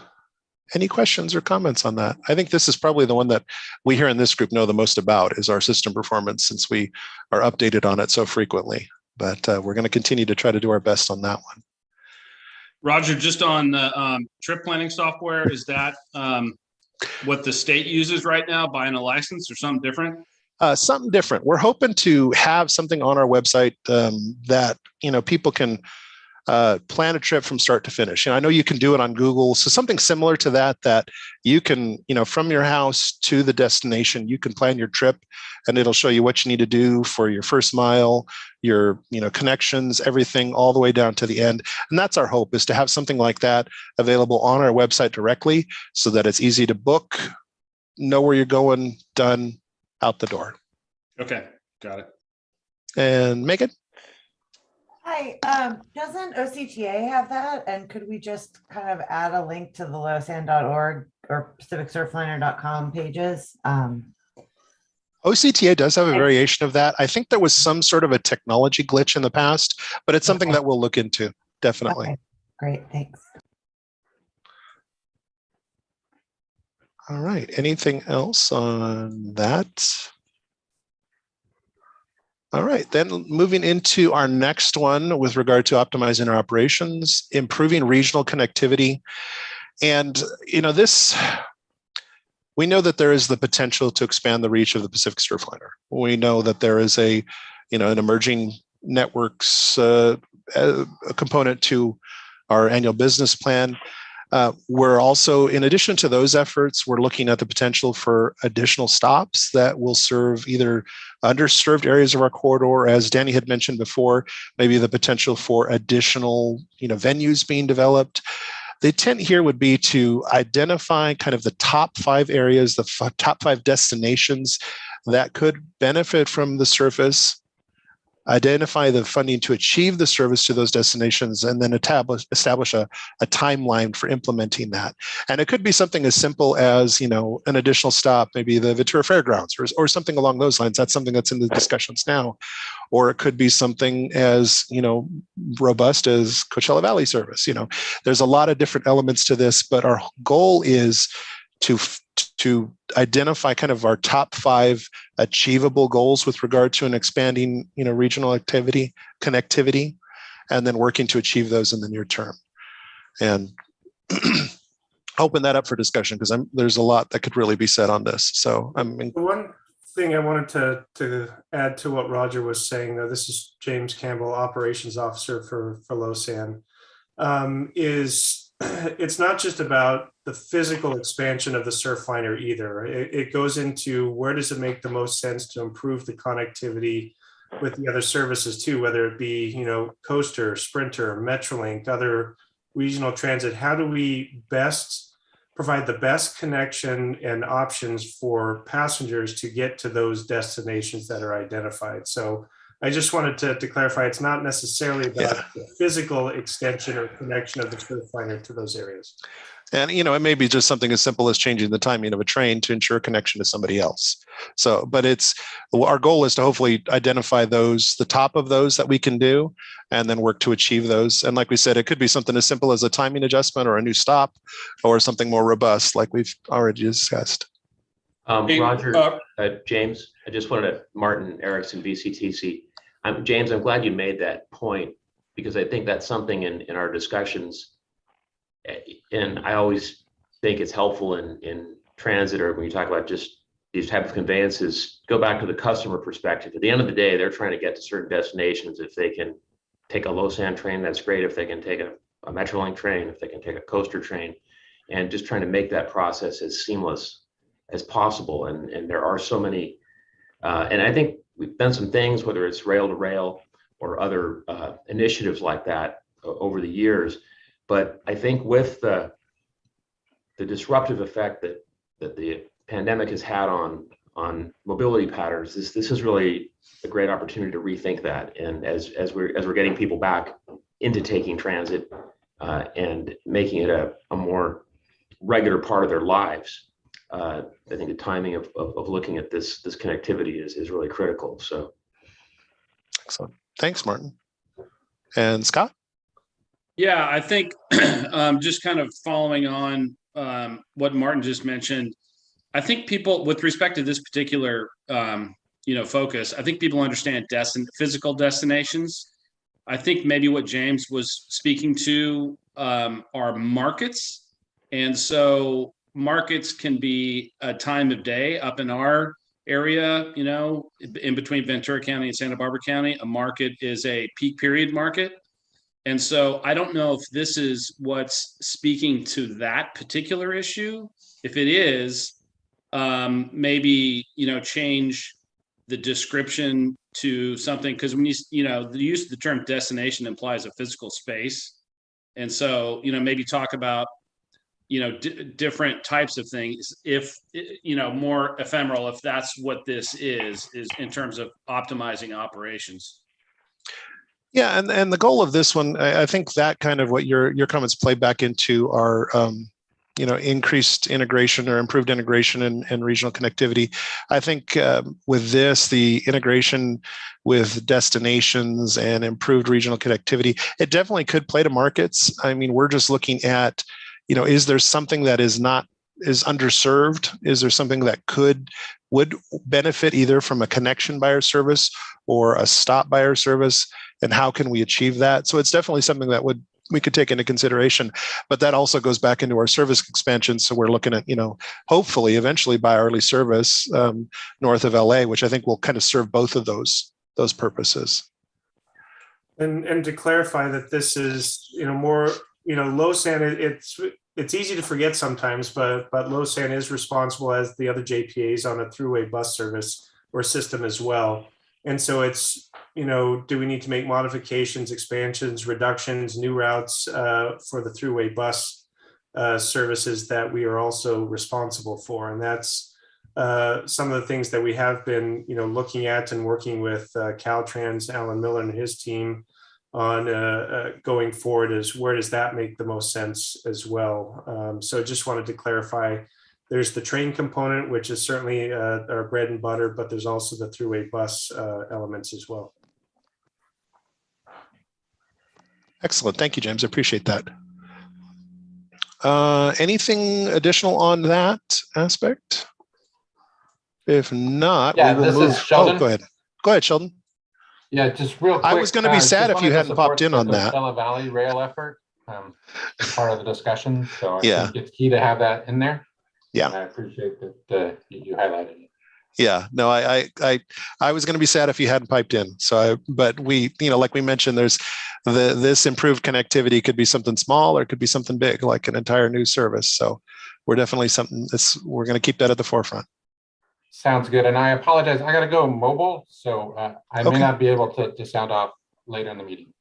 any questions or comments on that? I think this is probably the one that we here in this group know the most about is our system performance, since we are updated on it so frequently. But we're going to continue to try to do our best on that one. Roger, just on the trip planning software, is that what the state uses right now, buying a license or something different? Something different. We're hoping to have something on our website that people can plan a trip from start to finish. I know you can do it on Google. So something similar to that you can, from your house to the destination, you can plan your trip and it'll show you what you need to do for your first mile, your, connections, everything all the way down to the end. And that's our hope, is to have something like that available on our website directly so that it's easy to book, know where you're going, done, out the door. Okay, got it. And Megan? Hi, doesn't OCTA have that? And could we just kind of add a link to the LOSSAN.org or PacificSurfliner.com pages? OCTA does have a variation of that. I think there was some sort of a technology glitch in the past, but it's something that we'll look into, definitely. Okay. Great, thanks. All right, anything else on that? All right, then moving into our next one with regard to optimizing our operations, improving regional connectivity. And, this, we know that there is the potential to expand the reach of the Pacific Surfliner. We know that there is an emerging networks a component to our annual business plan. We're also, in addition to those efforts, we're looking at the potential for additional stops that will serve either underserved areas of our corridor, as Danny had mentioned before, maybe the potential for additional, venues being developed. The intent here would be to identify kind of the top 5 areas, the top 5 destinations that could benefit from the surface, identify the funding to achieve the service to those destinations, and then establish a timeline for implementing that. And it could be something as simple as, an additional stop, maybe the Ventura Fairgrounds or something along those lines. That's something that's in the discussions now. Or it could be something as, robust as Coachella Valley service. There's a lot of different elements to this, but our goal is to identify kind of our top 5 achievable goals with regard to an expanding, regional connectivity, and then working to achieve those in the near term. And open that up for discussion, because there's a lot that could really be said on this. So one thing I wanted to add to what Roger was saying, though, this is James Campbell, Operations Officer for LOSSAN, is it's not just about the physical expansion of the Surfliner either. It goes into where does it make the most sense to improve the connectivity with the other services too, whether it be, Coaster, Sprinter, Metrolink, other regional transit. How do we best provide the best connection and options for passengers to get to those destinations that are identified? So I just wanted to clarify, it's not necessarily about the physical extension or connection of the Surfliner to those areas. And, it may be just something as simple as changing the timing of a train to ensure connection to somebody else. So, but our goal is to hopefully identify the top of those that we can do, and then work to achieve those. And like we said, it could be something as simple as a timing adjustment or a new stop, or something more robust like we've already discussed. Roger, James, I just wanted to, Martin Erickson, VCTC. James, I'm glad you made that point, because I think that's something in our discussions. And I always think it's helpful in transit, or when you talk about just these type of conveyances, go back to the customer perspective. At the end of the day, they're trying to get to certain destinations. If they can take a Losan train, that's great. If they can take a Metrolink train, if they can take a coaster train, and just trying to make that process as seamless as possible. And there are so many, and I think we've done some things, whether it's rail to rail or other initiatives like that over the years. But I think with the disruptive effect that the pandemic has had on mobility patterns, this is really a great opportunity to rethink that. And as we're getting people back into taking transit and making it a more regular part of their lives, I think the timing of looking at this connectivity is really critical. So, excellent. Thanks, Martin. And Scott? Yeah, I think just kind of following on what Martin just mentioned, I think people, with respect to this particular focus, I think people understand physical destinations. I think maybe what James was speaking to are markets, and so markets can be a time of day. Up in our area, in between Ventura County and Santa Barbara County, a market is a peak period market. And so I don't know if this is what's speaking to that particular issue. If it is, maybe, change the description to something, because when the use of the term destination implies a physical space. And so, maybe talk about, different types of things, if, more ephemeral, if that's what this is in terms of optimizing operations. Yeah, and the goal of this one, I think that kind of what your comments play back into our increased integration or improved integration and regional connectivity. I think with this, the integration with destinations and improved regional connectivity, it definitely could play to markets. I mean, we're just looking at, is there something that is underserved? Is there something that would benefit either from a connection by our service or a stop by our service? And how can we achieve that? So it's definitely something that we could take into consideration, but that also goes back into our service expansion. So we're looking at, hopefully eventually by hourly service north of LA, which I think will kind of serve both of those purposes. And to clarify that this is, more, Losan, it's easy to forget sometimes, but Losan is responsible as the other JPAs on a throughway bus service or system as well. And so it's, do we need to make modifications, expansions, reductions, new routes for the throughway bus services that we are also responsible for? And that's some of the things that we have been, looking at and working with Caltrans, Alan Miller and his team on going forward, is where does that make the most sense as well? So just wanted to clarify. There's the train component, which is certainly our bread and butter, but there's also the throughway bus elements as well. Excellent. Thank you, James. I appreciate that. Anything additional on that aspect? If not, yeah, we will move. Sheldon. Oh, go ahead. Go ahead, Sheldon. Yeah, just real quick. I was going to be sad if you hadn't popped in on that. Coachella Valley rail effort, part of the discussion. So I yeah, think it's key to have that in there. Yeah, and I appreciate that you highlighted it. Yeah, no, I was going to be sad if you hadn't piped in. So, but we, like we mentioned, there's this improved connectivity could be something small or it could be something big, like an entire new service. So, we're definitely we're going to keep that at the forefront. Sounds good. And I apologize, I got to go mobile, so I may not be able to sound off later in the meeting.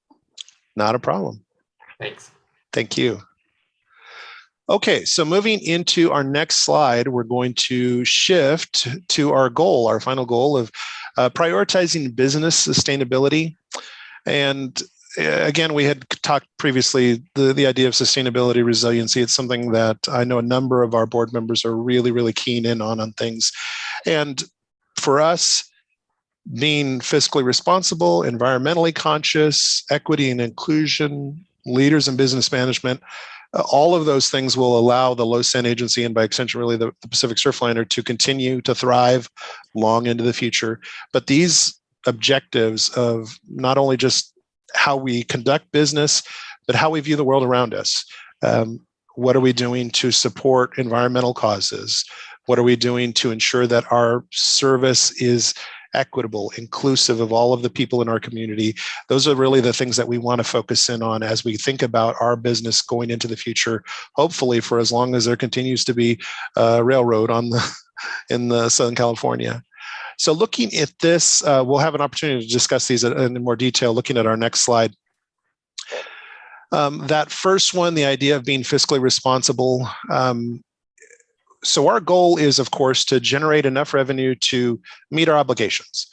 Not a problem. Thanks. Thank you. Okay, so moving into our next slide, we're going to shift to our goal, our final goal of prioritizing business sustainability. And again, we had talked previously, the idea of sustainability resiliency. It's something that I know a number of our board members are really, really keen in on things. And for us, being fiscally responsible, environmentally conscious, equity and inclusion, leaders in business management, all of those things will allow the Losan agency, and by extension, really the Pacific Surfliner, to continue to thrive long into the future. But these objectives of not only just how we conduct business, but how we view the world around us. What are we doing to support environmental causes? What are we doing to ensure that our service is equitable, inclusive of all of the people in our community? Those are really the things that we want to focus in on as we think about our business going into the future, hopefully for as long as there continues to be a railroad in the Southern California. So looking at this, we'll have an opportunity to discuss these in more detail, looking at our next slide. That first one, the idea of being fiscally responsible. So our goal is, of course, to generate enough revenue to meet our obligations.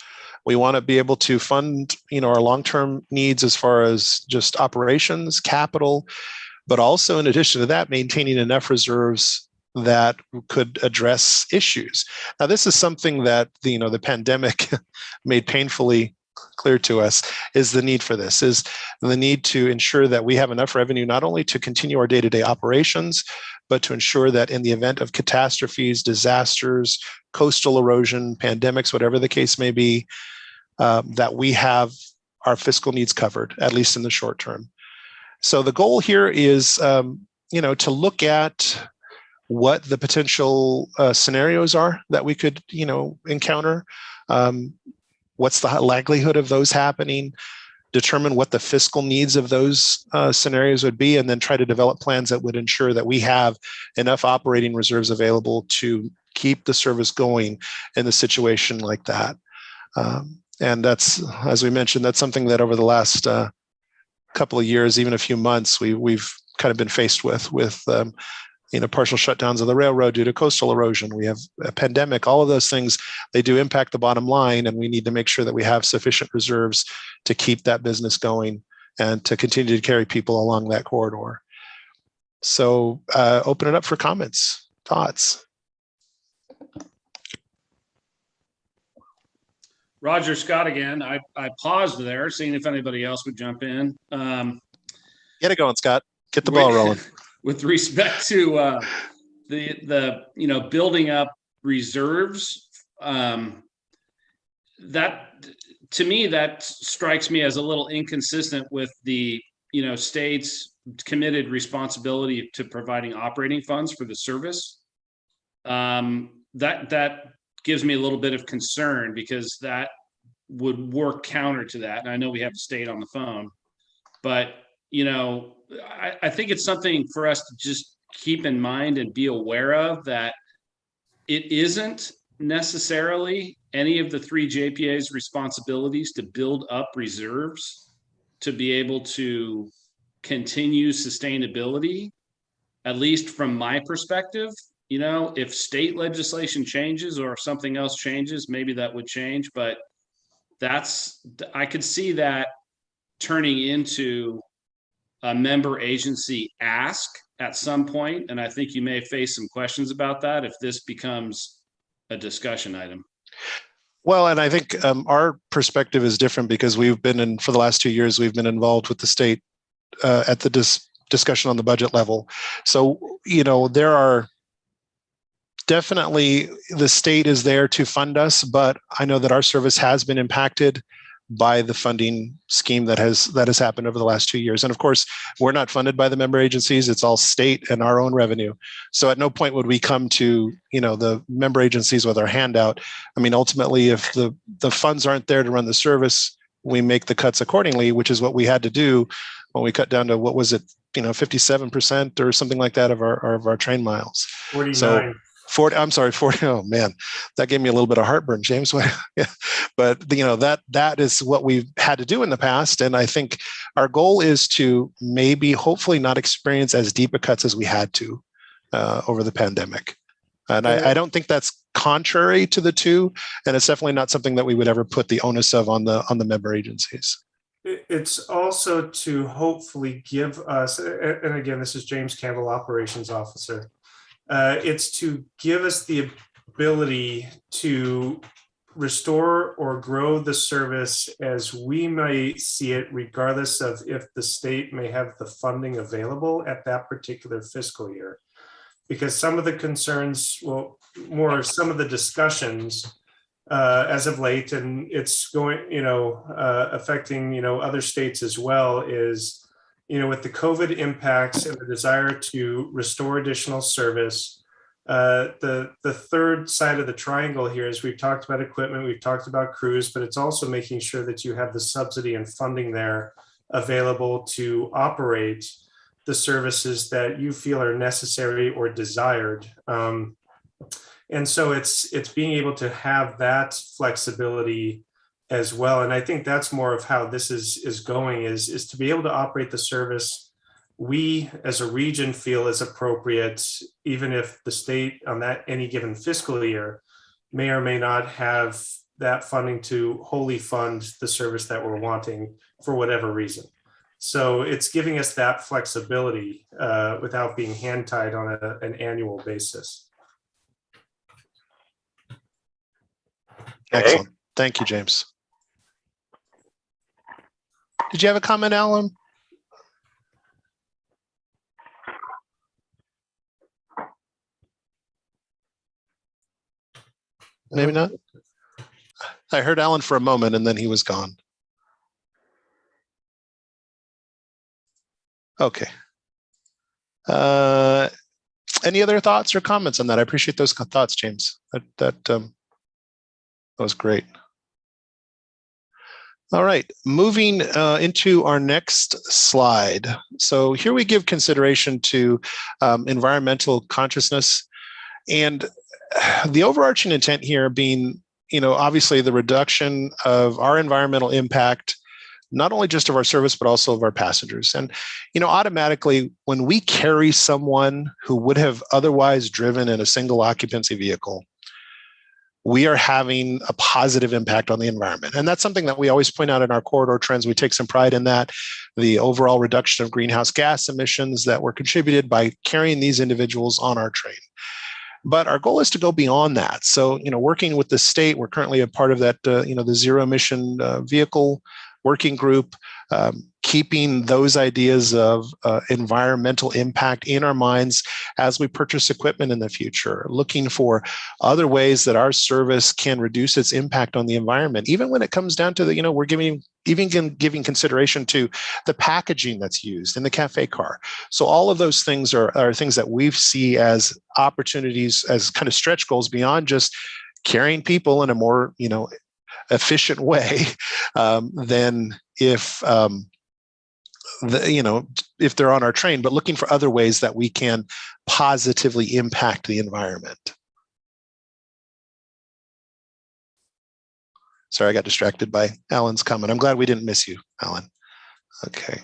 We want to be able to fund, our long-term needs as far as just operations, capital, but also in addition to that, maintaining enough reserves that could address issues. Now, this is something that the pandemic made painfully clear to us, is the need for this, is the need to ensure that we have enough revenue, not only to continue our day-to-day operations, but to ensure that in the event of catastrophes, disasters, coastal erosion, pandemics, whatever the case may be, that we have our fiscal needs covered, at least in the short term. So the goal here is, to look at what the potential scenarios are that we could, encounter. What's the likelihood of those happening? Determine what the fiscal needs of those scenarios would be, and then try to develop plans that would ensure that we have enough operating reserves available to keep the service going in a situation like that. And that's, as we mentioned, that's something that over the last couple of years, even a few months, we've kind of been faced with partial shutdowns of the railroad due to coastal erosion. We have a pandemic. All of those things, they do impact the bottom line, and we need to make sure that we have sufficient reserves to keep that business going and to continue to carry people along that corridor. So open it up for comments, thoughts. Roger, Scott again. I paused there, seeing if anybody else would jump in. Get it going, Scott. Get the ball rolling. With respect to the building up reserves, that to me, that strikes me as a little inconsistent with the state's committed responsibility to providing operating funds for the service. That gives me a little bit of concern, because that would work counter to that. And I know we have the state on the phone, but I think it's something for us to just keep in mind and be aware of, that it isn't necessarily any of the three JPA's responsibilities to build up reserves to be able to continue sustainability, at least from my perspective. If state legislation changes or if something else changes, maybe that would change, but I could see that turning into a member agency ask at some point, and I think you may face some questions about that if this becomes a discussion item. Well, and I think our perspective is different, because for the last 2 years, we've been involved with the state at the discussion on the budget level. So, there are definitely, the state is there to fund us, but I know that our service has been impacted by the funding scheme that has happened over the last 2 years. And of course, we're not funded by the member agencies. It's all state and our own revenue. So at no point would we come to, the member agencies with our handout. I mean, ultimately, if the funds aren't there to run the service, we make the cuts accordingly, which is what we had to do when we cut down to, what was it, 57% or something like that of our train miles. 49. So 40. I'm sorry, 40. Oh man, that gave me a little bit of heartburn, James. Yeah. But that is what we've had to do in the past, and I think our goal is to hopefully not experience as deep a cuts as we had to over the pandemic. And I don't think that's contrary to the two, and it's definitely not something that we would ever put the onus of on the member agencies. It's also to hopefully give us, and again, this is James Campbell, Operations Officer. It's to give us the ability to restore or grow the service as we may see it, regardless of if the state may have the funding available at that particular fiscal year. Because some of the concerns, well, more some of the discussions as of late, and it's going, affecting, other states as well, is, with the COVID impacts and the desire to restore additional service, the third side of the triangle here is we've talked about equipment, we've talked about crews, but it's also making sure that you have the subsidy and funding there available to operate the services that you feel are necessary or desired. And so it's being able to have that flexibility as well. And I think that's more of how this is going, is to be able to operate the service we as a region feel is appropriate, even if the state on that any given fiscal year may or may not have that funding to wholly fund the service that we're wanting for whatever reason. So it's giving us that flexibility without being hand tied on an annual basis. Excellent. Thank you, James. Did you have a comment, Alan? Maybe not. I heard Alan for a moment and then he was gone. Okay. Any other thoughts or comments on that? I appreciate those thoughts, James. That was great. All right, moving into our next slide. So here we give consideration to environmental consciousness, and the overarching intent here being, obviously the reduction of our environmental impact, not only just of our service, but also of our passengers. And, automatically when we carry someone who would have otherwise driven in a single occupancy vehicle, we are having a positive impact on the environment. And that's something that we always point out in our corridor trends. We take some pride in that, the overall reduction of greenhouse gas emissions that were contributed by carrying these individuals on our train. But our goal is to go beyond that. So, working with the state, we're currently a part of that, the zero emission vehicle working group, keeping those ideas of environmental impact in our minds as we purchase equipment in the future, looking for other ways that our service can reduce its impact on the environment, even when it comes down to the, we're giving consideration to the packaging that's used in the cafe car. So all of those things are things that we see as opportunities, as kind of stretch goals beyond just carrying people in a more, efficient way than if if they're on our train, but looking for other ways that we can positively impact the environment. Sorry, I got distracted by Alan's comment. I'm glad we didn't miss you, Alan. Okay.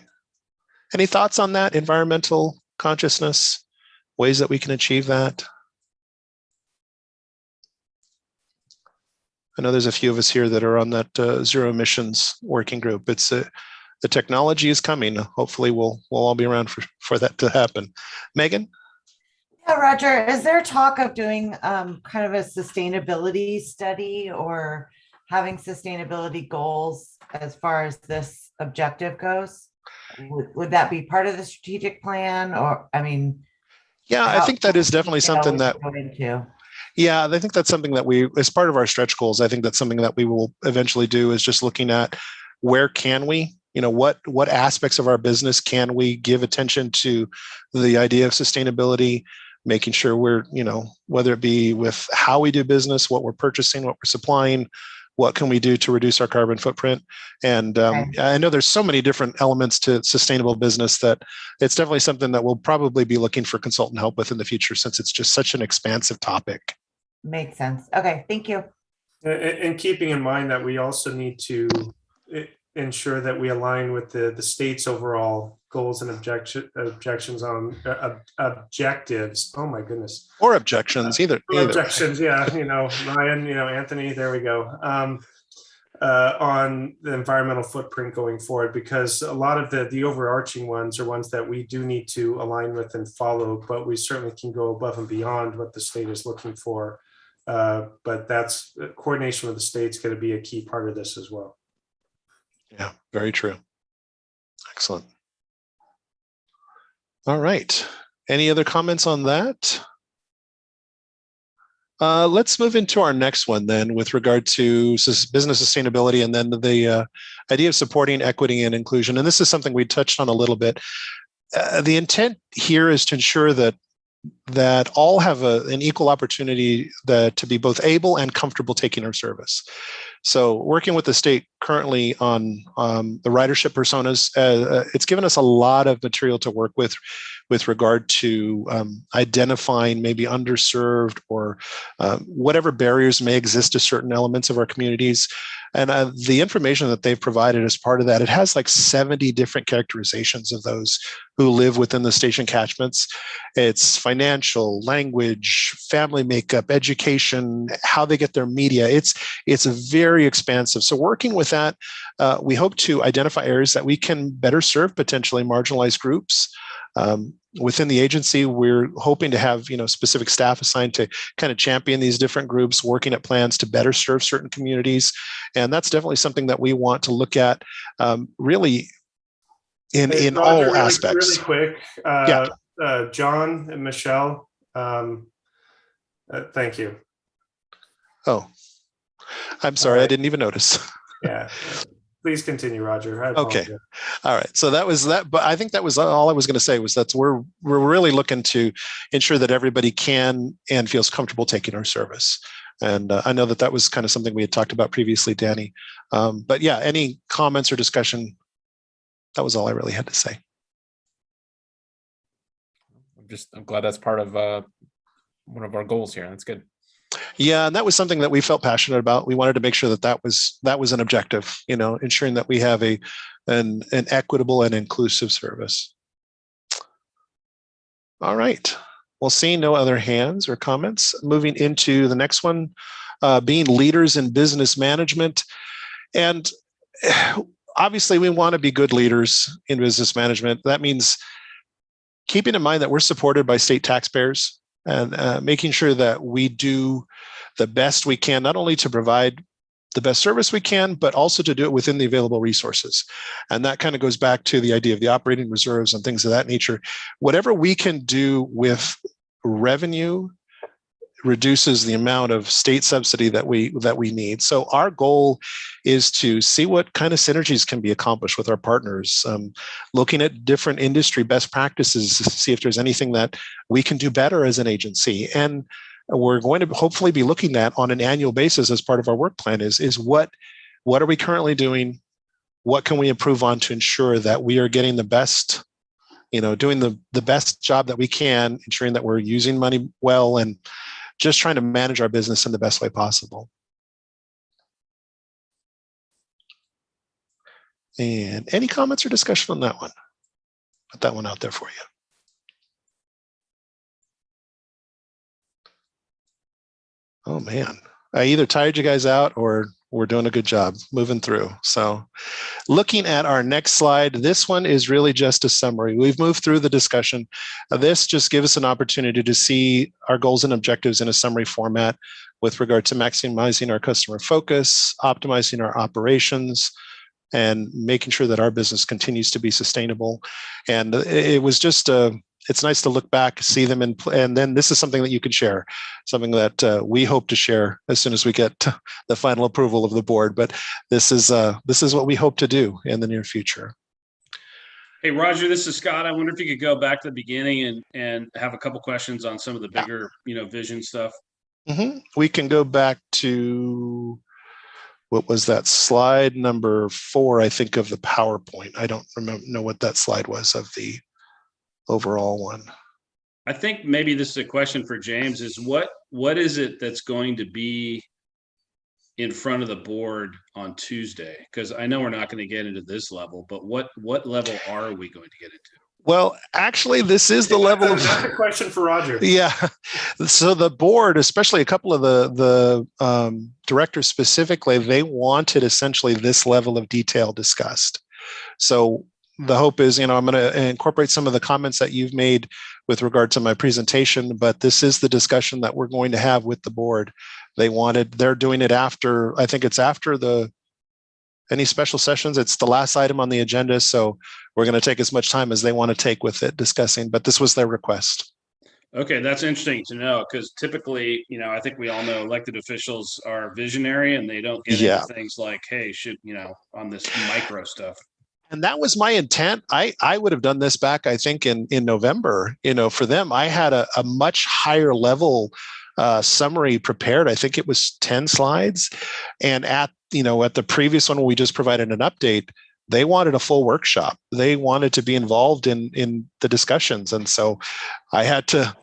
Any thoughts on that? Environmental consciousness, ways that we can achieve that? I know there's a few of us here that are on that zero emissions working group. It's the technology is coming. Hopefully we'll all be around for that to happen. Megan? Yeah, Roger, is there talk of doing kind of a sustainability study or having sustainability goals as far as this objective goes? Would that be part of the strategic plan? Or, yeah, I think that is definitely something that go into. Yeah, I think that's something that we, as part of our stretch goals, I think that's something that we will eventually do, is just looking at where can we, what aspects of our business can we give attention to the idea of sustainability, making sure we're, whether it be with how we do business, what we're purchasing, what we're supplying, what can we do to reduce our carbon footprint? And I know there's so many different elements to sustainable business that it's definitely something that we'll probably be looking for consultant help with in the future, since it's just such an expansive topic. Makes sense. Okay, thank you. And keeping in mind that we also need to, ensure that we align with the state's overall goals and objectives. Oh my goodness. Or objections, either. Or objections, yeah. Ryan, Anthony, there we go. On the environmental footprint going forward, because a lot of the overarching ones are ones that we do need to align with and follow, but we certainly can go above and beyond what the state is looking for. But that's coordination with the state's going to be a key part of this as well. Yeah, very true. Excellent. All right. Any other comments on that? Let's move into our next one then with regard to business sustainability and then the idea of supporting equity and inclusion. And this is something we touched on a little bit. The intent here is to ensure that all have an equal opportunity to be both able and comfortable taking our service. So working with the state currently on the ridership personas, it's given us a lot of material to work with regard to identifying maybe underserved or whatever barriers may exist to certain elements of our communities. And the information that they've provided as part of that, it has like 70 different characterizations of those who live within the station catchments. It's financial, language, family makeup, education, how they get their media. It's very expansive. So working with that, we hope to identify areas that we can better serve potentially marginalized groups. Within the agency, we're hoping to have specific staff assigned to kind of champion these different groups, working at plans to better serve certain communities, and that's definitely something that we want to look at really in Roger, all aspects. Really quick, John and Michelle, thank you. Oh, I'm sorry, I didn't even notice. Yeah. Please continue, Roger. Okay. All right. So that was that. But I think that was all I was going to say was that we're really looking to ensure that everybody can and feels comfortable taking our service. And I know that was kind of something we had talked about previously, Danny. But yeah, any comments or discussion? That was all I really had to say. I'm glad that's part of one of our goals here. That's good. Yeah, and that was something that we felt passionate about. We wanted to make sure that was an objective, ensuring that we have an equitable and inclusive service. All right. Well, seeing no other hands or comments, moving into the next one, being leaders in business management. And obviously, we want to be good leaders in business management. That means keeping in mind that we're supported by state taxpayers, and making sure that we do the best we can, not only to provide the best service we can, but also to do it within the available resources. And that kind of goes back to the idea of the operating reserves and things of that nature. Whatever we can do with revenue reduces the amount of state subsidy that we need. So our goal is to see what kind of synergies can be accomplished with our partners, looking at different industry best practices to see if there's anything that we can do better as an agency. And we're going to hopefully be looking at on an annual basis as part of our work plan is what are we currently doing? What can we improve on to ensure that we are getting the best, doing the best job that we can, ensuring that we're using money well and just trying to manage our business in the best way possible. And any comments or discussion on that one? Put that one out there for you. Oh man, I either tired you guys out or we're doing a good job moving through. So looking at our next slide, this one is really just a summary. We've moved through the discussion. This just gives us an opportunity to see our goals and objectives in a summary format with regard to maximizing our customer focus, optimizing our operations, and making sure that our business continues to be sustainable. And it was just it's nice to look back, see them, and then this is something that you can share, something that we hope to share as soon as we get the final approval of the board. But this is what we hope to do in the near future. Hey, Roger, this is Scott. I wonder if you could go back to the beginning and have a couple questions on some of the bigger, vision stuff. Mm-hmm. We can go back to, what was that, slide number 4, I think, of the PowerPoint. I don't know what that slide was of the overall one. I think maybe this is a question for James, is what is it that's going to be in front of the board on Tuesday? Because I know we're not going to get into this level, but what level are we going to get into? Well, actually, this is the level of. That's a question for Roger. Yeah. So the board, especially a couple of the directors specifically, they wanted essentially this level of detail discussed. So the hope is, I'm going to incorporate some of the comments that you've made with regard to my presentation, but this is the discussion that we're going to have with the board. They're doing it after, I think it's after any special sessions. It's the last item on the agenda. So we're going to take as much time as they want to take with it discussing, but this was their request. Okay, that's interesting to know, because typically, I think we all know elected officials are visionary and they don't get into things like, hey, on this micro stuff. And that was my intent. I would have done this back, I think, in November. For them, I had a much higher level summary prepared. I think it was 10 slides. And at the previous one, we just provided an update. They wanted a full workshop. They wanted to be involved in the discussions. And so I had to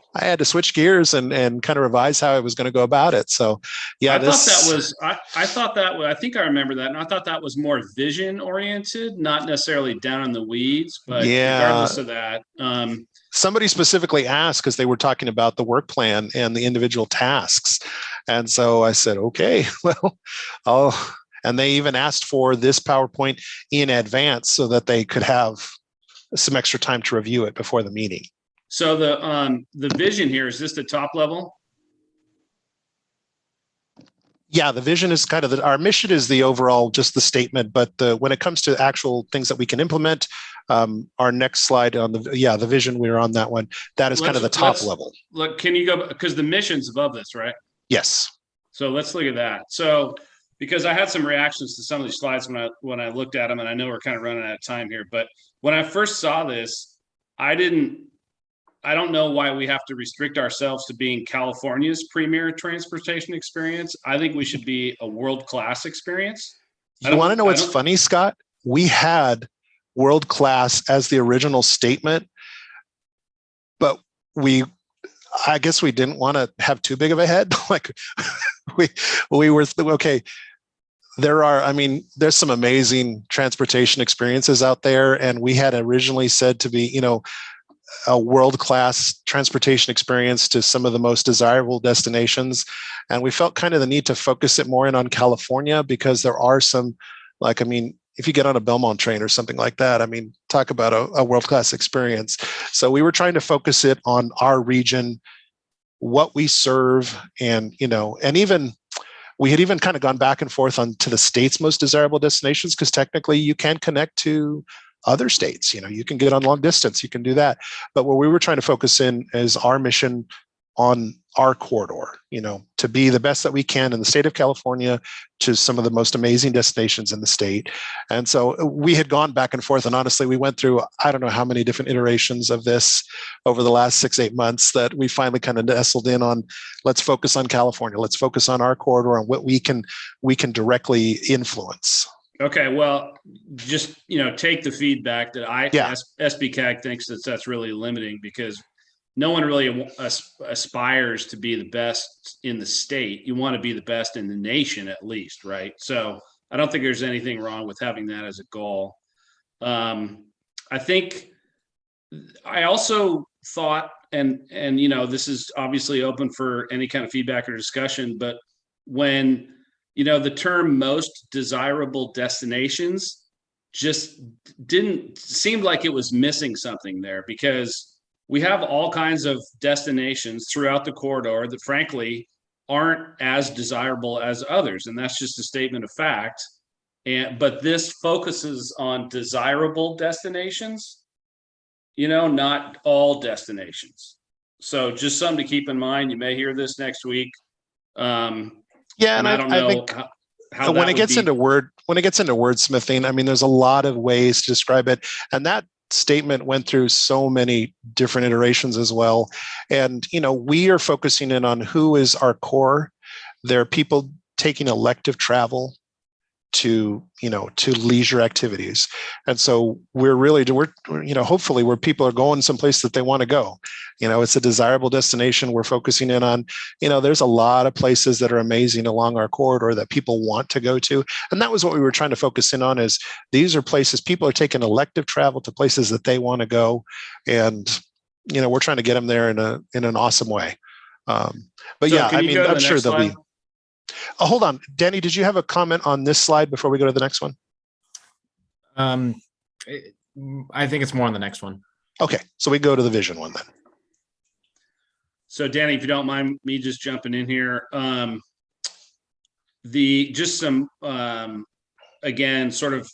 switch gears and kind of revise how I was going to go about it. So yeah, I think I remember that. And I thought that was more vision oriented, not necessarily down in the weeds, but regardless of that. Somebody specifically asked, because they were talking about the work plan and the individual tasks. And so I said, okay, well, and they even asked for this PowerPoint in advance so that they could have some extra time to review it before the meeting. So the vision here, is this the top level? Yeah, the vision is kind of our mission is the overall, just the statement. But when it comes to actual things that we can implement, our next slide on the vision, we're on that one. That is kind of the top level. Look, can you go, because the mission's above this, right? Yes. So let's look at that. So because I had some reactions to some of these slides when I looked at them, and I know we're kind of running out of time here, but when I first saw this, I don't know why we have to restrict ourselves to being California's premier transportation experience. I think we should be a world-class experience. You want to know what's funny, Scott? We had world-class as the original statement, but I guess we didn't want to have too big of a head. Like we were, okay, there's some amazing transportation experiences out there. And we had originally said to be, a world-class transportation experience to some of the most desirable destinations. And we felt kind of the need to focus it more in on California, because there are some, if you get on a Belmont train or something like that, talk about a world-class experience. So we were trying to focus it on our region, what we serve, and even we had even kind of gone back and forth on to the state's most desirable destinations, because technically you can connect to other states. You can get on long distance, you can do that. But what we were trying to focus in is our mission on our corridor, to be the best that we can in the state of California to some of the most amazing destinations in the state. And so we had gone back and forth, and honestly, we went through, I don't know how many different iterations of this over the last 6-8 months, that we finally kind of nestled in on, let's focus on California. Let's focus on our corridor and what we can directly influence. Okay, well, just take the feedback that SBCAG thinks that's really limiting, because no one really aspires to be the best in the state. You want to be the best in the nation, at least, right? So I don't think there's anything wrong with having that as a goal. I think I also thought, and this is obviously open for any kind of feedback or discussion, but when the term most desirable destinations just seemed like it was missing something there, because we have all kinds of destinations throughout the corridor that frankly aren't as desirable as others. And that's just a statement of fact. But this focuses on desirable destinations, not all destinations. So just something to keep in mind. You may hear this next week. Yeah, and I don't know. I think how when it gets into wordsmithing, there's a lot of ways to describe it, and that statement went through so many different iterations as well. And we are focusing in on who is our core. There are people taking elective travel to leisure activities. And so we're hopefully where people are going someplace that they want to go. It's a desirable destination. We're focusing in on, there's a lot of places that are amazing along our corridor that people want to go to. And that was what we were trying to focus in on, is these are places people are taking elective travel to, places that they want to go. And, we're trying to get them there in an awesome way. But So yeah, can you go to I'm the sure next there'll slide? be. Oh, hold on. Danny, did you have a comment on this slide before we go to the next one? I think it's more on the next one. Okay, so we go to the vision one then. So Danny, if you don't mind me just jumping in here, again, sort of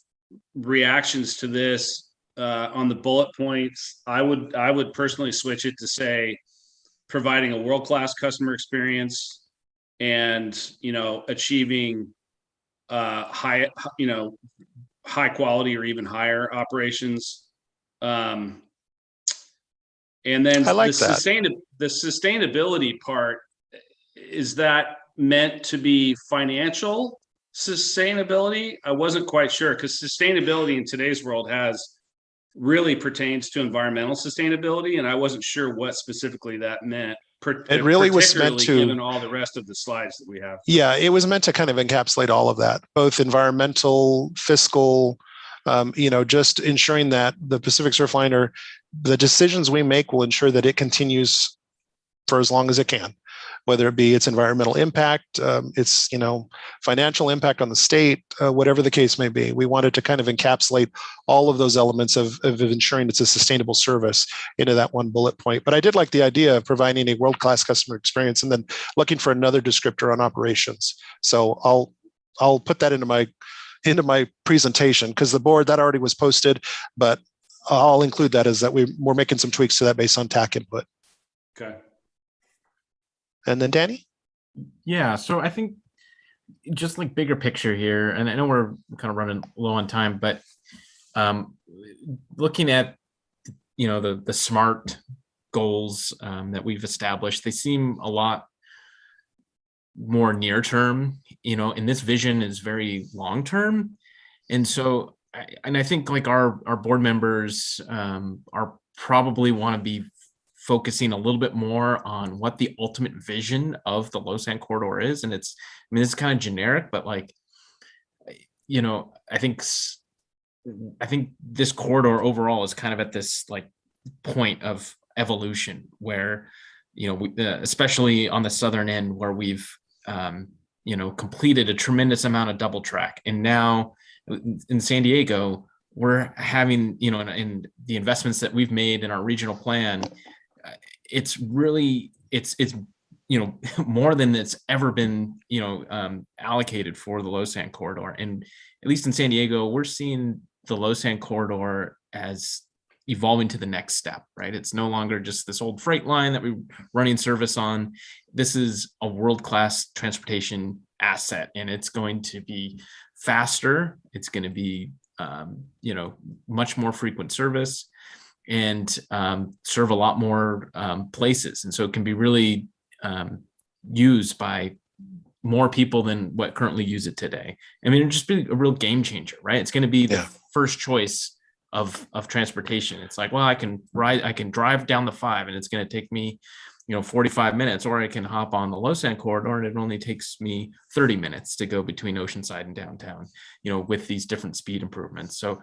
reactions to this on the bullet points. I would personally switch it to say providing a world-class customer experience and achieving high quality or even higher operations. And then I like the sustainability part, is that meant to be financial sustainability? I wasn't quite sure, because sustainability in today's world really pertains to environmental sustainability, and I wasn't sure what specifically that meant. It really was meant to, given all the rest of the slides that we have. Yeah, it was meant to kind of encapsulate all of that, both environmental, fiscal, just ensuring that the Pacific Surfliner, the decisions we make will ensure that it continues for as long as it can, whether it be its environmental impact, its financial impact on the state, whatever the case may be. We wanted to kind of encapsulate all of those elements of ensuring it's a sustainable service into that one bullet point. But I did like the idea of providing a world-class customer experience and then looking for another descriptor on operations. So I'll put that into my presentation, because the board that already was posted, but I'll include that as that we're making some tweaks to that based on TAC input. Okay. And then Danny? Yeah, so I think just like bigger picture here, and I know we're kind of running low on time, but looking at the SMART goals that we've established, they seem a lot more near term, and this vision is very long term. And so I think like our board members are probably want to be focusing a little bit more on what the ultimate vision of the Losan corridor is. And it's kind of generic, but like, I think this corridor overall is kind of at this like point of evolution where, especially on the southern end, where we've, completed a tremendous amount of double track. And now in San Diego, we're having, in the investments that we've made in our regional plan, it's really, it's more than it's ever been, allocated for the Losan corridor. And at least in San Diego, we're seeing the Losan corridor as evolving to the next step, right? It's no longer just this old freight line that we're running service on. This is a world-class transportation asset, and it's going to be faster. It's going to be, much more frequent service, and serve a lot more places. And so it can be really used by more people than what currently use it today. I mean, it'd just be a real game changer, right? It's going to be the first choice of transportation. It's like, well, I can drive down the 5 and it's going to take me, 45 minutes, or I can hop on the Losan corridor and it only takes me 30 minutes to go between Oceanside and downtown, with these different speed improvements. So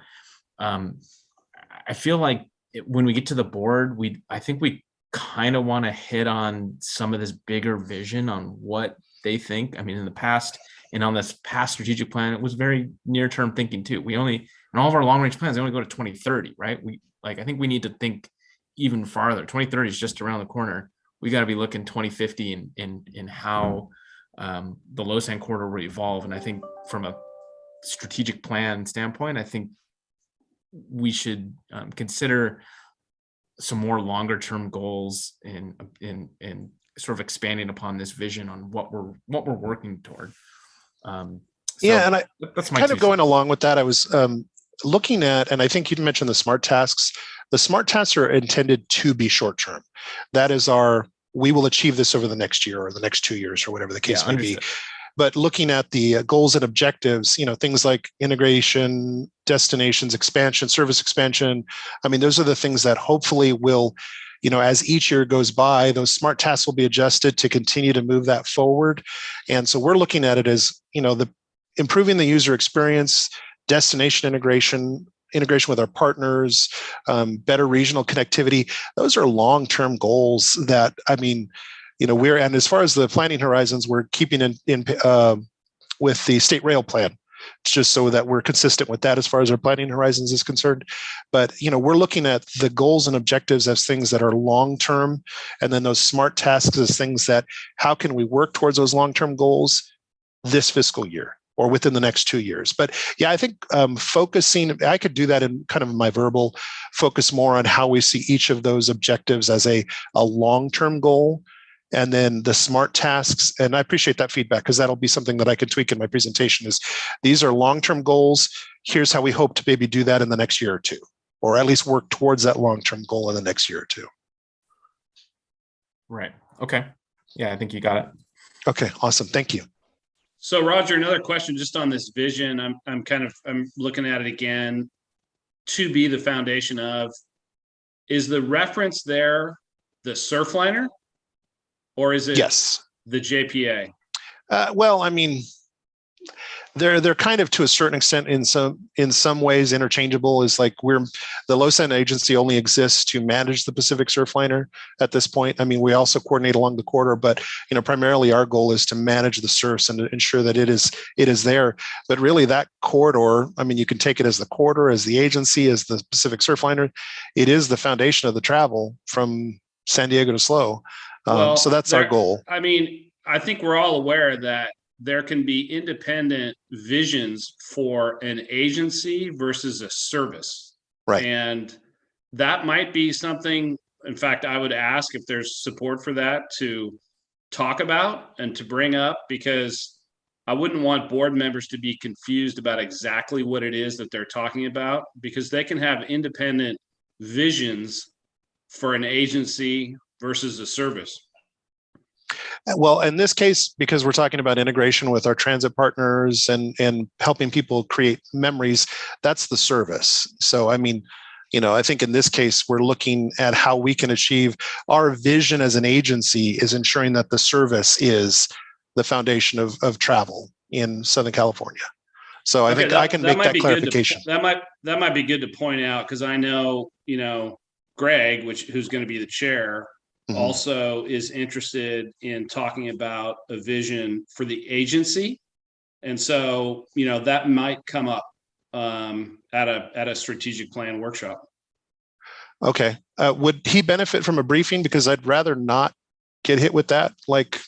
I feel like when we get to the board, I think we kind of want to hit on some of this bigger vision on what they think. I mean, in the past and on this past strategic plan, it was very near-term thinking too. We only, in all of our long-range plans, they only go to 2030, right? I think we need to think even farther. 2030 is just around the corner. We got to be looking 2050 in how the Losan corridor will evolve. And I think from a strategic plan standpoint, I think we should consider some more longer term goals in sort of expanding upon this vision on what we're working toward. Yeah, and that's my kind of going along with that. I was looking at, and I think you mentioned the SMART tasks. The SMART tasks are intended to be short term. That is we will achieve this over the next year or the next 2 years or whatever the case may be. But looking at the goals and objectives, things like integration, destinations, expansion, service expansion. I mean, those are the things that hopefully will, as each year goes by, those smart tasks will be adjusted to continue to move that forward. And so we're looking at it as, the improving the user experience, destination integration with our partners, better regional connectivity. Those are long-term goals that, and as far as the planning horizons, we're keeping in with the state rail plan, just so that we're consistent with that as far as our planning horizons is concerned. But, we're looking at the goals and objectives as things that are long-term, and then those smart tasks as things that, how can we work towards those long-term goals this fiscal year or within the next 2 years? But yeah, I think focusing, I could do that in kind of my verbal, focus more on how we see each of those objectives as a long-term goal. And then the smart tasks, and I appreciate that feedback because that'll be something that I can tweak in my presentation, is these are long-term goals. Here's how we hope to maybe do that in the next year or two, or at least work towards that long-term goal in the next year or two. Right. Okay. Yeah, I think you got it. Okay, awesome. Thank you. So Roger, another question just on this vision. I'm looking at it again. To be the foundation of, is the reference there the Surfliner? Or is it the JPA? Well, I mean, they're kind of, to a certain extent, in some ways interchangeable. Is like the Losan agency only exists to manage the Pacific Surfliner at this point. I mean, we also coordinate along the corridor, but primarily our goal is to manage the surfs and to ensure that it is there. But really, that corridor, I mean, you can take it as the corridor, as the agency, as the Pacific Surfliner. It is the foundation of the travel from San Diego to SLO. So that's our goal. I mean, I think we're all aware that there can be independent visions for an agency versus a service. Right. And that might be something, in fact, I would ask if there's support for that to talk about and to bring up, because I wouldn't want board members to be confused about exactly what it is that they're talking about, because they can have independent visions for an agency versus a service. Well, in this case, because we're talking about integration with our transit partners and helping people create memories, that's the service. So, I mean, I think in this case, we're looking at how we can achieve our vision as an agency is ensuring that the service is the foundation of travel in Southern California. So I think I can make that clarification. That might be good to point out, because I know, Greg, who's going to be the chair, also is interested in talking about a vision for the agency. And so, that might come up at a strategic plan workshop. Okay. Would he benefit from a briefing? Because I'd rather not get hit with that, like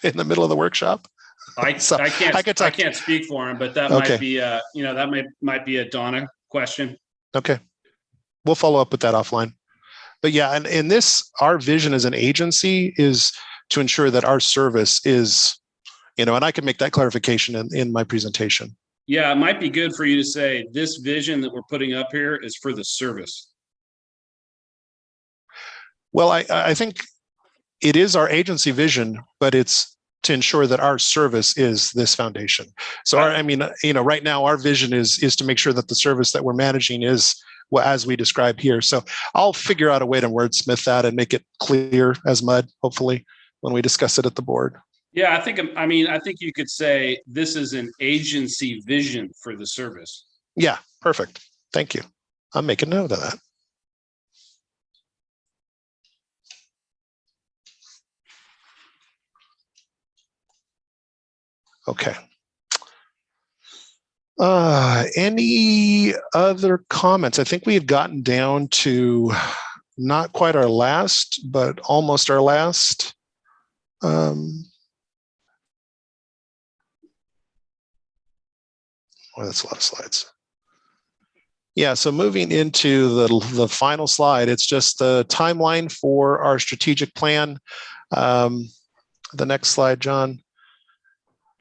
in the middle of the workshop. I can't speak for him, but that might be that might be a Donna question. Okay. We'll follow up with that offline. But yeah, and in this, our vision as an agency is to ensure that our service is, and I can make that clarification in my presentation. Yeah, it might be good for you to say this vision that we're putting up here is for the service. Well, I think it is our agency vision, but it's to ensure that our service is this foundation. So right now our vision is to make sure that the service that we're managing is as we described here. So I'll figure out a way to wordsmith that and make it clear as mud, hopefully, when we discuss it at the board. Yeah, I think you could say this is an agency vision for the service. Yeah, perfect. Thank you. I'm making note of that. Okay. Any other comments? I think we had gotten down to not quite our last, but almost our last. Well, that's a lot of slides. Yeah, so moving into the final slide, it's just the timeline for our strategic plan. The next slide, John.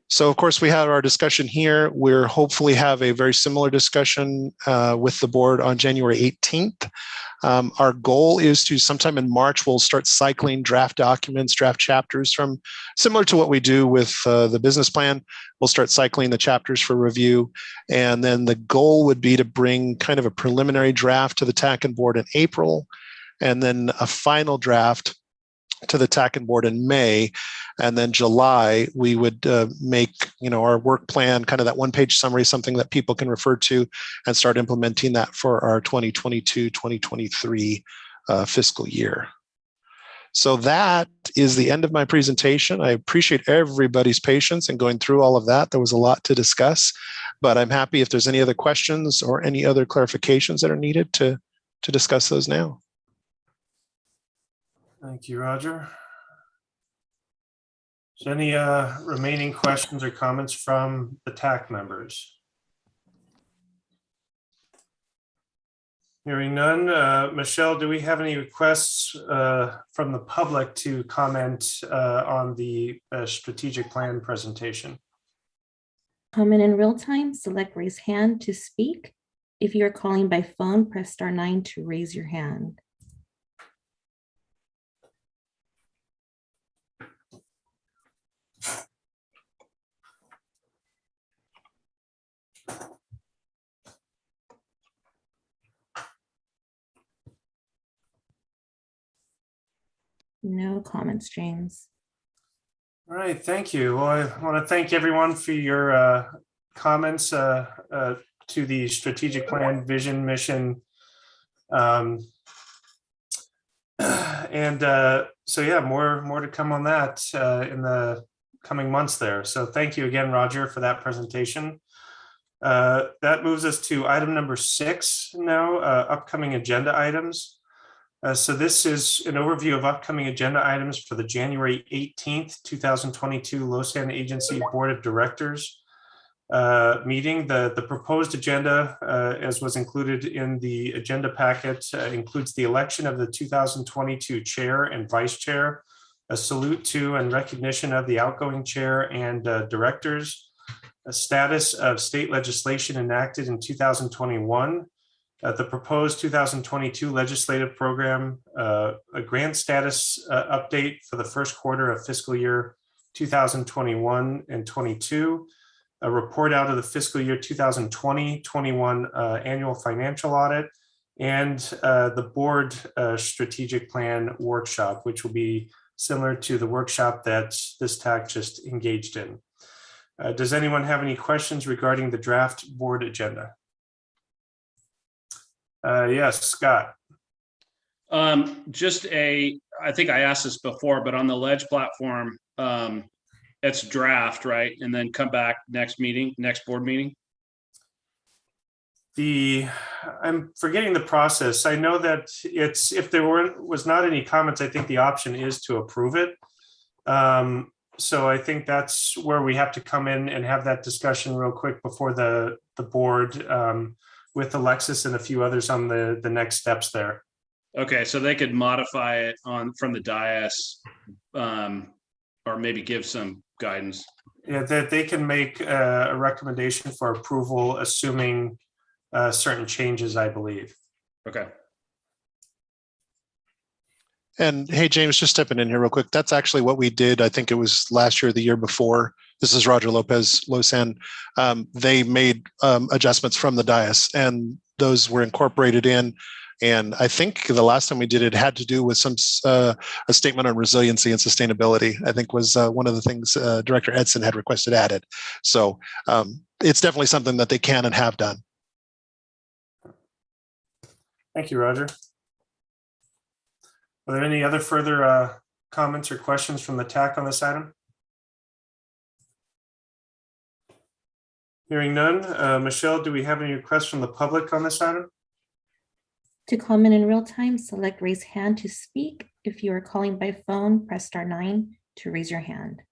So, of course, we have our discussion here. We'll hopefully have a very similar discussion with the board on January 18th. Our goal is to sometime in March, we'll start cycling draft documents, draft chapters from similar to what we do with the business plan. We'll start cycling the chapters for review. And then the goal would be to bring kind of a preliminary draft to the TAC and board in April, and then a final draft to the TAC and board in May. And then July, we would make, our work plan, kind of that one-page summary, something that people can refer to, and start implementing that for our 2022-2023 fiscal year. So that is the end of my presentation. I appreciate everybody's patience in going through all of that. There was a lot to discuss, but I'm happy if there's any other questions or any other clarifications that are needed to discuss those now. Thank you, Roger. Is there any remaining questions or comments from the TAC members? Hearing none. Michelle, do we have any requests from the public to comment on the strategic plan presentation? Comment in real time, select raise hand to speak. If you are calling by phone, press *9 to raise your hand. No comments, James. All right, thank you. Well, I want to thank everyone for your comments to the strategic plan, vision, mission. So yeah, more to come on that in the coming months there. So thank you again, Roger, for that presentation. That moves us to item number 6 now, upcoming agenda items. So this is an overview of upcoming agenda items for the January 18th, 2022 Losan Agency Board of Directors meeting. The proposed agenda, as was included in the agenda packet, includes the election of the 2022 chair and vice chair, a salute to and recognition of the outgoing chair and directors, a status of state legislation enacted in 2021, the proposed 2022 legislative program, a grant status update for the first quarter of fiscal year 2021 and 22, a report out of the fiscal year 2020-21 annual financial audit, and the board strategic plan workshop, which will be similar to the workshop that this TAC just engaged in. Does anyone have any questions regarding the draft board agenda? Yes, Scott. I think I asked this before, but on the Ledge platform, it's draft, right? And then come back next board meeting. I'm forgetting the process. I know that it's, if there was not any comments, I think the option is to approve it. So I think that's where we have to come in and have that discussion real quick before the board, with Alexis and a few others on the next steps there. Okay, so they could modify it from the dais, or maybe give some guidance. Yeah, that they can make a recommendation for approval, assuming certain changes, I believe. Okay. And hey, James, just stepping in here real quick. That's actually what we did. I think it was last year, or the year before. This is Roger Lopez, Losan. They made adjustments from the dais, and those were incorporated in. And I think the last time we did it had to do with some a statement on resiliency and sustainability, I think was one of the things Director Edson had requested added. So it's definitely something that they can and have done. Thank you, Roger. Are there any other further comments or questions from the TAC on this item? Hearing none. Michelle, do we have any requests from the public on this item? To comment in real time, select raise hand to speak. If you are calling by phone, press *9 to raise your hand.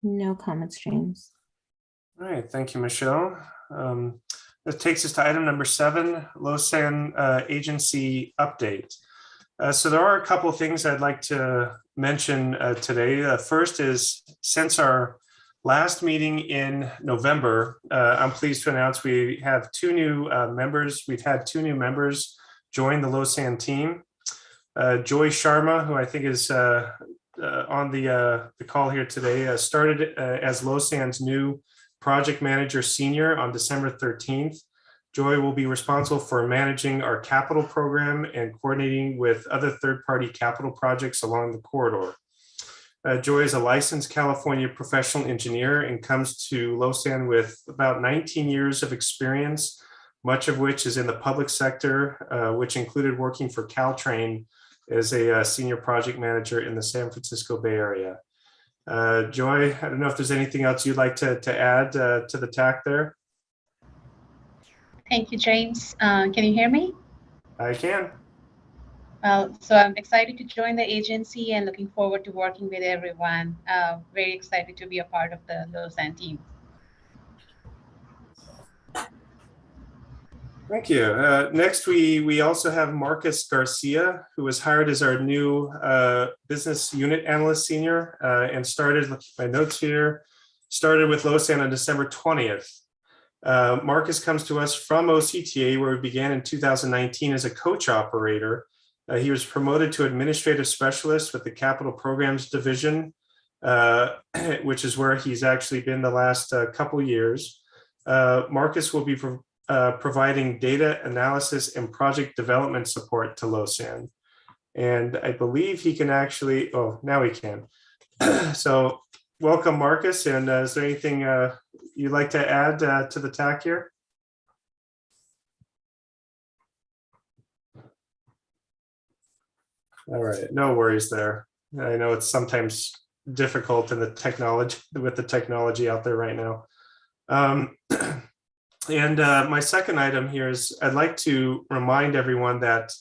No comments, James. All right, thank you, Michelle. That takes us to item number 7, Losan agency update. So there are a couple of things I'd like to mention today. First is, since our last meeting in November, I'm pleased to announce we have two new members. We've had two new members join the Losan team. Joy Sharma, who I think is on the call here today, started as Losan's new project manager senior on December 13th. Joy will be responsible for managing our capital program and coordinating with other third-party capital projects along the corridor. Joy is a licensed California professional engineer and comes to Losan with about 19 years of experience, much of which is in the public sector, which included working for Caltrain as a senior project manager in the San Francisco Bay Area. Joy, I don't know if there's anything else you'd like to add to the TAC there. Thank you, James. Can you hear me? I can. So I'm excited to join the agency and looking forward to working with everyone. Very excited to be a part of the Losan team. Thank you. Next, we also have Marcus Garcia, who was hired as our new business unit analyst senior and started, my notes here, started with Losan on December 20th. Marcus comes to us from OCTA, where he began in 2019 as a coach operator. He was promoted to administrative specialist with the capital programs division, which is where he's actually been the last couple years. Marcus will be providing data analysis and project development support to Losan. And I believe he can actually, oh, now he can. So welcome, Marcus. And is there anything you'd like to add to the TAC here? All right, no worries there. I know it's sometimes difficult in the technology, with the technology out there right now. And my second item here is I'd like to remind everyone that,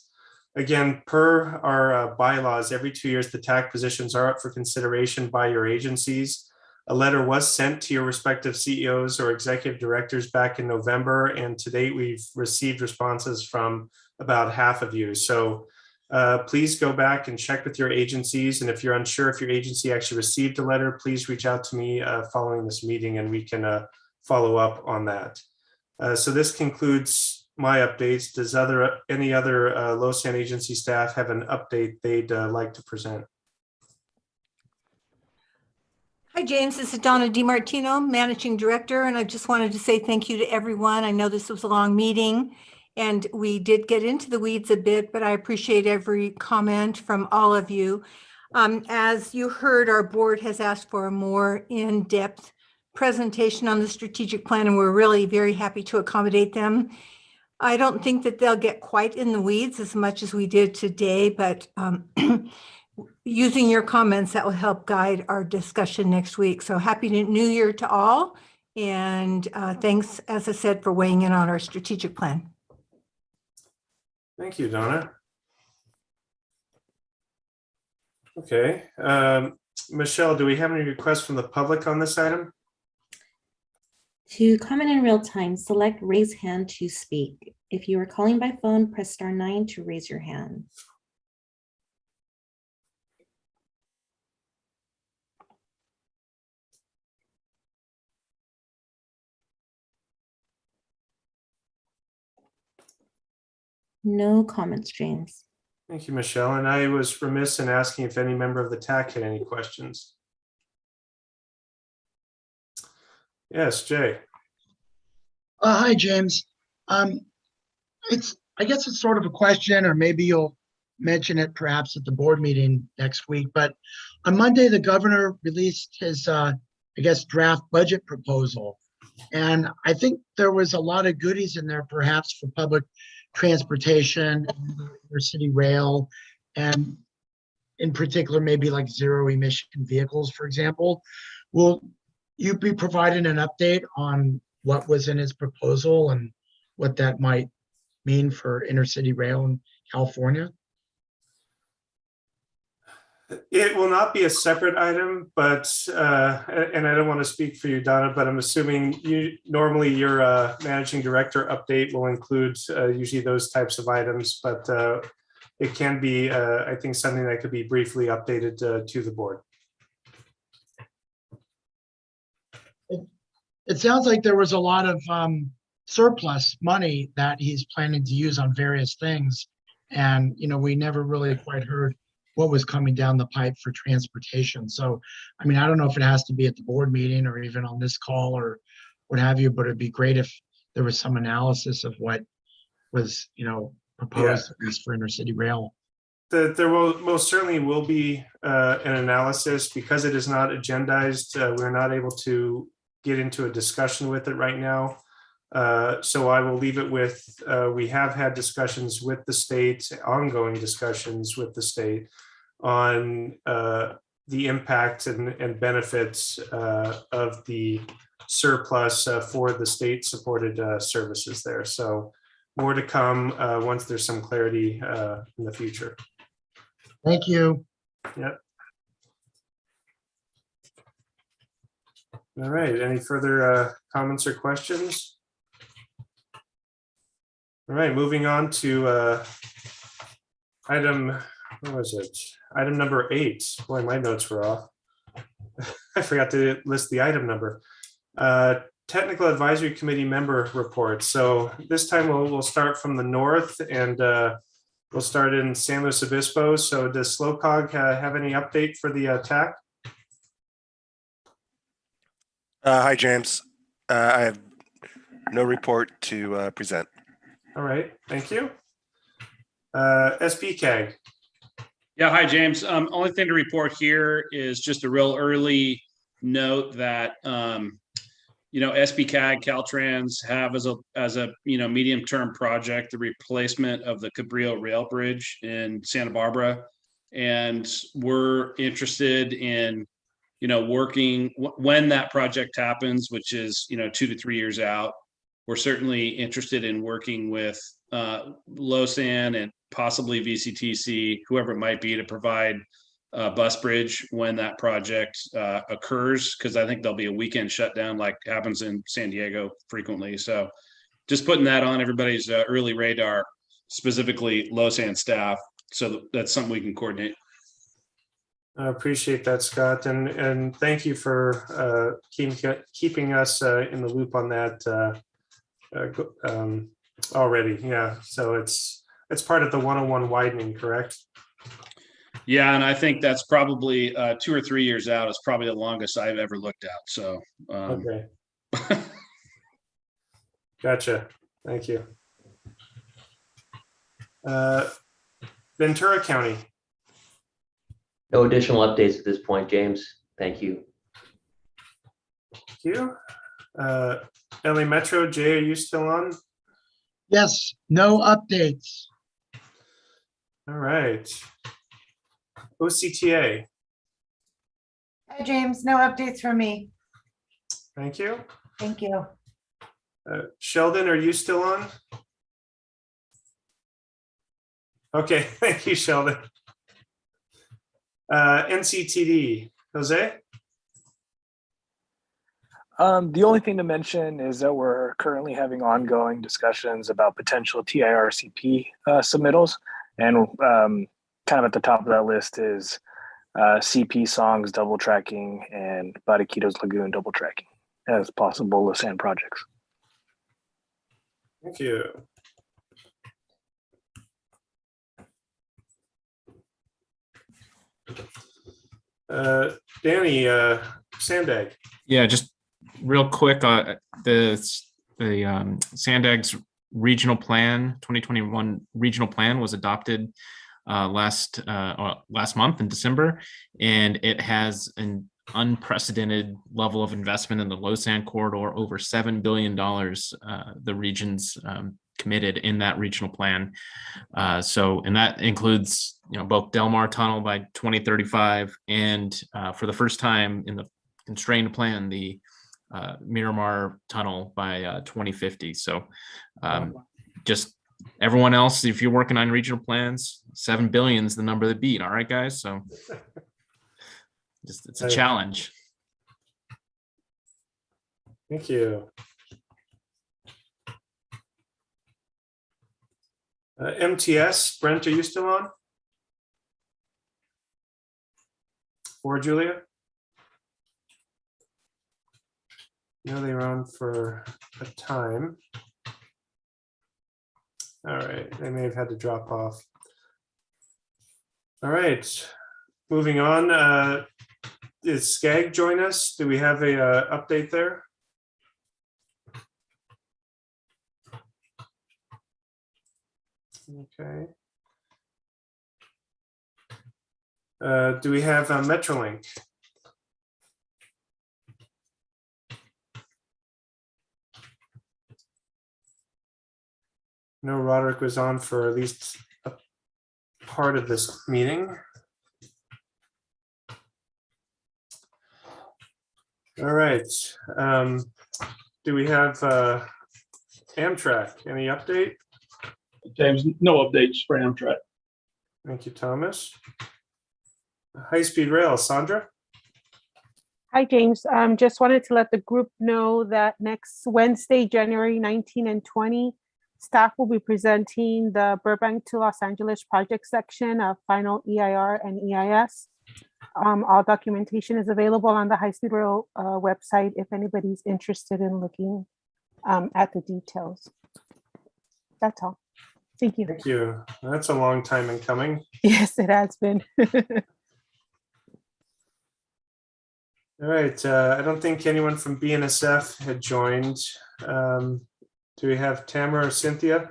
again, per our bylaws, every 2 years, the TAC positions are up for consideration by your agencies. A letter was sent to your respective CEOs or executive directors back in November, and to date, we've received responses from about half of you. So please go back and check with your agencies. And if you're unsure if your agency actually received a letter, please reach out to me following this meeting and we can follow up on that. So this concludes my updates. Does any other Losan agency staff have an update they'd like to present? Hi, James. This is Donna DiMartino, Managing Director, and I just wanted to say thank you to everyone. I know this was a long meeting and we did get into the weeds a bit, but I appreciate every comment from all of you. As you heard, our board has asked for a more in-depth presentation on the strategic plan, and we're really very happy to accommodate them. I don't think that they'll get quite in the weeds as much as we did today, but using your comments, that will help guide our discussion next week. So happy New Year to all. And thanks, as I said, for weighing in on our strategic plan. Thank you, Donna. Okay. Michelle, do we have any requests from the public on this item? To comment in real time, select raise hand to speak. If you are calling by phone, press *9 to raise your hand. No comments, James. Thank you, Michelle. And I was remiss in asking if any member of the TAC had any questions. Yes, Jay. Hi, James. I guess it's sort of a question, or maybe you'll mention it perhaps at the board meeting next week. But on Monday, the governor released his, I guess, draft budget proposal. And I think there was a lot of goodies in there, perhaps for public transportation, or city rail, and in particular, maybe like zero emission vehicles, for example. Will you be providing an update on what was in his proposal and what that might mean for intercity rail in California? It will not be a separate item, but, and I don't want to speak for you, Donna, but I'm assuming normally your managing director update will include usually those types of items, but it can be, I think, something that could be briefly updated to the board. It sounds like there was a lot of surplus money that he's planning to use on various things. And, we never really quite heard what was coming down the pipe for transportation. So, I mean, I don't know if it has to be at the board meeting or even on this call or what have you, but it'd be great if there was some analysis of what was, proposed, at least for intercity rail. There will most certainly will be an analysis because it is not agendized. We're not able to get into a discussion with it right now. So I will leave it with, we have had discussions with the state, ongoing discussions with the state on the impact and benefits of the surplus for the state supported services there. So more to come once there's some clarity in the future. Thank you. Yep. All right, any further comments or questions? All right, moving on to item, what was it? Item number 8. Boy, my notes were off. I forgot to list the item number. Technical Advisory Committee member report. So this time we'll start from the north and we'll start in San Luis Obispo. So does SLOCOG have any update for the TAC? Hi, James. I have no report to present. All right, thank you. SPCAG. Yeah, hi, James. Only thing to report here is just a real early note that SPCAG, Caltrans have as a medium-term project the replacement of the Cabrillo Rail Bridge in Santa Barbara, and we're interested in working when that project happens, which is 2 to 3 years out. We're certainly interested in working with LOSSAN and possibly VCTC, whoever it might be, to provide a bus bridge when that project occurs, because I think there'll be a weekend shutdown like happens in San Diego frequently. So just putting that on everybody's early radar, specifically LOSSAN staff. So that's something we can coordinate. I appreciate that, Scott, and thank you for keeping us in the loop on that already. Yeah, so it's part of the 101 widening, correct? Yeah, and I think that's probably 2 or 3 years out. It's probably the longest I've ever looked at. So okay. Gotcha. Thank you. Ventura County. No additional updates at this point, James. Thank you. Thank you. LA Metro, Jay, are you still on? Yes, no updates. All right. OCTA. Hi, James. No updates from me. Thank you. Thank you. Sheldon, are you still on? Okay, thank you, Sheldon. NCTD, Jose? The only thing to mention is that we're currently having ongoing discussions about potential TIRCP submittals. And kind of at the top of that list is CP Songs double tracking and Bariquitos Lagoon double tracking as possible LOSSAN projects. Thank you. Danny, Sandag. Yeah, just real quick, the Sandag's regional plan, 2021 regional plan was adopted last month in December, and it has an unprecedented level of investment in the Losan corridor, over $7 billion the region's committed in that regional plan. And that includes both Del Mar Tunnel by 2035 and for the first time in the constrained plan, the Miramar Tunnel by 2050. So just everyone else, if you're working on regional plans, 7 billion is the number to beat. All right, guys. So just it's a challenge. Thank you. MTS, Brent, are you still on? Or Julia? No, they were on for a time. All right, they may have had to drop off. All right, moving on. Did Skag join us? Do we have a update there? Okay. Do we have Metrolink? No, Roderick was on for at least a part of this meeting. All right. Do we have Amtrak? Any update? James, no updates for Amtrak. Thank you, Thomas. High-speed rail, Sandra? Hi, James. Just wanted to let the group know that next Wednesday, January 19 and 20, staff will be presenting the Burbank to Los Angeles project section of final EIR and EIS. All documentation is available on the High Speed Rail website if anybody's interested in looking at the details. That's all. Thank you. Thank you. That's a long time in coming. Yes, it has been. All right. I don't think anyone from BNSF had joined. Do we have Tamara or Cynthia?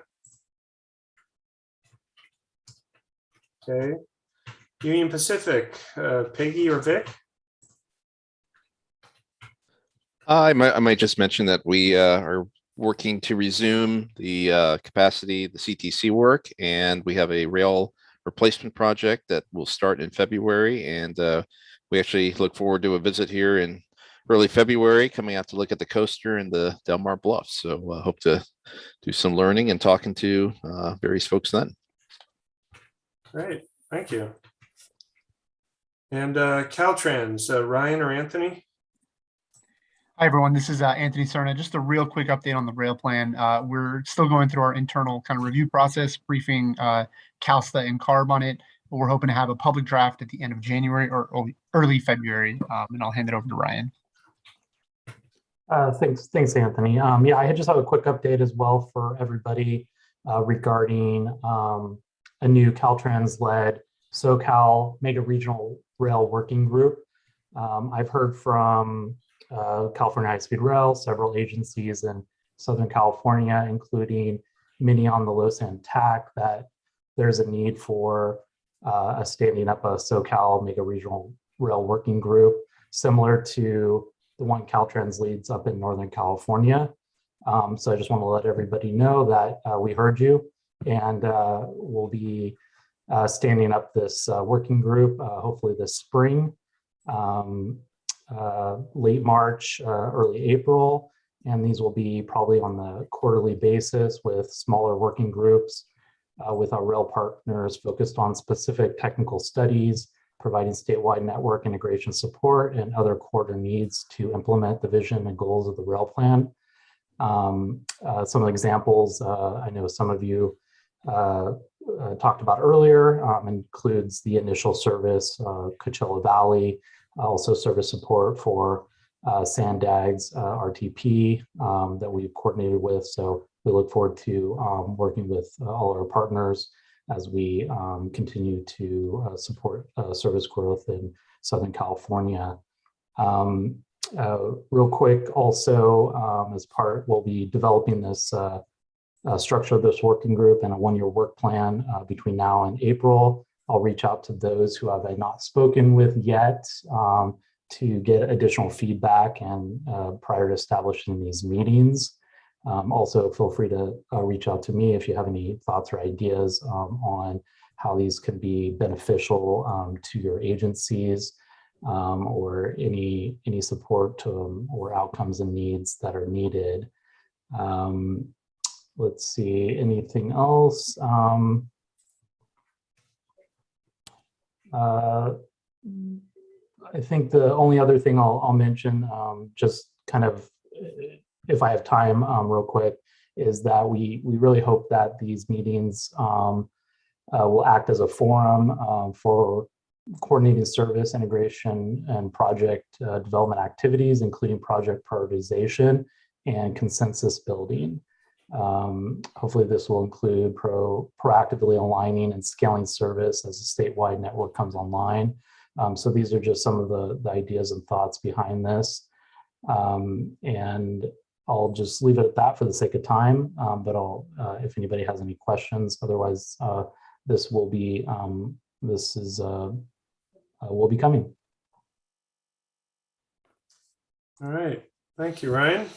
Okay. Union Pacific, Peggy or Vic? I might just mention that we are working to resume the capacity, the CTC work, and we have a rail replacement project that will start in February. And we actually look forward to a visit here in early February, coming out to look at the coaster and the Del Mar Bluffs. So I hope to do some learning and talking to various folks then. Great, thank you. And Caltrans, Ryan or Anthony? Hi, everyone. This is Anthony Cerna. Just a real quick update on the rail plan. We're still going through our internal kind of review process, briefing CalSTA and CARB on it, but we're hoping to have a public draft at the end of January or early February, and I'll hand it over to Ryan. Thanks, Anthony. Yeah, I just have a quick update as well for everybody regarding a new Caltrans-led SoCal Mega Regional Rail Working Group. I've heard from California High-Speed Rail, several agencies in Southern California, including many on the Losan TAC, that there's a need for standing up a SoCal Mega Regional Rail Working Group, similar to the one Caltrans leads up in Northern California. So I just want to let everybody know that we heard you, and we'll be standing up this working group hopefully this spring. Late March, early April, and these will be probably on the quarterly basis with smaller working groups with our rail partners focused on specific technical studies, providing statewide network integration support and other quarter needs to implement the vision and goals of the rail plan. Some of the examples I know some of you talked about earlier includes the initial service, Coachella Valley, also service support for Sandag's RTP that we've coordinated with. So we look forward to working with all our partners as we continue to support service growth in Southern California. Real quick, also as part, we'll be developing this structure of this working group and a one-year work plan between now and April. I'll reach out to those who I have not spoken with yet to get additional feedback and prior to establishing these meetings. Also, feel free to reach out to me if you have any thoughts or ideas on how these could be beneficial to your agencies or any support or outcomes and needs that are needed. Let's see, anything else? I think the only other thing I'll mention, just kind of, if I have time real quick, is that we really hope that these meetings will act as a forum for coordinating service integration and project development activities, including project prioritization and consensus building. Hopefully this will include proactively aligning and scaling service as a statewide network comes online. So these are just some of the ideas and thoughts behind this. And I'll just leave it at that for the sake of time, but if anybody has any questions, otherwise this will be, will be coming. All right, thank you, Ryan.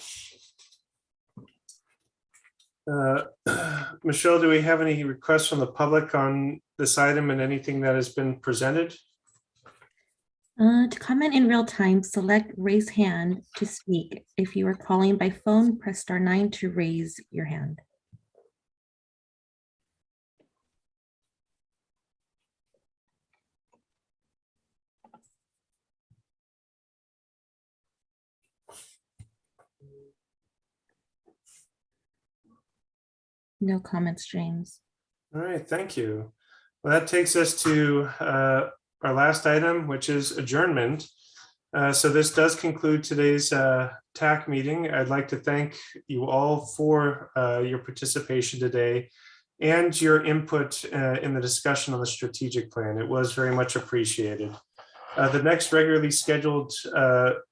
Michelle, do we have any requests from the public on this item and anything that has been presented? To comment in real time, select raise hand to speak. If you are calling by phone, press *9 to raise your hand. No comments, James. All right, thank you. Well, that takes us to our last item, which is adjournment. So this does conclude today's TAC meeting. I'd like to thank you all for your participation today and your input in the discussion on the strategic plan. It was very much appreciated. The next regularly scheduled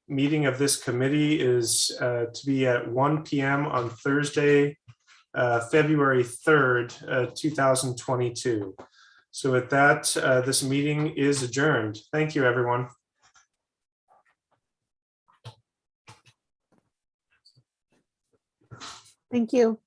meeting of this committee is to be at 1 p.m. on Thursday, February 3rd, 2022. So with that, this meeting is adjourned. Thank you, everyone. Thank you.